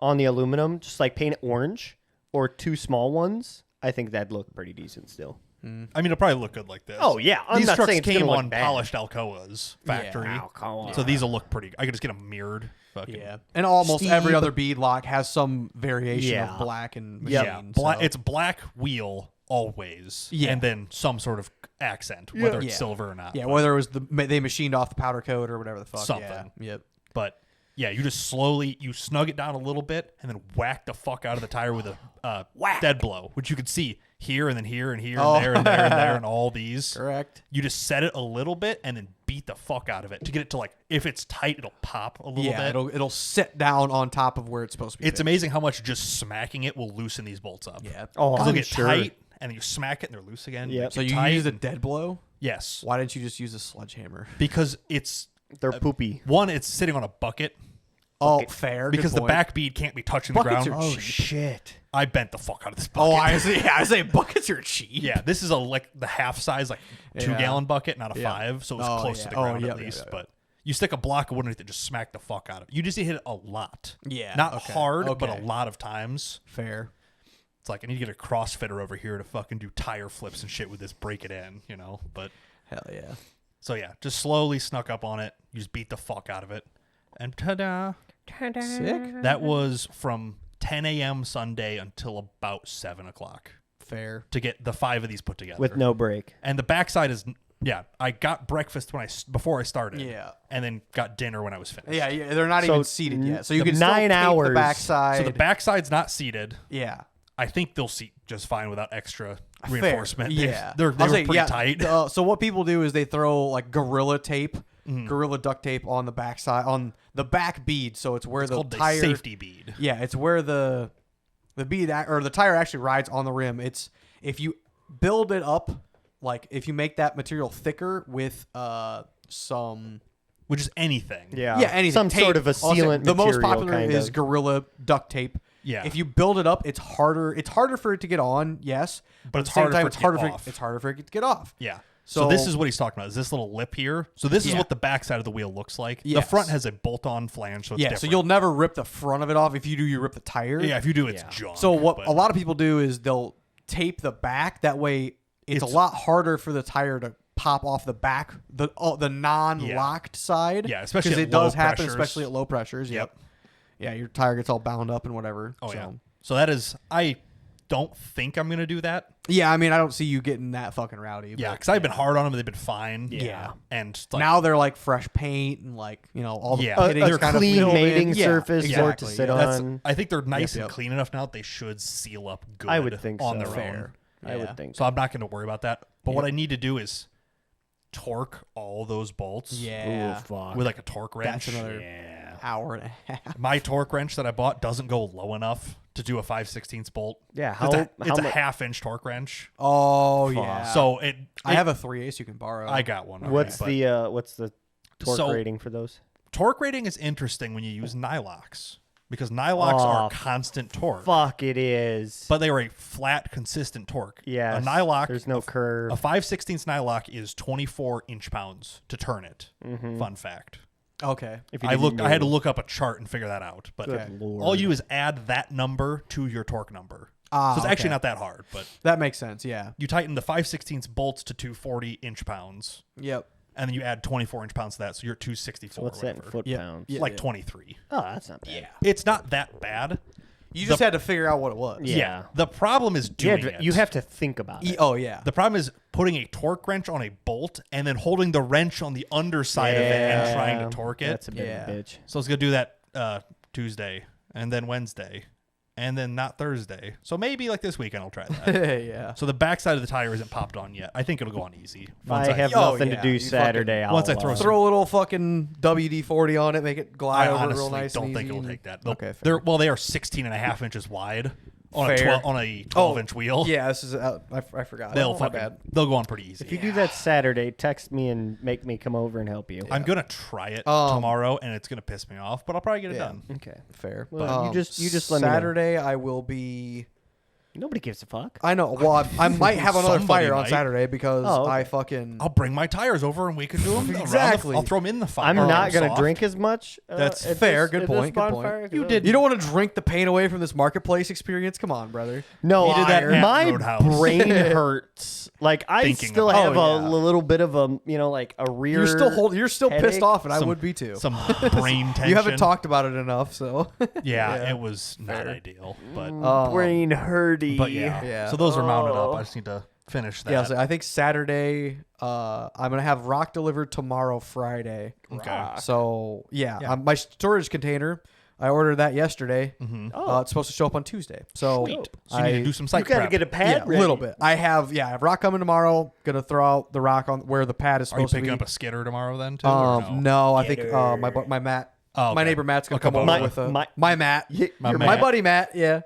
on the aluminum, just like paint it orange, or two small ones, I think that'd look pretty decent still. I mean, it'll probably look good like this. Oh, yeah. I'm These not trucks saying it's gonna came look on bad. polished Alcoa's factory. Ow, come on. So these will look pretty. I could just get them mirrored. Fucking. Yeah, and almost every Steve- other bead lock has some variation Yeah. of black and machine. Yeah, so- it's black wheel always, Yeah. and then some sort of accent, whether it's Yeah. silver or not. yeah, whether it was they machined off the powder coat or whatever the fuck. Something. Yeah. Yep. But yeah, you just slowly you snug it down a little bit, and then whack the fuck out of the tire with a dead blow, which you could see here and then here and here Oh. and there and there and there and all these. Correct. You just set it a little bit and then beat the fuck out of it to get it to like if it's tight, it'll pop a little Yeah, bit. it'll sit down on top of where it's supposed to be. It's fixed. amazing how much just smacking it will loosen these bolts up. Yeah. Oh, Because they'll I'm get sure. tight, and then you smack it, and they're loose again. Yep. They So get you tight. use a dead blow? Yes, Why didn't you just use a sledgehammer? because it's They're poopy. one. It's sitting on a bucket Oh, fair. because good the point. back bead can't be touching Buckets the are ground. cheap. Shit. I bent the fuck out of this bucket. Oh, I say buckets are cheap. Yeah, this is like the half size, like 2 Yeah. gallon bucket, not a Yeah. 5, so it was Oh, close yeah. to the Oh, ground yeah, at yeah, least. yeah. But you stick a block of wood underneath it, just smack the fuck out of it. You just need to hit it a lot. Yeah, not okay, hard, but okay. a lot of times. Fair. It's like I need to get a CrossFitter over here to fucking do tire flips and shit with this, break it in, you know. But Hell yeah. so yeah, just slowly snuck up on it. You just beat the fuck out of it, and ta-da! Sick. That was from 10 a.m. Sunday until about 7 o'clock Fair. to get the 5 of these put together. With no break. And the backside is, yeah, I got breakfast before I started. Yeah. And then got dinner when I was finished. Yeah, they're not So even seated yet. So you the can still 9 tape hours- the backside. So the backside's not seated. yeah. I think they'll seat just fine without extra Fair. reinforcement. Yeah. They were I'll say, pretty yeah, tight. so what people do is they throw like gorilla tape, Mm-hmm. gorilla duct tape on the backside, on the back bead. So it's where It's the called the tire safety bead. Yeah, it's where the bead or the tire actually rides on the rim. It's if you build it up like if you make that material thicker with some Which is anything. Yeah. anything, Some tape, sort of a I'll say sealant the most material, popular kind is of. Gorilla duct tape. Yeah. If you build it up, it's harder. It's harder for it to get on, yes, But at it's the same harder time, for it it's to harder get for off. it's harder for it to get off. Yeah. So this So- is what he's talking about. Is this little lip here? So this is Yeah. what the backside of the wheel looks like. The Yes. front has a bolt-on flange, so it's Yeah, different. so you'll never rip the front of it off. If you do, you rip the tire. Yeah, if you do, it's Yeah. junk. So what but- a lot of people do is they'll tape the back. That way, it's a lot harder for the tire to pop off the back, the non-locked side. Yeah, especially because at it does low happen, pressures. especially at low pressures. Yep. Yeah, your tire gets all bound up and whatever. Oh so. yeah. So that is. I don't think I'm gonna do that. Yeah, I mean, I don't see you getting that fucking rowdy. Yeah, but because I've been hard on them. They've been fine. Yeah. And it's like, now they're like fresh paint and like all the Yeah. fittings They're kind of clean filled in. mating Yeah, surface for it to exactly, sit yeah. on. I think they're nice Yep, and yep. clean enough now that they should seal up good. I would think on so. their Fair. own. I Yeah. would think. So I'm not going to worry about that. But what Yep. I need to do is torque all those bolts. Yeah. Ooh, fuck. With like a torque wrench. That's another Yeah. hour and a half. My torque wrench that I bought doesn't go low enough to do a 5/16 bolt. Yeah. It's a, How it's a mu- half-inch torque wrench. Oh yeah. So I have a 3/8 you can borrow. I got one. What's already, what's the torque So- rating for those? torque rating is interesting when you use nylocks because nylocks are Oh, constant torque, Fuck, it is. but they are a flat, consistent torque. Yes, a nylock. there's no curve. A 5/16 nylock is 24 inch-pounds to turn it. Mm-hmm. Fun fact. Okay. If you I didn't had to know. look up a chart and figure that out. But Good Lord. all you do is add that number to your torque number. Ah, So it's actually okay. not that hard, but That makes sense. Yeah. you tighten the 5/16 bolts to 240 inch-pounds, Yep. and then you add 24 inch-pounds to that, so you're 264 What's or that in whatever. foot Yeah. pounds? Yeah. Like 23. Oh, that's not bad. Yeah. It's not that bad. You just had to figure out what it was. Yeah. The problem is doing it. You have to think about it. Oh yeah. The problem is putting a torque wrench on a bolt and then holding the wrench on the underside of it and trying to torque it. That's a bit Yeah. of a bitch. So I was going to do that Tuesday and then Wednesday and then not Thursday. So maybe like this weekend I'll try that. yeah. So the backside of the tire isn't popped on yet. I think it'll go on easy. If I have nothing to yeah. do You Saturday, I'll once I throw some- Throw a little fucking WD-40 on it, make it glide I over honestly real nice. don't and think easy it'll and- take that. Okay. They're Fair. they are 16 and a half inches wide on Fair. a 12-inch wheel. Yeah. This is. I forgot. They'll My fucking bad. they'll go on pretty easy. If you do that Saturday, text me and make me come over and help you. I'm gonna try it Um, tomorrow, and it's gonna piss me off, but I'll probably get it Yeah. done. Okay. Fair. Well, you just let me know. Saturday I will be. Nobody gives a fuck. I know. Well, I might have another Somebody fire on might. Saturday because Oh, okay. I fucking. I'll bring my tires over, and we can do them. Exactly. I'll throw them in the fire. I'm not going to Soft. drink as much. That's at fair. this- Good at this point, good point. bonfire, You 'cause did- You don't want to drink the pain away from this marketplace experience. Come on, brother. No, You did that at my Roadhouse. brain hurts. Like I Thinking still about have it. a Oh, yeah. little bit of a, like a rear. You're still pissed headache. off, and I Some- would be too. Some brain tension. You haven't talked about it enough, so. Yeah, it was not ideal, but brain hurty. but yeah. Yeah. So those are mounted up. Oh. I just need to finish that. Yeah, so I think Saturday. I'm gonna have rock delivered tomorrow, Friday. Okay. So yeah, Yeah. my storage container. I ordered that yesterday. Oh. It's supposed to show up on Tuesday. So Sweet. So you need to do some You site got to prep. get a pad yeah, a ready. little bit. I have rock coming tomorrow. Gonna throw out the rock on where the pad is Are you supposed to picking be. up a skidder tomorrow then too? or no? No, I think my Matt, Oh, my okay. neighbor Matt's gonna I'll come come over over. with My- my Matt, My my Matt. buddy Matt. Yeah,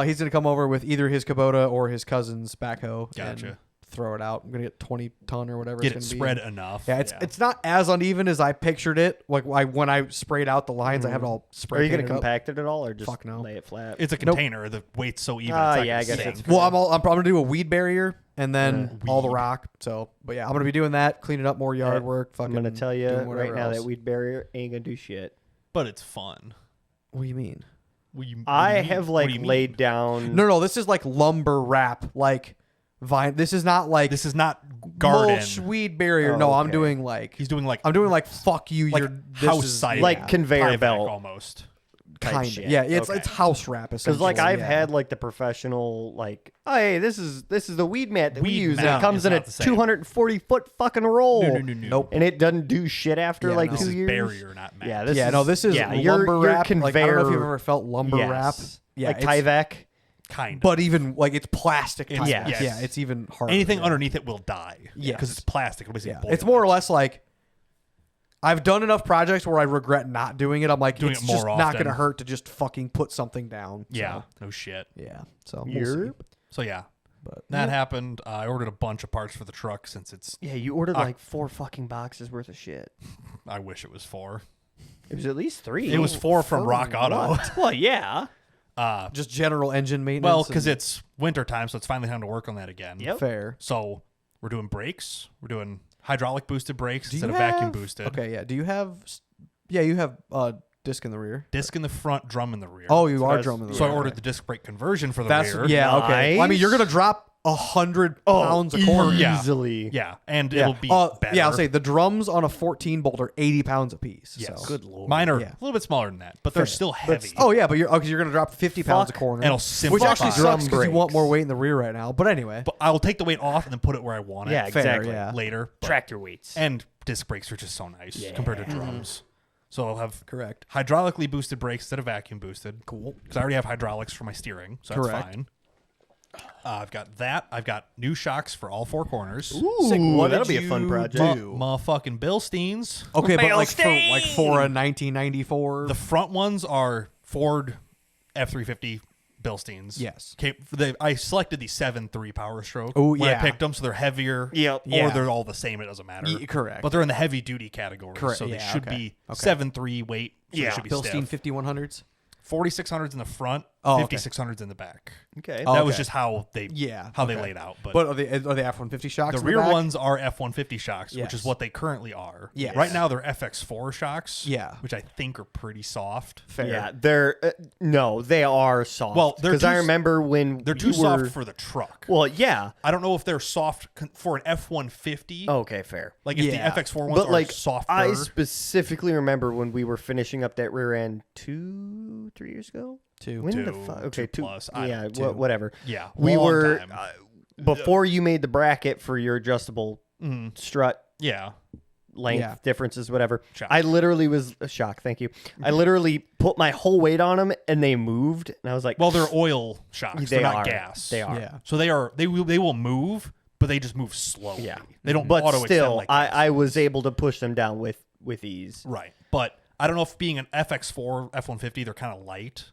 he's gonna come over with either his Kubota or his cousin's backhoe Gotcha. and throw it out. I'm gonna get 20 ton or whatever. Get it it's gonna spread be. enough. Yeah, it's not as uneven as I pictured it. Like when I sprayed out the lines, I have it all sprayed. Are you going to painted up. compact it at all, or just Fuck no. lay it flat? It's a container. The weight's so even. Ah, it's not yeah, I gonna guess sink. it's Well, I'm probably gonna do a weed barrier and then all the Weed. rock. So, but yeah, I'm gonna be doing that, cleaning up more yard work. I'm Fucking. going to tell you doing right whatever now else. that weed barrier ain't going to do shit. But it's fun. What do you mean? What do you I mean? have What do you mean? laid down. No, this is like lumber wrap, like vine. This is not like This is not garden. mulch weed barrier. Oh, no, I'm okay. doing like He's doing like I'm doing like fuck you. like you're house siding, like conveyor Tyvek belt. almost. kind of shit. yeah. It's Okay. it's house wrap Because essentially. like I've yeah. had like the professional like, oh hey, this is the weed mat that we Weed use. And mat it comes is in a not the same. 240-foot fucking roll. No. Nope. And it doesn't do shit after Yeah, like no. 2 This is years. barrier, not mat. Yeah, This is yeah, lumber your wrap. conveyor. Like, I don't know if you've ever felt lumber yes. wrap. Yeah, like it's- Tyvek. kind of. but even like it's plastic. It's- Tyvek. yes. Yeah, it's even harder. Anything yeah. underneath it will die. Yes. because it's plastic. It'll basically Yeah, boil it's more or it. less like I've done enough projects where I regret not doing it. I'm like, Doing it's it more just not often. going to hurt to just fucking put something down. Yeah, So, no shit. yeah. So we'll Yep. see. So yeah, But That happened. I ordered a bunch of parts for the truck since it's. Yeah, you ordered like 4 fucking boxes worth of shit. I wish it was 4. It was at least 3. It was 4 from For Rock Auto. what? Well, yeah. just general engine maintenance. Well, because it's winter time, so it's finally time to work on that again. Yep. fair. So we're doing brakes. We're doing hydraulic boosted brakes Do instead you of vacuum have- boosted. Okay, yeah. Do you have? Yeah, you have disc in the rear. Disc in the front, drum in the rear. Oh, you So are that's- drumming the So I rear. ordered Okay. the disc brake conversion for the That's rear. yeah. Okay. Well, I mean, you're Nice. gonna drop 100 pounds a corner. Yeah. Easily. Yeah, and Yeah. it'll be better. Yeah, I'll say the drums on a 14 bolt are 80 pounds a piece. Yes. So. Good lord. Mine are Yeah. a little bit smaller than that, but they're Fair. still heavy. Oh yeah, but you're gonna drop 50 pounds a Fuck. corner. It'll which simplify. actually Drum sucks because you want brakes. more weight in the rear right now. But anyway, But I will take the weight off and then put it where I want it. Yeah, fair, exactly. yeah. Later. but- Tractor weights. And disc brakes are just so nice compared to drums. So I'll have correct. hydraulically boosted brakes instead of vacuum boosted. Cool. Because I already have hydraulics for my steering, so that's Correct. fine. I've got that. I've got new shocks for all 4 corners. Ooh, Sick. What that'll did be a fun you project. do? Motherfucking Bilsteins. Okay, but Bilstein! like for a 1994. The front ones are Ford F350 Bilsteins. Yes. I selected the 7.3 Power Stroke Ooh, when I yeah. picked them, so they're heavier. Yep. Or Yeah. they're all the same. It doesn't matter. Correct. But they're in the heavy duty category, Correct, so they yeah, should okay. be Okay. 7.3 weight. So Yeah. they should be Bilstein stiff. 5100s. 4600s in the front, Oh, okay. 5600s in the back. Okay. Oh, That was okay. just how they Okay. laid out. But But are they F-150 shocks? the in rear back? ones are F-150 shocks, which Yes. is what they currently are. Yes. Right now they're FX4 shocks. Yeah. Which I think are pretty soft. Fair. Yeah, they're no, they are soft. Well, they're because I too- remember when They're too you soft were- for the truck. Well, yeah. I don't know if they're soft for an F-150. Okay, fair. Like if Yeah. the FX4 ones But are like, softer. I specifically remember when we were finishing up that rear end 2-3 years ago. Two. When the Two, fuck? Okay, 2 plus. I Yeah, don't know. whatever. Yeah, We long were time. before you made the bracket for your adjustable strut Yeah. length Yeah. differences, whatever. Shock. I literally was shocked. Thank you. I literally put my whole weight on them, and they moved, and I was like, Well, they're oil shocks. They They're not are. gas. They are. Yeah. So they will move, but they just move slowly. Yeah. They don't But auto extend still, like gas. I was able to push them down with ease. Right. But I don't know if being an FX4 F-150, they're kind of light.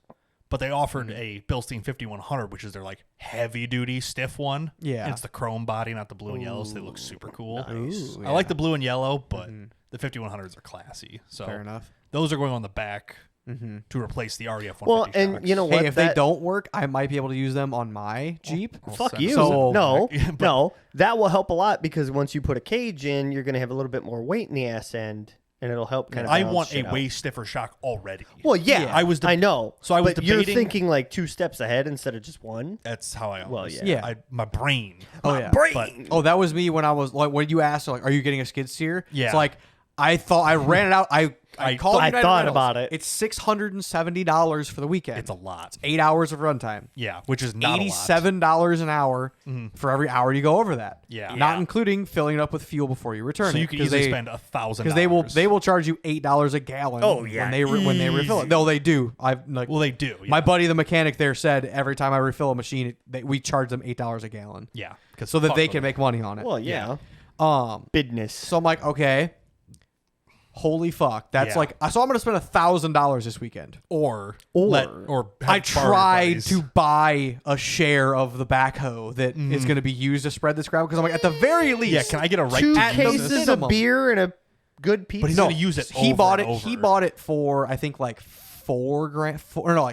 But they offered a Bilstein 5100, which is their like heavy duty stiff one. Yeah. And it's the chrome body, not the blue and yellow, so they look super cool. Ooh, I like the blue and yellow, but the 5100s are classy. So Fair enough. those are going on the back to replace the REF 150 Well, and shocks. you know what? Hey, if they don't work, I might be able to use them on my Jeep. Fuck send you. So- no, But- no. That will help a lot because once you put a cage in, you're going to have a little bit more weight in the ass end, and it'll help kind of. I balance want shit a out. way stiffer shock already. Well, yeah, Yeah. I know. So I was but you're debating- thinking like 2 steps ahead instead of just one. That's how I always. Well, yeah. My brain. Oh yeah. Brain. Oh, that was me when I was like when you asked like, are you getting a skid steer? Yeah. It's like I thought I ran it out. I called. I United thought Rentals. about it. It's $670 for the weekend. It's a lot. 8 hours of runtime. Yeah, which is not a lot. $87 an hour for every hour you go over that. Yeah. Not Yeah. including filling it up with fuel before you return So it. you can 'cause easily they- spend $1,000 because they will charge you $8 a gallon. Oh, yeah, when they refill it. No, they do. I've like Well, they do. Yeah. my buddy the mechanic there said every time I refill a machine, we charge them $8 a gallon. Yeah, 'cause So that fuck they with can it. make money on it. Well, yeah. Business. So I'm like, okay, holy fuck, that's Yeah. like. So I'm gonna spend $1,000 this weekend. or Or- have I borrow your tried buddies. to buy a share of the backhoe that is going to be used to spread this ground because I'm like, at the very least, Yeah, can I get a right 2 to at the use cases this? minimum. of beer and a good pizza. But he's gonna use it. He over bought and it. over. He bought it for I think like like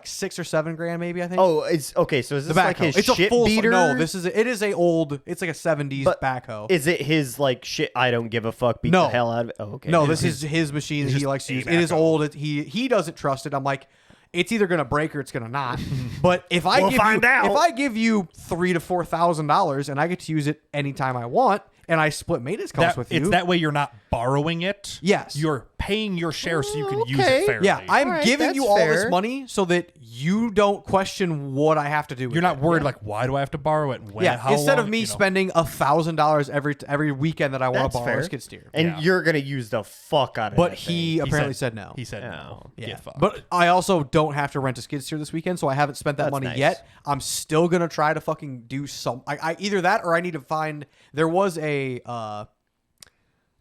$6 or $7 maybe. I think. Oh, it's okay. So is the this like backhoe. his It's a shit full. beater? No, this is. It is a old. It's like a '70s But backhoe. Is it his like shit? I don't give a fuck. Beat No. the hell out of it. Oh, okay. No, It this is is his machine that it's he just likes to a use. It is backhoe. old. He doesn't trust it. I'm like, it's either gonna break or it's gonna not. But if I We'll find out. if I give you $3,000 to $4,000 and I get to use it anytime I want, and I split maintenance costs with you, It's that way you're not borrowing it. Yes. You're paying your share so you can use Okay. it fairly. yeah, I'm Alright, giving you that's all this fair. money so that you don't question what I have to do. With You're not it. worried like why do I have to borrow it and when? Yeah, How instead long, of me you know? spending $1,000 every weekend that I want That's to borrow fair. a skid steer. And Yeah. you're gonna use the fuck out of But that he thing. apparently said no. He said Oh. no. Yeah, Get fucked. but I also don't have to rent a skid steer this weekend, so I haven't spent that That's money nice. yet. I'm still gonna try to fucking do some. I either that or I need to find. There was a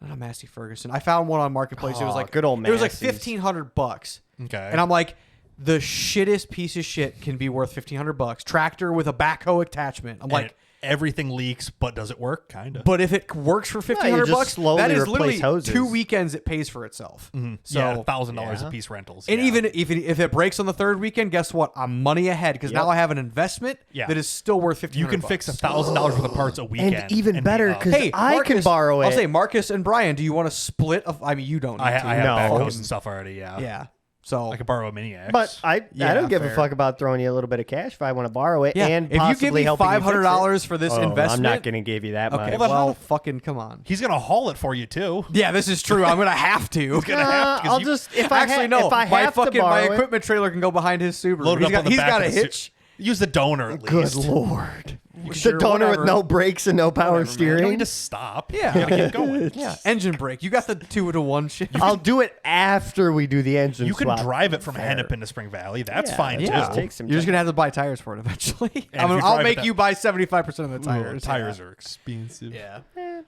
not a Massey Ferguson. I found one on Marketplace. It was Oh, like good old It was like Massey's. $1,500, okay. and I'm like, the shittest piece of shit can be worth $1,500. Tractor with a backhoe attachment. I'm And like, everything leaks, but does it work? Kind of. But if it works for $1,500 just bucks, slowly that is replace literally hoses. 2 weekends it pays for itself. So yeah, $1,000 yeah. a piece rentals. and yeah. even if it breaks on the third weekend, guess what? I'm money ahead because now I have an investment Yeah. that is still worth $1,500. you can fix $1,000 worth of parts a weekend, And even be better, up. 'cause Hey, I can borrow it. I'll say Marcus and Brian. Do you want to split? I mean, you don't. Need I to. have No. backhoes and stuff already. Yeah, Yeah. So I could borrow a mini X. But I Yeah, don't give fair. a fuck about throwing you a little bit of cash if I want to borrow it yeah, and if you possibly give me helping you fix $500 it. for this Oh, investment, I'm not going to give you that okay. much. Well, Well, how- fucking come on. he's gonna haul it for you too. Yeah, this is true. I'm gonna have to. Gonna have to, 'cause I'll you- just if I Actually, no. if I my have to fucking borrow my it, equipment trailer can go behind his Subaru. Load it up on the He's back got of a the hitch. Use the donor at good least. lord, the Sure, donor whatever. with no brakes and no power You steering. don't need to stop. Yeah. You gotta keep going. Yeah, engine brake. You got the 2-to-1 shit. I'll do it after we do the engine You can swap. drive it from Hennepin to Spring Valley. That's Yeah, fine yeah. too. Just take some You're just time. gonna have to buy tires for it eventually. And if you I'll drive make it you buy 75% of the Ooh, tires. tires are expensive. Yeah.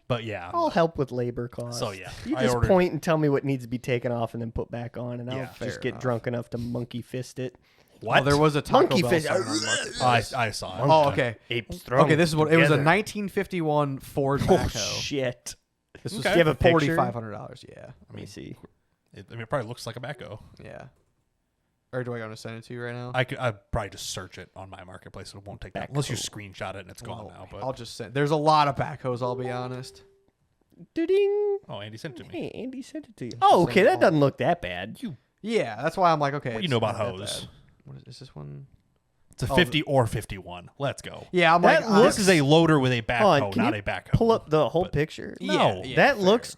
But yeah. I'll help with labor costs. So, yeah, you I just ordered- point and tell me what needs to be taken off and then put back on, and I'll Yeah, just fair get enough. drunk enough to monkey fist it. What? Oh, there was a Taco Monkey Bell fist. sign on Marketplace. I saw it. Oh, okay. Apes Okay, this is what it was. A together. 1951 Ford Oh backhoe. shit! This was Okay. Do you have a picture? $4,500. Yeah, Let me see. It probably looks like a backhoe. yeah. Or do I want to send it to you right now? I'd probably just search it on my marketplace. It won't take that unless you Backhoe. screenshot it and it's gone Well, now. But I'll just send. There's a lot of backhoes. I'll be honest. Ding. oh, Andy sent it to me. Hey, Andy sent it to you. Oh, okay. That doesn't look that bad. Yeah, that's why I'm like, okay. What do you it's know about not that hose? bad. What is this one? It's a Oh, 50 or 51. Let's go. Yeah, I'm That like, looks- This is a loader with a Hold backhoe, on, can not you a backhoe. Pull up the whole But picture. No. yeah, that fair. looks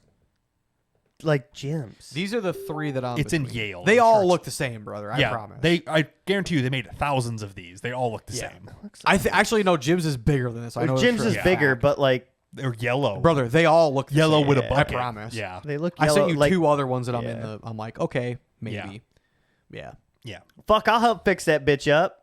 like Jim's. These are the three that I'm. It's in between. Yale. They I'm all sure it's- look the same, brother. I promise. I guarantee you they made thousands of these. They all look the Yeah. same. Actually no. Jim's is bigger than this. I know. it's Jim's for a is fact. bigger, but like They're yellow. brother. They all look the Yellow same. with a Yeah. bucket. I promise. Yeah. they look I yellow. sent you like, two other ones that I'm in yeah. the. I'm like, okay, maybe. Yeah. Yeah. fuck. I'll help fix that bitch up.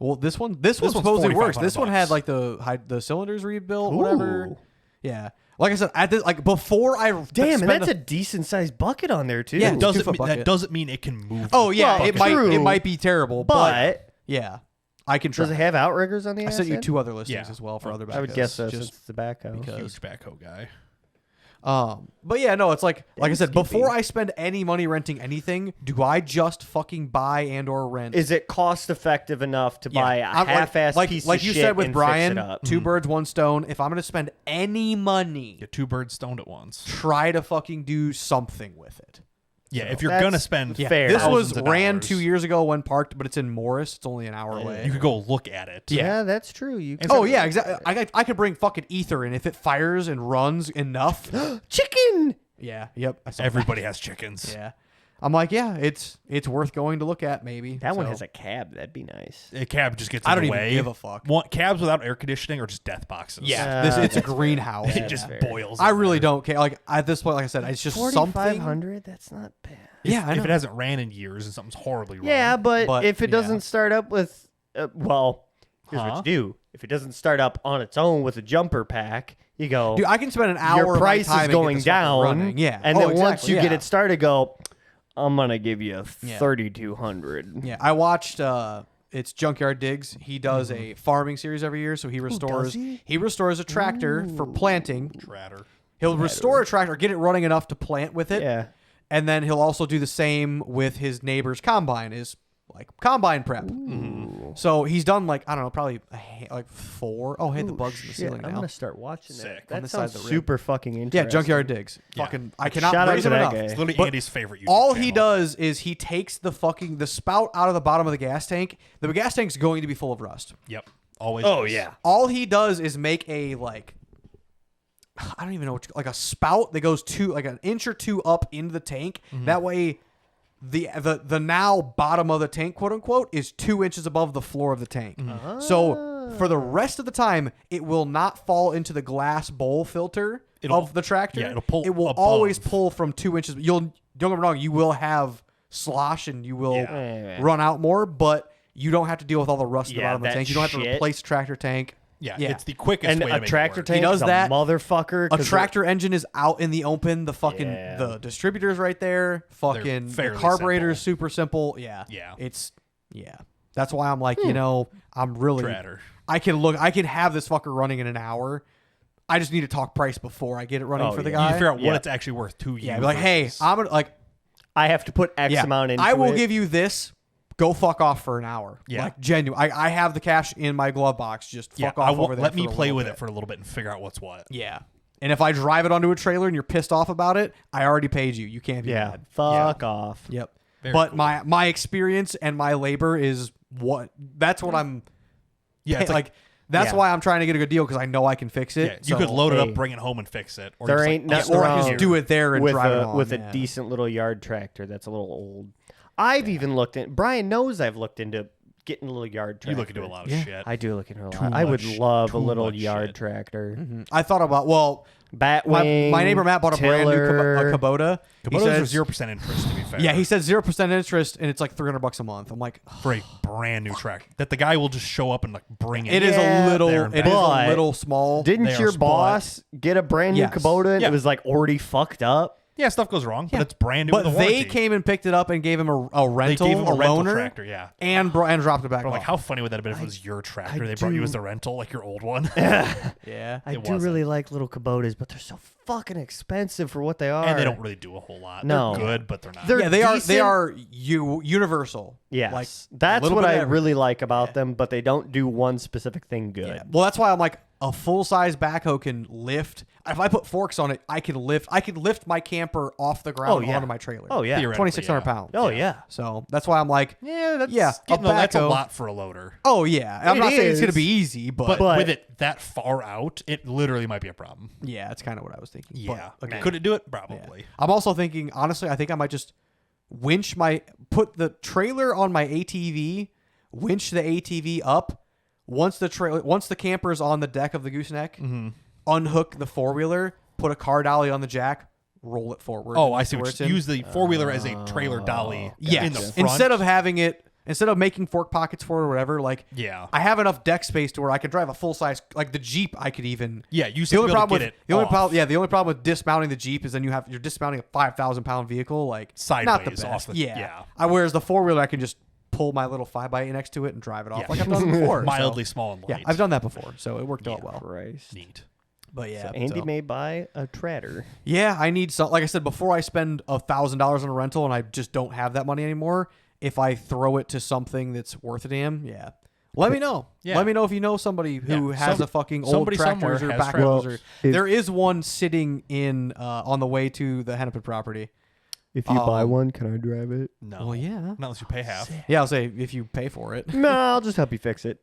Well, this one one's supposedly works. This one had $4,500. like the cylinders rebuilt, whatever. Ooh. Yeah. Like I said, at this, like before I Damn, and spent that's the- a decent sized bucket on there too. Yeah, That doesn't 2-foot mean, that bucket. doesn't mean it can move. Oh yeah, Well, it might true. it might be terrible, but but yeah, I can try. does it have outriggers on the I sent you outside? two other listings Yeah. as well for other backhoes. I would guess so, just since it's the backhoe. because- Huge backhoe guy. But yeah, no, it's like I Damn, said, Skippy. before I spend any money renting anything, do I just fucking buy and or rent? Is it cost effective enough to Yeah. buy a I'm half-ass like piece like of you shit said with and Brian, fix it up? two birds, one stone. If I'm gonna spend any money, Get two birds stoned at once. try to fucking do something with it. Yeah, So if you're that's gonna spend Yeah, Fair. this was thousands of ran dollars, 2 years ago when parked, but it's in Morris. It's only an hour away. you could go look at it. Yeah, that's true. You can Oh yeah, exactly. I could bring fucking ether in if it fires and runs enough. chicken. Yeah. Yep. I saw Everybody has chickens. that. Yeah. I'm like, yeah, it's worth going to look at maybe. That one So, has a cab. That'd be nice. A cab just gets I in don't the even way. give a fuck. Cabs without air conditioning or just death boxes. Yeah. It's a that's greenhouse. It Yeah, just fair. boils. I in really there. don't care. Like at this point, like I said, it's just something. 4,500. That's not bad. Yeah, I If know. it hasn't ran in years and something's horribly wrong. Yeah, but if it yeah. doesn't start up with, well, here's Huh? what you do. If it doesn't start up on its own with a jumper pack, you go. Dude, I can spend an hour. your of my price time is and get going this fucking down. running. Yeah, and then once exactly, you get yeah. it started, go. I'm gonna give you Yeah. 3,200. Yeah, I watched. It's Junkyard Digs. He does a farming series every year, so he restores. he? Restores a tractor for planting. Tratter. He'll restore a tractor, get it running enough to plant with it. Yeah. And then he'll also do the same with his neighbor's combine, his like combine prep. So he's done like I don't know, probably like 4. Oh, hey, the Ooh, bugs in the shit, ceiling I'm now. gonna start watching Sick. that. On That this side of sounds the rib. super fucking Yeah, interesting. Junkyard Digs. Yeah. Fucking, I cannot Shout out praise to him that enough. guy. It's literally But Andy's favorite YouTube All he channel. does is he takes the spout out of the bottom of the gas tank. The gas tank's going to be full of rust. Yep. Always. Oh is. yeah. All he does is make a like I don't even know what like a spout that goes like an inch or two up into the tank. That way the now bottom of the tank, quote unquote, is 2 inches above the floor of the tank. So for the rest of the time, it will not fall into the glass bowl filter of the tractor. yeah, it'll pull It will above. always pull from 2 inches. Don't get me wrong, you will have slosh and you will Yeah. run out more, but you don't have to deal with all the rust at the Yeah, bottom of the that tank. You don't have to shit. replace tractor tank. Yeah, Yeah. it's the quickest And way to a make tractor it work. tank does is a that. motherfucker. A 'cause tractor engine is out in the open. The fucking Yeah. the distributor's right there. Fucking the fairly carburetor is super simple. Yeah. Yeah. It's yeah. That's why I'm like, you know, I'm really Tratter. I can have this fucker running in an hour. I just need to talk price before I get it running for the You guy. figure out Yeah. what it's actually worth to you. Yeah, be like, hey, versus- I'm gonna like I have to put X amount into it. I will give you this. Go fuck off for an hour. Yeah. Like genuine. I have the cash in my glove box. Just fuck off over there. Let me for a play little with bit. it for a little bit and figure out what's what. Yeah. And if I drive it onto a trailer and you're pissed off about it, I already paid you. You can't be mad. Fuck off. Yep. Very but cool. my experience and my labor is that's what I'm Yeah, it's like that's Yeah. why I'm trying to get a good deal because I know I can fix it. yeah, you could So- load it hey, up, bring it home, and fix it. Or there just, ain't like, nothing or I can wrong just do it there and with drive a it on. with a yeah. decent little yard tractor that's a little old. I've even looked at. Brian knows I've looked into getting a little yard tractor. You look into a lot of Yeah. shit. I do look into a Too lot. I would much- love a too little much yard shit. tractor. I thought about Batwing. my neighbor Matt bought a brand new tiller. Kubota. He Kubotas says- are 0% interest, to be fair. Yeah, he said 0% interest and it's like $300 a month. I'm like, for a brand new track that the guy will just show up and like bring it. it is Yeah, a little they're it is a but little small. Didn't They are your split. boss get a brand new Yes. Kubota and Yeah. it was like already fucked up? Yeah, stuff goes wrong, but Yeah. it's brand new. But with a they warranty. came and picked it up and gave him a They rental, gave him a rental loaner, tractor. Yeah. and dropped it back But I'm like, off. how funny would that have been if it was your tractor? I They brought you do- as the rental, like your old one. Yeah. I It do wasn't. really like little Kubotas, but they're so fucking expensive for what they are. And they don't really do a whole lot. No. They're good, but they're not. They're Yeah, they decent. are universal. Yes. Like That's little what bit of I everything. really like about them, but they don't do one specific thing good. Yeah. Well, that's why I'm like a full size backhoe can lift. If I put forks on it, I can lift. I can lift my camper off the ground Oh, yeah. onto my trailer. Oh, yeah. Theoretically, 2,600 yeah. pounds. Oh, yeah. So that's why I'm like, Yeah, that's Yeah, a that's a backhoe. lot for a loader. oh yeah. I'm It not saying it's gonna is. be easy, But, But- with it that far out, it literally might be a problem. yeah, it's kind of what I was thinking. Yeah. But, again, Could it do it? yeah. Probably. I'm also thinking, honestly, I think I might just put the trailer on my ATV, winch the ATV up. Once the camper is on the deck of the gooseneck, Mm-hmm. unhook the 4-wheeler, put a car dolly on the jack, roll it forward. Oh, I to see. where What it's you in. use the 4-wheeler as a trailer dolly Yes. in the front. Instead of making fork pockets for it or whatever, like Yeah. I have enough deck space to where I can drive a full size, like the Jeep. I could even. Yeah, you The still only be able to problem get with it the only off. problem, yeah, the only problem with dismounting the Jeep is then you're dismounting a 5,000-pound vehicle, like not the Sideways best. off the- yeah. yeah. Whereas the 4-wheeler, I can just pull my little 5x8 next to it and drive it off Yeah. like I've done before. so- Mildly small and Yeah, light. I've done that before, so it worked out well. Christ. Neat. But yeah, So Andy so- may buy a Tratter. Yeah, I need some. Like I said, before I spend $1,000 on a rental, and I just don't have that money anymore. If I throw it to something that's worth a damn, yeah. Let me know. Yeah. Let me know if you know somebody who Yeah, has a fucking old somebody tractors somewhere or has backhoes. tractors. Or, Well, if- there is one sitting in on the way to the Hennepin property. If you buy Um, one, can I drive it? No. Well, yeah. Not unless you pay half. Yeah, I'll say if you pay for it. No, I'll just help you fix it.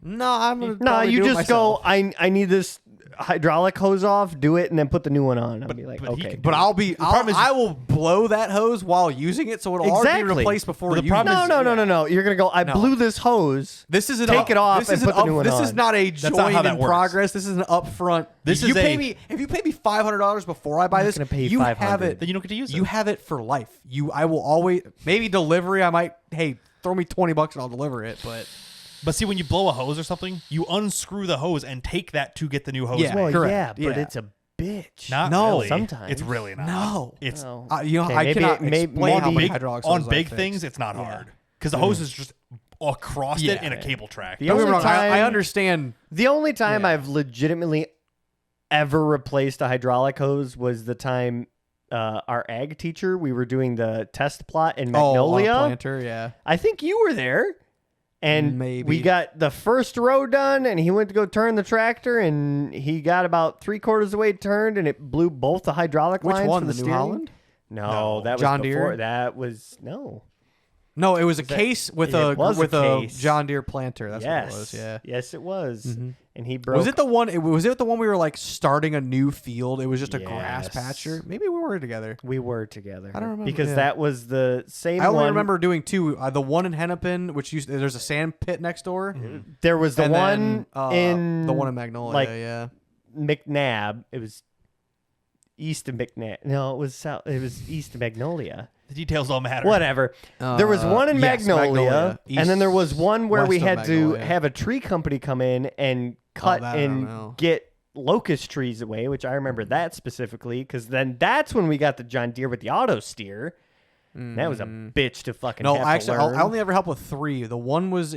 No, I'm gonna. No, probably you do it just go. myself. I need this hydraulic hose off. Do it, and then put the new one on. I'll be like, but he okay. can- But problem is- I will blow that hose while using it, so it'll already be Exactly. replaced before But the you. problem use is- No. You're gonna go. I No. blew this hose. This is an Take it off This and is an put the new one This is on. not a That's not join how that in works. progress. This is an upfront. This you is pay a- me if you pay me $500 before I buy I'm not this. gonna pay you you have $500. it. Then you don't get to use it. You have it for life. I will always maybe delivery. I might throw me $20 and I'll deliver it. But see, when you blow a hose or something, you unscrew the hose and take that to get the new hose. Yeah. back. Well, correct. yeah, but Yeah. it's a bitch. Not No, really. sometimes. It's really not. No. It's Oh. you know Okay, I maybe cannot it may- explain how maybe- many big, hydraulics on hoses big I fixed. things, it's not Yeah. hard because the hose is just across it in a cable track. The Don't get me only wrong, I time- understand. The only time Yeah. I've legitimately ever replaced a hydraulic hose was the time our ag teacher, we were doing the test plot in Magnolia. Oh, on a planter, yeah. I think you were there. And Maybe. we got the first row done, and he went to go turn the tractor, and he got about 3/4 of the way turned, and it blew both the hydraulic Which lines one? for The the New steering. Holland? No, that was John before. Deere? That was no. No, it was a case with It was a case. John Deere planter. That's yes, what it was. Yeah. yes, it was. Mhm. And he broke. Was it the one? Was it the one we were like starting a new field? It was just a grass Yes. patcher. Maybe we were together. We were together. I don't remember, because yeah. that was the same. I only one. remember doing two. The one in Hennepin, which there's a sand pit next door. There was the and one then, in the one in Magnolia. like, yeah. McNabb. It was east of McNabb. No, it was south. It was east of Magnolia. The details don't matter. Whatever. There was one in yes, Magnolia, and then there was one where we west of had to Magnolia. have a tree company come in and cut that I don't know. and get locust trees away, which I remember that specifically because then that's when we got the John Deere with the auto steer. That was a bitch to fucking No, have actually, to learn. I only ever helped with 3. The one was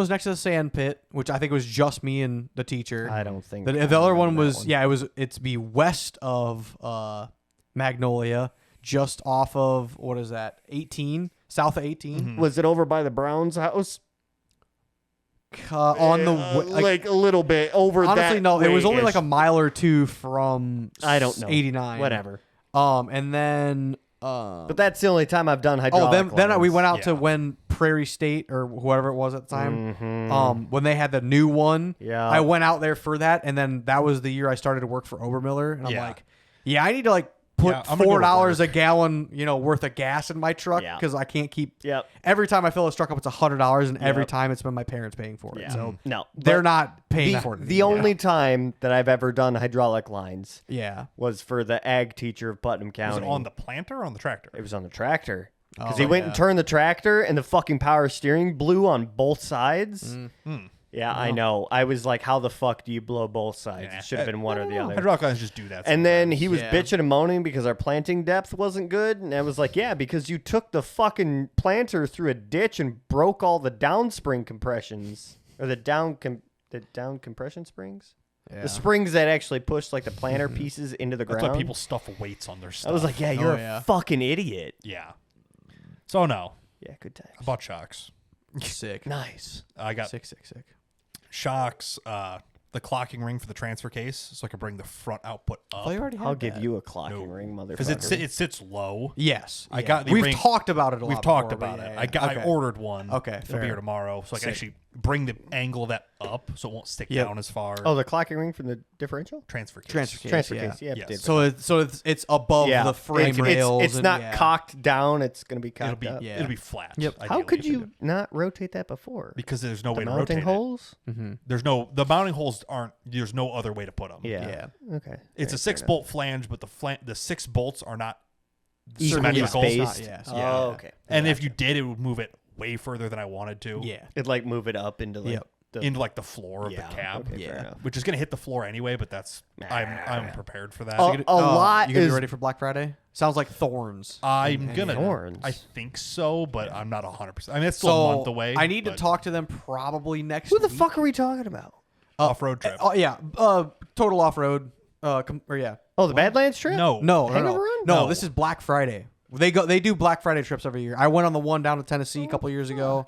next to the sand pit, which I think was just me and the teacher. I don't think The other one was it's be west of Magnolia, just off of what is that? 18, south of 18. Was it over by the Browns house? On the like a little bit over. honestly, that no, it was only way-ish. like a mile or two from I don't know. 89. Whatever. And then But that's the only time I've done hydraulic. then we went out to Yeah. when Prairie State or whoever it was at the time. Mhm. When they had the new one, Yeah. I went out there for that, and then that was the year I started to work for Obermiller, and I'm Yeah. like, yeah, I need to like put Yeah, I'm gonna go to $4 a work. gallon, worth of gas in my truck Yeah. because I can't keep. Yep. Every time I fill this truck up, it's $100, and every Yep. time it's been my parents paying for it. Yeah. So No, they're but not paying the, for it. the anymore. only time that I've ever done hydraulic lines yeah. was for the ag teacher of Putnam Was County. it on the planter or on the tractor? It was on the tractor. Because Oh, he went yeah. and turned the tractor and the fucking power steering blew on both sides. Yeah, I know. I was like, how the fuck do you blow both sides? Yeah. It should have been one or the other. Hydraulic lines just do that. And then sometimes. he was Yeah. bitching and moaning because our planting depth wasn't good. And I was like, yeah, because you took the fucking planter through a ditch and broke all the downspring compressions. Or the down compression springs? Yeah. The springs that actually push like the planter pieces into the that's ground. why people stuff weights on their stuff. I was like, yeah, you're yeah. a fucking idiot. yeah. So no, Yeah, good times. I bought shocks. Sick. Nice. I got Sick. shocks, the clocking ring for the transfer case, so I can bring the front output up. Oh, you already had I'll give that. you a clocking ring, motherfucker. Because it sits low. Yes. I got the We've ring- talked about it a lot. We've talked before, about but it. yeah, I ordered one. Okay, It'll fair. be here tomorrow, so I can Sick. actually bring the angle of that up, so it won't stick Yep. down as far. Oh, the clocking ring from the differential? transfer case. Transfer case. Transfer yeah. case. Yeah, Yes. did. So it's above yeah. the frame rails. It's and- not yeah. cocked down. It's going to be It'll cocked be up. Yeah. it'll be flat. Yep. How ideally. could you not rotate that before? Because there's no The way to mounting rotate holes? it. The mounting holes aren't. There's no other way to put them. Yeah. Okay. It's a 6-bolt flange, but the 6 bolts are not Evenly symmetrical. spaced. Yes. Oh, Yeah. okay. And if you did, it would move it way further than I wanted to. Yeah. It'd like move it up into like Yep. the Into like the floor of yeah, the cab, Okay, fair Yeah. enough. which is gonna hit the floor anyway. But that's I'm prepared for that. A lot You gonna is be ready for Black Friday? Sounds like thorns. I'm gonna. Thorns. I think so, but I'm not 100%. I mean, it's still So a month away. I need to but talk to them probably next. Who the week. fuck are we talking about? off-road trip. Oh yeah. Total off road. Or yeah. Oh, the Badlands trip? No, Hangover Run? No, No. this is Black Friday. They do Black Friday trips every year. I went on the one down to Tennessee a couple years ago.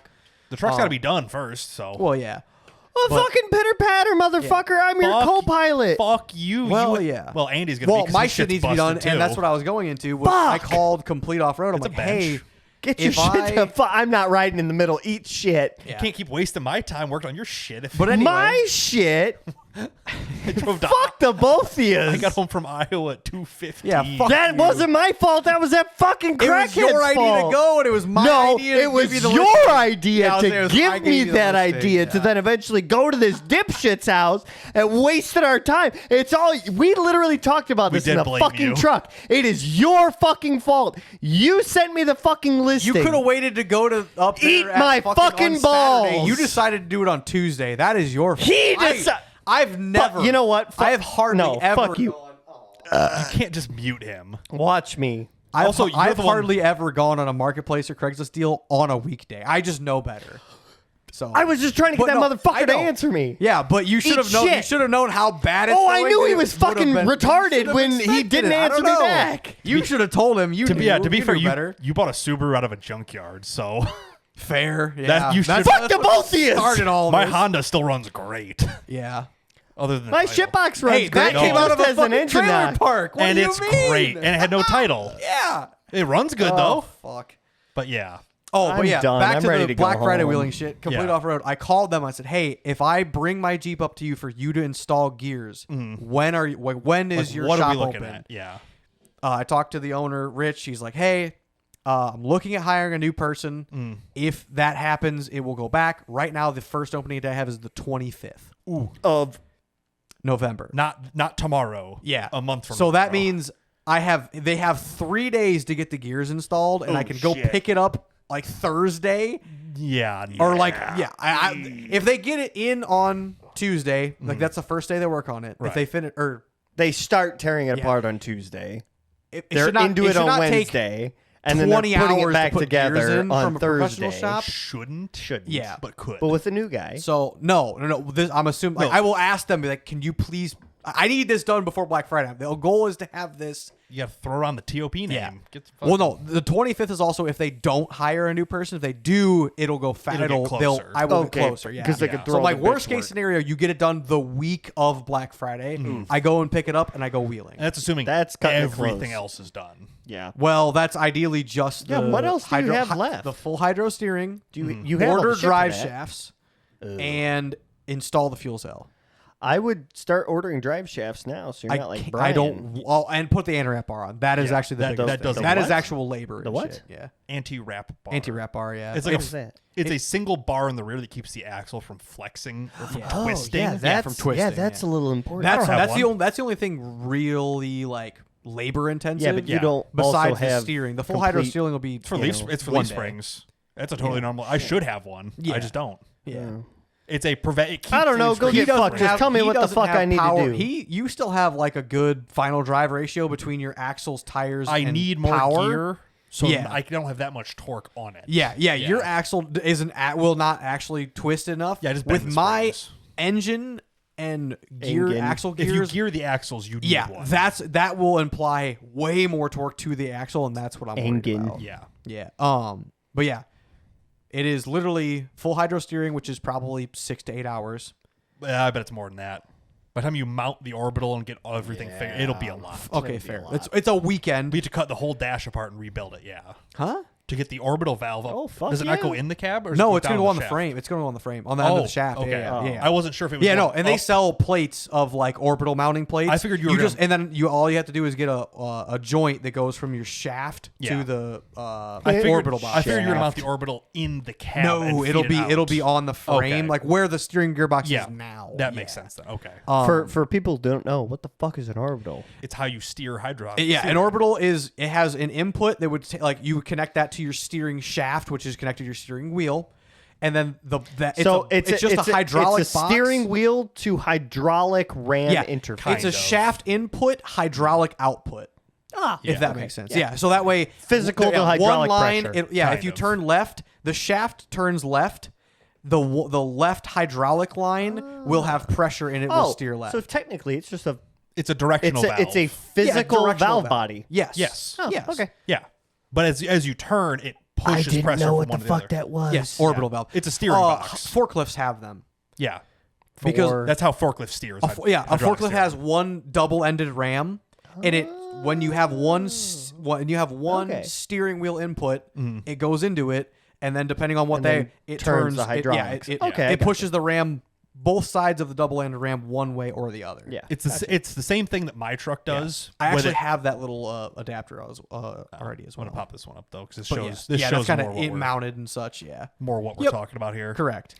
the truck's got to be done first. So Well, yeah. Oh, But- fucking pitter patter, motherfucker! I'm your Fuck- co-pilot. fuck you. Well, You- yeah. Well, Andy's gonna. Well, be 'cause my his shit shit's needs to be done, busted, and that's too. what I was going into. Was I Fuck. called Complete Off Road. I'm It's a like, bench. hey, Get your if shit I- to I'm not riding in the middle. Eat shit. You can't keep wasting my time working on your shit. If but anyway, My shit. I drove to, Fuck the both of you. I got home from Iowa at 2:15. Yeah, fuck That you. wasn't my fault. That was that fucking it was crackhead's your idea fault. to go, and it was my No, idea. To it was give you the your listing. idea Yeah, I was saying to it was- I give gave me you the that listing, idea to yeah. then eventually go to this dipshit's house and wasted our time. It's all we literally talked about We this in did a blame fucking you. truck. It is your fucking fault. You sent me the fucking listing. You could have waited to go to up there Eat at my fucking on Saturday. balls. You decided to do it on Tuesday. That is your fault. He I- deci- I've never. you know what? I have hardly no, ever. fuck you. gone- You can't just mute him. Watch me. Also, you're I've the one- hardly ever gone on a marketplace or Craigslist deal on a weekday. I just know better. So I was just trying to get But that no, I motherfucker to know. answer me. Yeah, but you should Eat have known. You shit. should have known how bad it's Oh, I going. knew he It was would have fucking been- you retarded should have when he expected didn't it. I answer don't me know. back. You should have told him. You To knew. be to be You fair, knew better. you bought a Subaru out of a junkyard, so Fair. Yeah. That- you That's- should- Fuck the that's what both of you. Started all my this. Honda still runs great. Yeah. Other than the My title. shitbox runs Hey, great. that came out of a Just as an fucking engine trailer knock. park. What and do you it's mean? great, and it had no title. Yeah. It runs good though. Fuck. But yeah, Oh, but I'm yeah, done. back I'm to ready the to go Black Friday home. wheeling shit. Complete Yeah. off road. I called them. I said, "Hey, if I bring my Jeep up to you for you to install gears, when are you? When is like, your what shop are we looking open?" at? Yeah, I talked to the owner, Rich. She's like, "Hey, I'm looking at hiring a new person. If that happens, it will go back. Right now, the first opening I have is the 25th Of November. not tomorrow. Yeah, a month from. So that tomorrow. means they have 3 days to get the gears installed, and Oh, I can go shit. pick it up like Thursday. Yeah, Or like, if they get it in on Tuesday, like that's the first day they work on it. If Right. they finish, or they start tearing it Yeah. apart on Tuesday. they're into it on Wednesday, and then they're putting it back together on Thursday. Shop. Shouldn't, Yeah, but could. But with a new guy. So no. I'm assuming. Like, I will ask them. Be like, can you please? I need this done before Black Friday. The goal is to have this. You got to throw around the TOP name. Yeah. Well, no. The 25th is also if they don't hire a new person. If they do, it'll go fast. It'll get closer. I will get closer. Yeah. Because they could throw. So like worst case scenario, you get it done the week of Black Friday. I go and pick it up and I go wheeling. And that's assuming that's everything else is done. Yeah. Well, that's ideally just the what else do you have left? The full hydro steering. You have order all the shit drive for that. shafts and install the fuel cell. I would start ordering drive shafts now, so you're not like Brian. I don't. Well, and put the anti-wrap bar on. That is actually the biggest that thing. does That the is what? actual labor. The and what? Shit. Yeah. Anti-wrap bar. Anti-wrap bar. Yeah. It's like What is that? It's a single bar in the rear that keeps the axle from flexing or from Oh, twisting. yeah, that's, from twisting, that's a little important. That's the only thing really like labor intensive. Yeah, but you don't besides also the have steering. The full hydro steering will be It's for leaf. It's for one leaf day. springs. That's a totally normal. I should have one. Yeah. I just don't. Yeah. It's a prevent. I don't know. Go get fucked. Just tell me what the fuck I need to do. You still have like a good final drive ratio between your axles, tires. I and need more power. gear, so Yeah. I don't have that much torque on it. Yeah. Your axle will not actually twist enough. Yeah, just bend with the my springs. engine and gear axle If gears. you gear the axles, you need one. that will imply way more torque to the axle, and that's what I'm worried about. Yeah. But yeah, it is literally full hydro steering, which is probably 6 to 8 hours. I bet it's more than that. By the time you mount the orbital and get everything figured, it'll be a lot. Okay, fair. It's a weekend. We have to cut the whole dash apart and rebuild it. Yeah. Huh? To get the orbital valve up. Oh, fuck Does it not yeah. go in the cab? Or does No, it it's going to down go on the shaft? frame. It's going to go on the frame, on the end of the shaft. Okay. Yeah. I wasn't sure if it was. Yeah, no, going and they up. sell plates of like orbital mounting plates. I figured you were just, and then all you have to do is get a joint that goes from your shaft Yeah. to the figured, orbital box. I figured you were gonna mount the orbital in the cab. No, and it'll feed it it'll out. be on the frame, Okay. like where the steering gearbox Yeah, is now. That makes sense then. Okay. For people who don't know, what the fuck is an orbital? It's how you steer hydraulics. Yeah, an orbital it has an input that would like you would connect that to your steering shaft, which is connected to your steering wheel, and then it's just a hydraulic It's a box. steering wheel to hydraulic ram Yeah, interface. it's a shaft input, hydraulic output. If that makes sense. Yeah. So that way, Physical to one hydraulic line. pressure. If Kind you of. turn left, the shaft turns left. The left hydraulic line will have pressure and it will steer left. So technically, it's just a It's a directional valve. it's a physical directional valve body. Yes. Yes. Oh, yes. okay. Yeah. But as you turn, it pushes pressure from one to the other. was. Yes. Orbital valve. It's a steering box. Forklifts have them. Yeah. Because That's how forklift steers. a hydraulic forklift steering. has one double-ended ram, and when you have one Okay. steering wheel input, it goes into it, and then depending on what And then it turns turns the hydraulics. It Okay, I it pushes the ram both sides of the double-ended ram one way or the other. Yeah. It's the same thing that my truck does. I with actually it. have that little adapter already as I'm well. gonna pop this one up though because But this shows that's kind more of what we're, mounted and such. Yeah, more what we're Yep. talking about here. correct.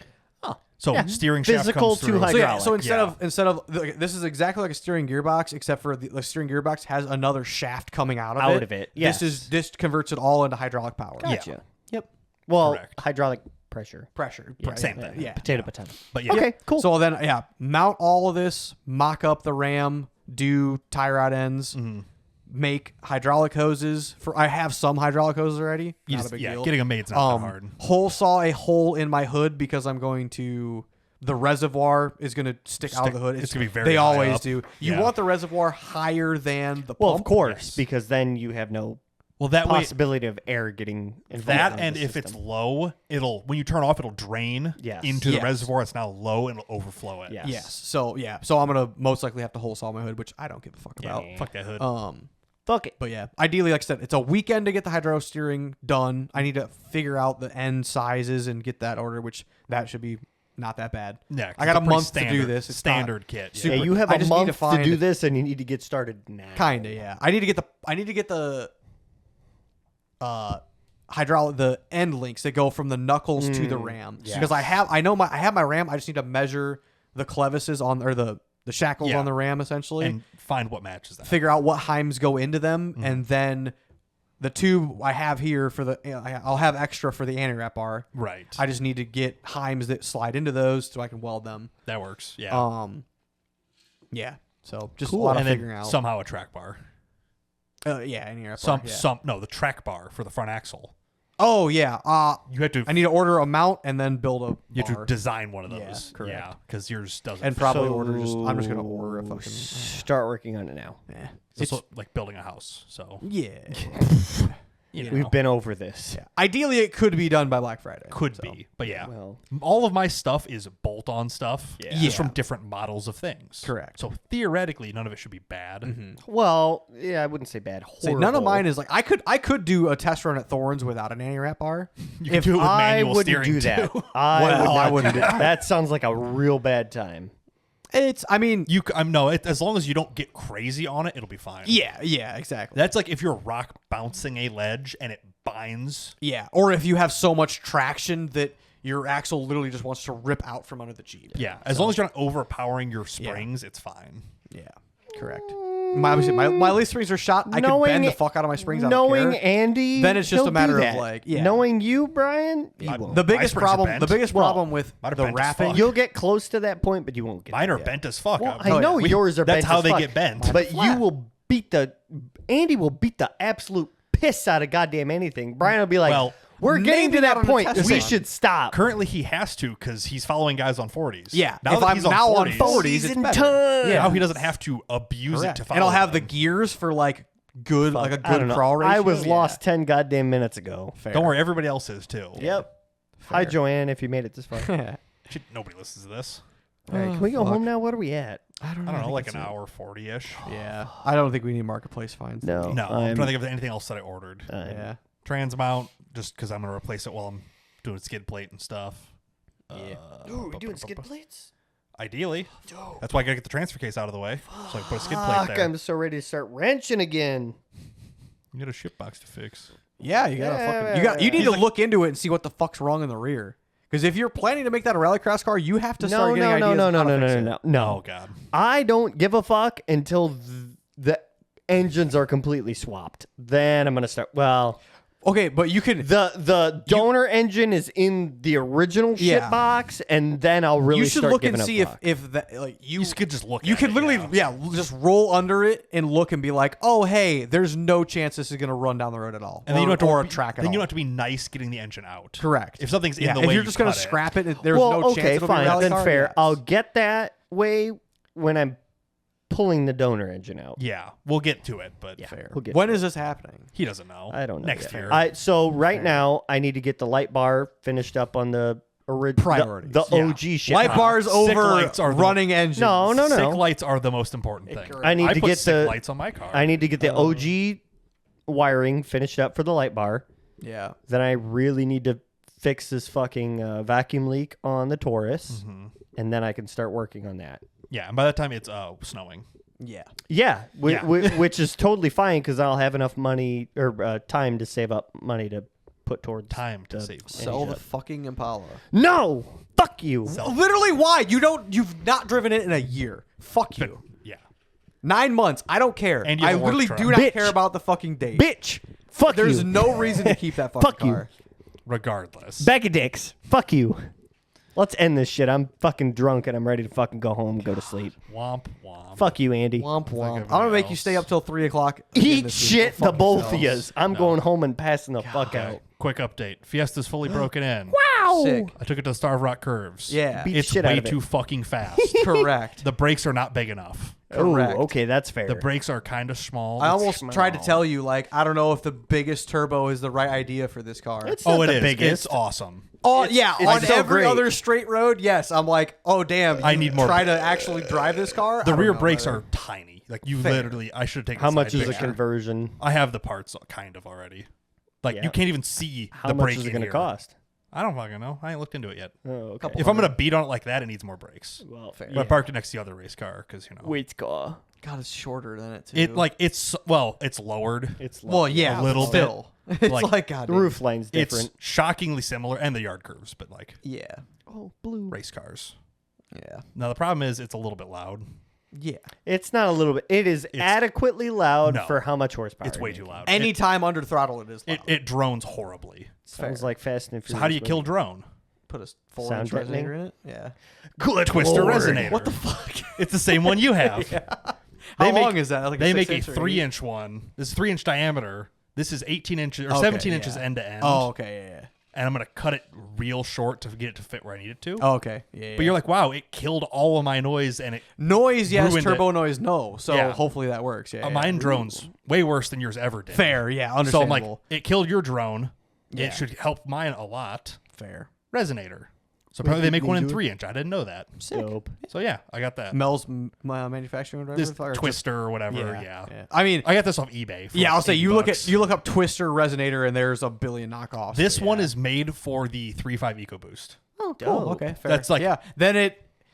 So steering shaft Physical comes to through. hydraulic. So instead Yeah. of this is exactly like a steering gearbox, except for the steering gearbox has another shaft coming out of it. Yes. This converts it all into hydraulic power. Gotcha. Yep. Well, Correct. hydraulic pressure. Pressure. Same thing. Yeah. Potato. But yeah. Okay, cool. So then, mount all of this, mock up the ram, do tie rod ends, make hydraulic hoses. I have some hydraulic hoses already. You Not just- a big yeah, deal. getting them made is not that hard. Hole saw a hole in my hood because I'm going to. The reservoir is going to stick out of the hood. It's gonna be very They high always up. do. You Yeah. want the reservoir higher than the Well, pump. of course, Yes. because then you have no Well, that way possibility of air getting involved. that in and the if it's system. low, when you turn off, it'll drain Yes. into the Yes. reservoir. It's now low and it'll overflow it. Yes. Yes. So I'm gonna most likely have to hole saw my hood, which I don't give a fuck about. Fuck that hood. Fuck it. But yeah, ideally, like I said, it's a weekend to get the hydro steering done. I need to figure out the end sizes and get that order, which that should be not that bad. Yeah, 'cause I got it's a pretty month to do this. It's standard kit. super- Yeah, you have I a just need to month to find- do this, and you need to get started now. Kinda, yeah. I need to get the hydraulic the end links that go from the knuckles to the ram yes. because I have my ram. I just need to measure the clevises on or the shackles Yeah. on the ram essentially and find what matches that. figure out what heims go into them, and then the tube I have here for I'll have extra for the anti-wrap bar. Right. I just need to get heims that slide into those so I can weld them. That works. Yeah. Yeah. So just Cool. a lot of and then figuring out. somehow a track bar. Yeah, any air bar, yeah. The track bar for the front axle. Oh yeah. You have to. I need to order a mount and then build a. You have bar. to design one of Yeah, those. correct. Yeah, because yours doesn't. And fit. probably order just. I'm just gonna order a fucking. Start working on it now. Yeah. It's like building a house. So Yeah. you know, We've been over this. Yeah. Ideally, it could be done by Black Friday. could so. be, but yeah. Well, All of my stuff is bolt-on stuff, Yeah. just from Yeah. different models of things. Correct. So theoretically, none of it should be bad. yeah, I wouldn't say bad. See, Horrible. none of mine is like I could do a test run at Thorns without an anti-wrap bar. You can do it with I manual wouldn't steering do that. too. I wouldn't do that. That sounds like a real bad time. I mean, As long as you don't get crazy on it, it'll be fine. yeah, exactly. That's like if you're rock bouncing a ledge and it binds. Yeah, or if you have so much traction that your axle literally just wants to rip out from under the Jeep. Yeah, as long as you're not overpowering your springs, it's fine. Yeah, correct. My leaf springs are shot. I can bend the fuck out of my springs. Knowing I don't care. Andy, Then it's just he'll a matter do of that. like, yeah. Knowing you, Brian, you won't. The biggest springs are problem. bent. The biggest Well, problem with mine are the bent as wrapping. fuck. You'll get close to that point, but you won't get. Mine there. are bent as fuck. Well, I'm I know telling you. yours are That's bent. how as they fuck, get bent. But you will beat Andy will beat the absolute piss out of goddamn anything. Brian will be like, Well, "We're getting maybe to not that on a point. test We run. should stop." Currently, he has to because he's following guys on 40s. Yeah, Now if that I'm he's now on 40s, 40s, it's in better. time. Yeah. now he doesn't have to abuse Correct. it to follow. And I'll have the them. gears for like good, like a I don't good know. crawl ratio. I was Yeah. lost 10 goddamn minutes ago. Fair. Don't worry, everybody else is too. Yep. Hi, Joanne, if you made it this far. All Nobody listens to this. right, can we go home now? What are we at? I don't know. I don't know, think like it's an hour 40-ish. Yeah, I don't think we need marketplace fines. No. No, I'm trying to think of anything else that I ordered. Yeah. Trans mount, just because I'm going to replace it while I'm doing skid plate and stuff. Yeah. Ooh, we're doing skid plates? Ideally. That's why I got to get the transfer case out of the way so I can put a skid plate Fuck, there. I'm so ready to start wrenching again. You got a ship box to fix. Yeah, you gotta Yeah, fucking you need yeah. to look into it and see what the fuck's wrong in the rear. Because if you're planning to make that a rallycross car, you have to start getting ideas. on how to fix it. No. Oh, God. I don't give a fuck until the engines are completely swapped. Then I'm gonna start. Well, Okay, but you can. the donor engine is in the original shit Yeah. box, and then I'll really You should start look and giving a see fuck. if that like you. You could just look You at could it, literally just roll under it and look and be like, oh hey, there's no chance this is gonna run down the road at all. And then you don't have to or a track at Then all. you don't have to be nice getting the engine out. Correct. If something's in Yeah, the if way, you're you just gonna cut it. scrap it, there's well, no okay, chance it'll be a fine, rally then car. fair. Yes. I'll get that way when I'm pulling the donor engine out. Yeah, we'll get to it, but Fair. We'll get When to is this happening? he doesn't know. I don't know. Next yet. year. So right now, I need to get the light bar finished up on the original, Priorities. the Yeah. OG shit. Light box. bars Sick over lights are the- running engines. No. Sick lights are the most important thing. Correct. I need to put get sick the lights on my car. I need to get the OG wiring finished up for the light bar. Yeah. Then I really need to fix this fucking vacuum leak on the Taurus, and then I can start working on that. Yeah, and by that time it's snowing. Yeah. Yeah, Yeah. which is totally fine because I'll have enough money or time to save up money to put towards Time to the save. Sell the engine. fucking Impala. No, fuck you, Literally, why? You've not driven it in a year. Fuck you. Yeah. 9 months. I don't care. And you I have a work literally truck. do not Bitch. care about the fucking date. bitch. Fuck There's you. no reason to keep that fucking Fuck you. car. Regardless. Bag of dicks. Fuck you. Let's end this shit. I'm fucking drunk and I'm ready to fucking go home and go to sleep. Womp womp. Fuck you, Andy. Womp womp. I'm everybody gonna make you else. stay up till 3 o'clock. again Eat this week. shit, Go the fuck both of yourselves. yous. I'm going home and passing the fuck Okay. out. Quick update. Fiesta's fully broken in. Wow. Sick. I took it to the Starved Rock Curves. Yeah. Beat the It's shit out way of it. too fucking fast. Correct. The brakes are not big enough. Oh, Correct. okay, that's fair. The brakes are kind of small. I almost Small. tried to tell you, like, I don't know if the biggest turbo is the right idea for this car. It's Oh, not it the is. biggest. It's awesome. Oh yeah, it's on so every great. other straight road, yes. I'm like, oh damn, I you need more- Try to actually drive this car. The I don't rear know, brakes brother. are tiny. Like you Fair. literally, I should have taken. How a much side is a picture. conversion? I have the parts kind of already. Like Yeah. you can't even see How the much brake is it in going to here. cost? I don't fucking know. I ain't looked into it yet. Oh, okay. Couple- If I'm gonna beat on it like that, it needs more brakes. Well, Fair. But I parked it next to the other race car because Wait, car. God, it's shorter than it too. it's lowered. It's well, yeah, a little but still. It's Like, like God. the roof line's different. It's shockingly similar, and the yard curves, but like Yeah, Oh, blue. race cars. yeah, Now the problem is it's a little bit loud. yeah. It's not a little bit. It is adequately loud No. for how much horsepower. It's way it too is. loud. Anytime under throttle, it is loud. It drones horribly. Sounds Fair. like Fast and So Furious. how do you kill movie. drone? Put a 4-inch Sound deadening? resonator in it. Yeah. Good Twister Lord. resonator. What the fuck? It's the same one you have. How long is that? Like they make 6 a inch or 3-inch one. This is 3-inch diameter. This is 18 inches or Okay, 17 inches yeah. end to end. Oh, okay, yeah. And I'm gonna cut it real short to get it to fit where I need it to. Oh, okay, yeah. But you're like, wow, it killed all of my noise and it noise, yes. ruined Turbo noise, no. So Yeah. hopefully that works. Yeah, mine drone's way worse than yours ever did. fair. Yeah, So I'm understandable. like, it killed your drone. Yeah. It should help mine a lot. fair. Resonator. So probably they make one in do it. 3-inch. I didn't know that. Dope. So yeah, I got that. Mel's manufacturing or whatever. This or just- Twister or whatever. Yeah. I mean, I got this off eBay. For yeah, I'll say you $80. look up Twister Resonator and there's a billion knockoffs. This but one yeah. is made for the 3.5 EcoBoost. oh dope. cool. Okay, fair. That's like- yeah. Then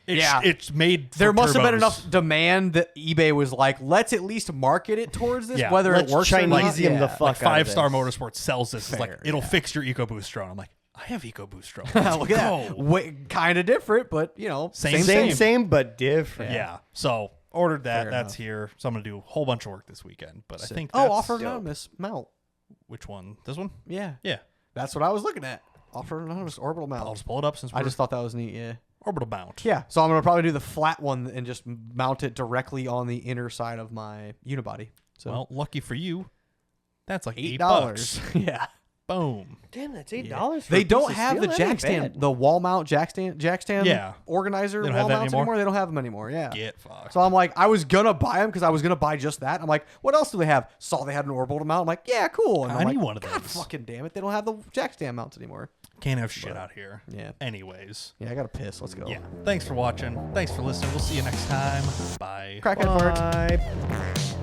It's made. For there must have been turbos. enough demand that eBay was like, let's at least market it towards this, Yeah. whether Let's it works or not. Chinesium Yeah. the fuck Like out of 5-Star this. Motorsports sells this. It's like Fair, it'll yeah. fix your EcoBoost drone. I'm like, I have EcoBoost drone. Look at that. Kind of different, but Same, but different. Yeah. So ordered that. Fair That's enough. here. So I'm gonna do a whole bunch of work this weekend. But I think Oh, that's, Offer dope. Anonymous mount. which one? This one? Yeah, Yeah. that's what I was looking at. Offer Anonymous orbital I'll mount. just pull it up since we're I just thought that was neat. Yeah. orbital mount. Yeah, so I'm gonna probably do the flat one and just mount it directly on the inner side of my unibody. So Well, lucky for you, that's like $8. $8. Yeah. Boom. Damn, that's $8. They don't have the jack stand, the wall mount jack stand Yeah. organizer They don't wall have that mounts anymore? They don't have them anymore. Yeah. Get fucked. So I'm like, I was gonna buy them because I was gonna buy just that. I'm like, what else do they have? Saw they had an orbital mount. I'm like, yeah, cool. And I I'm need like, one of God those. fucking damn it, they don't have the jack stand mounts anymore. Can't have shit out here. Yeah. Anyways. Yeah, I gotta piss. Let's go. Yeah. Thanks for watching. Thanks for listening. We'll see you next time. Bye. Crackhead fart. Bye.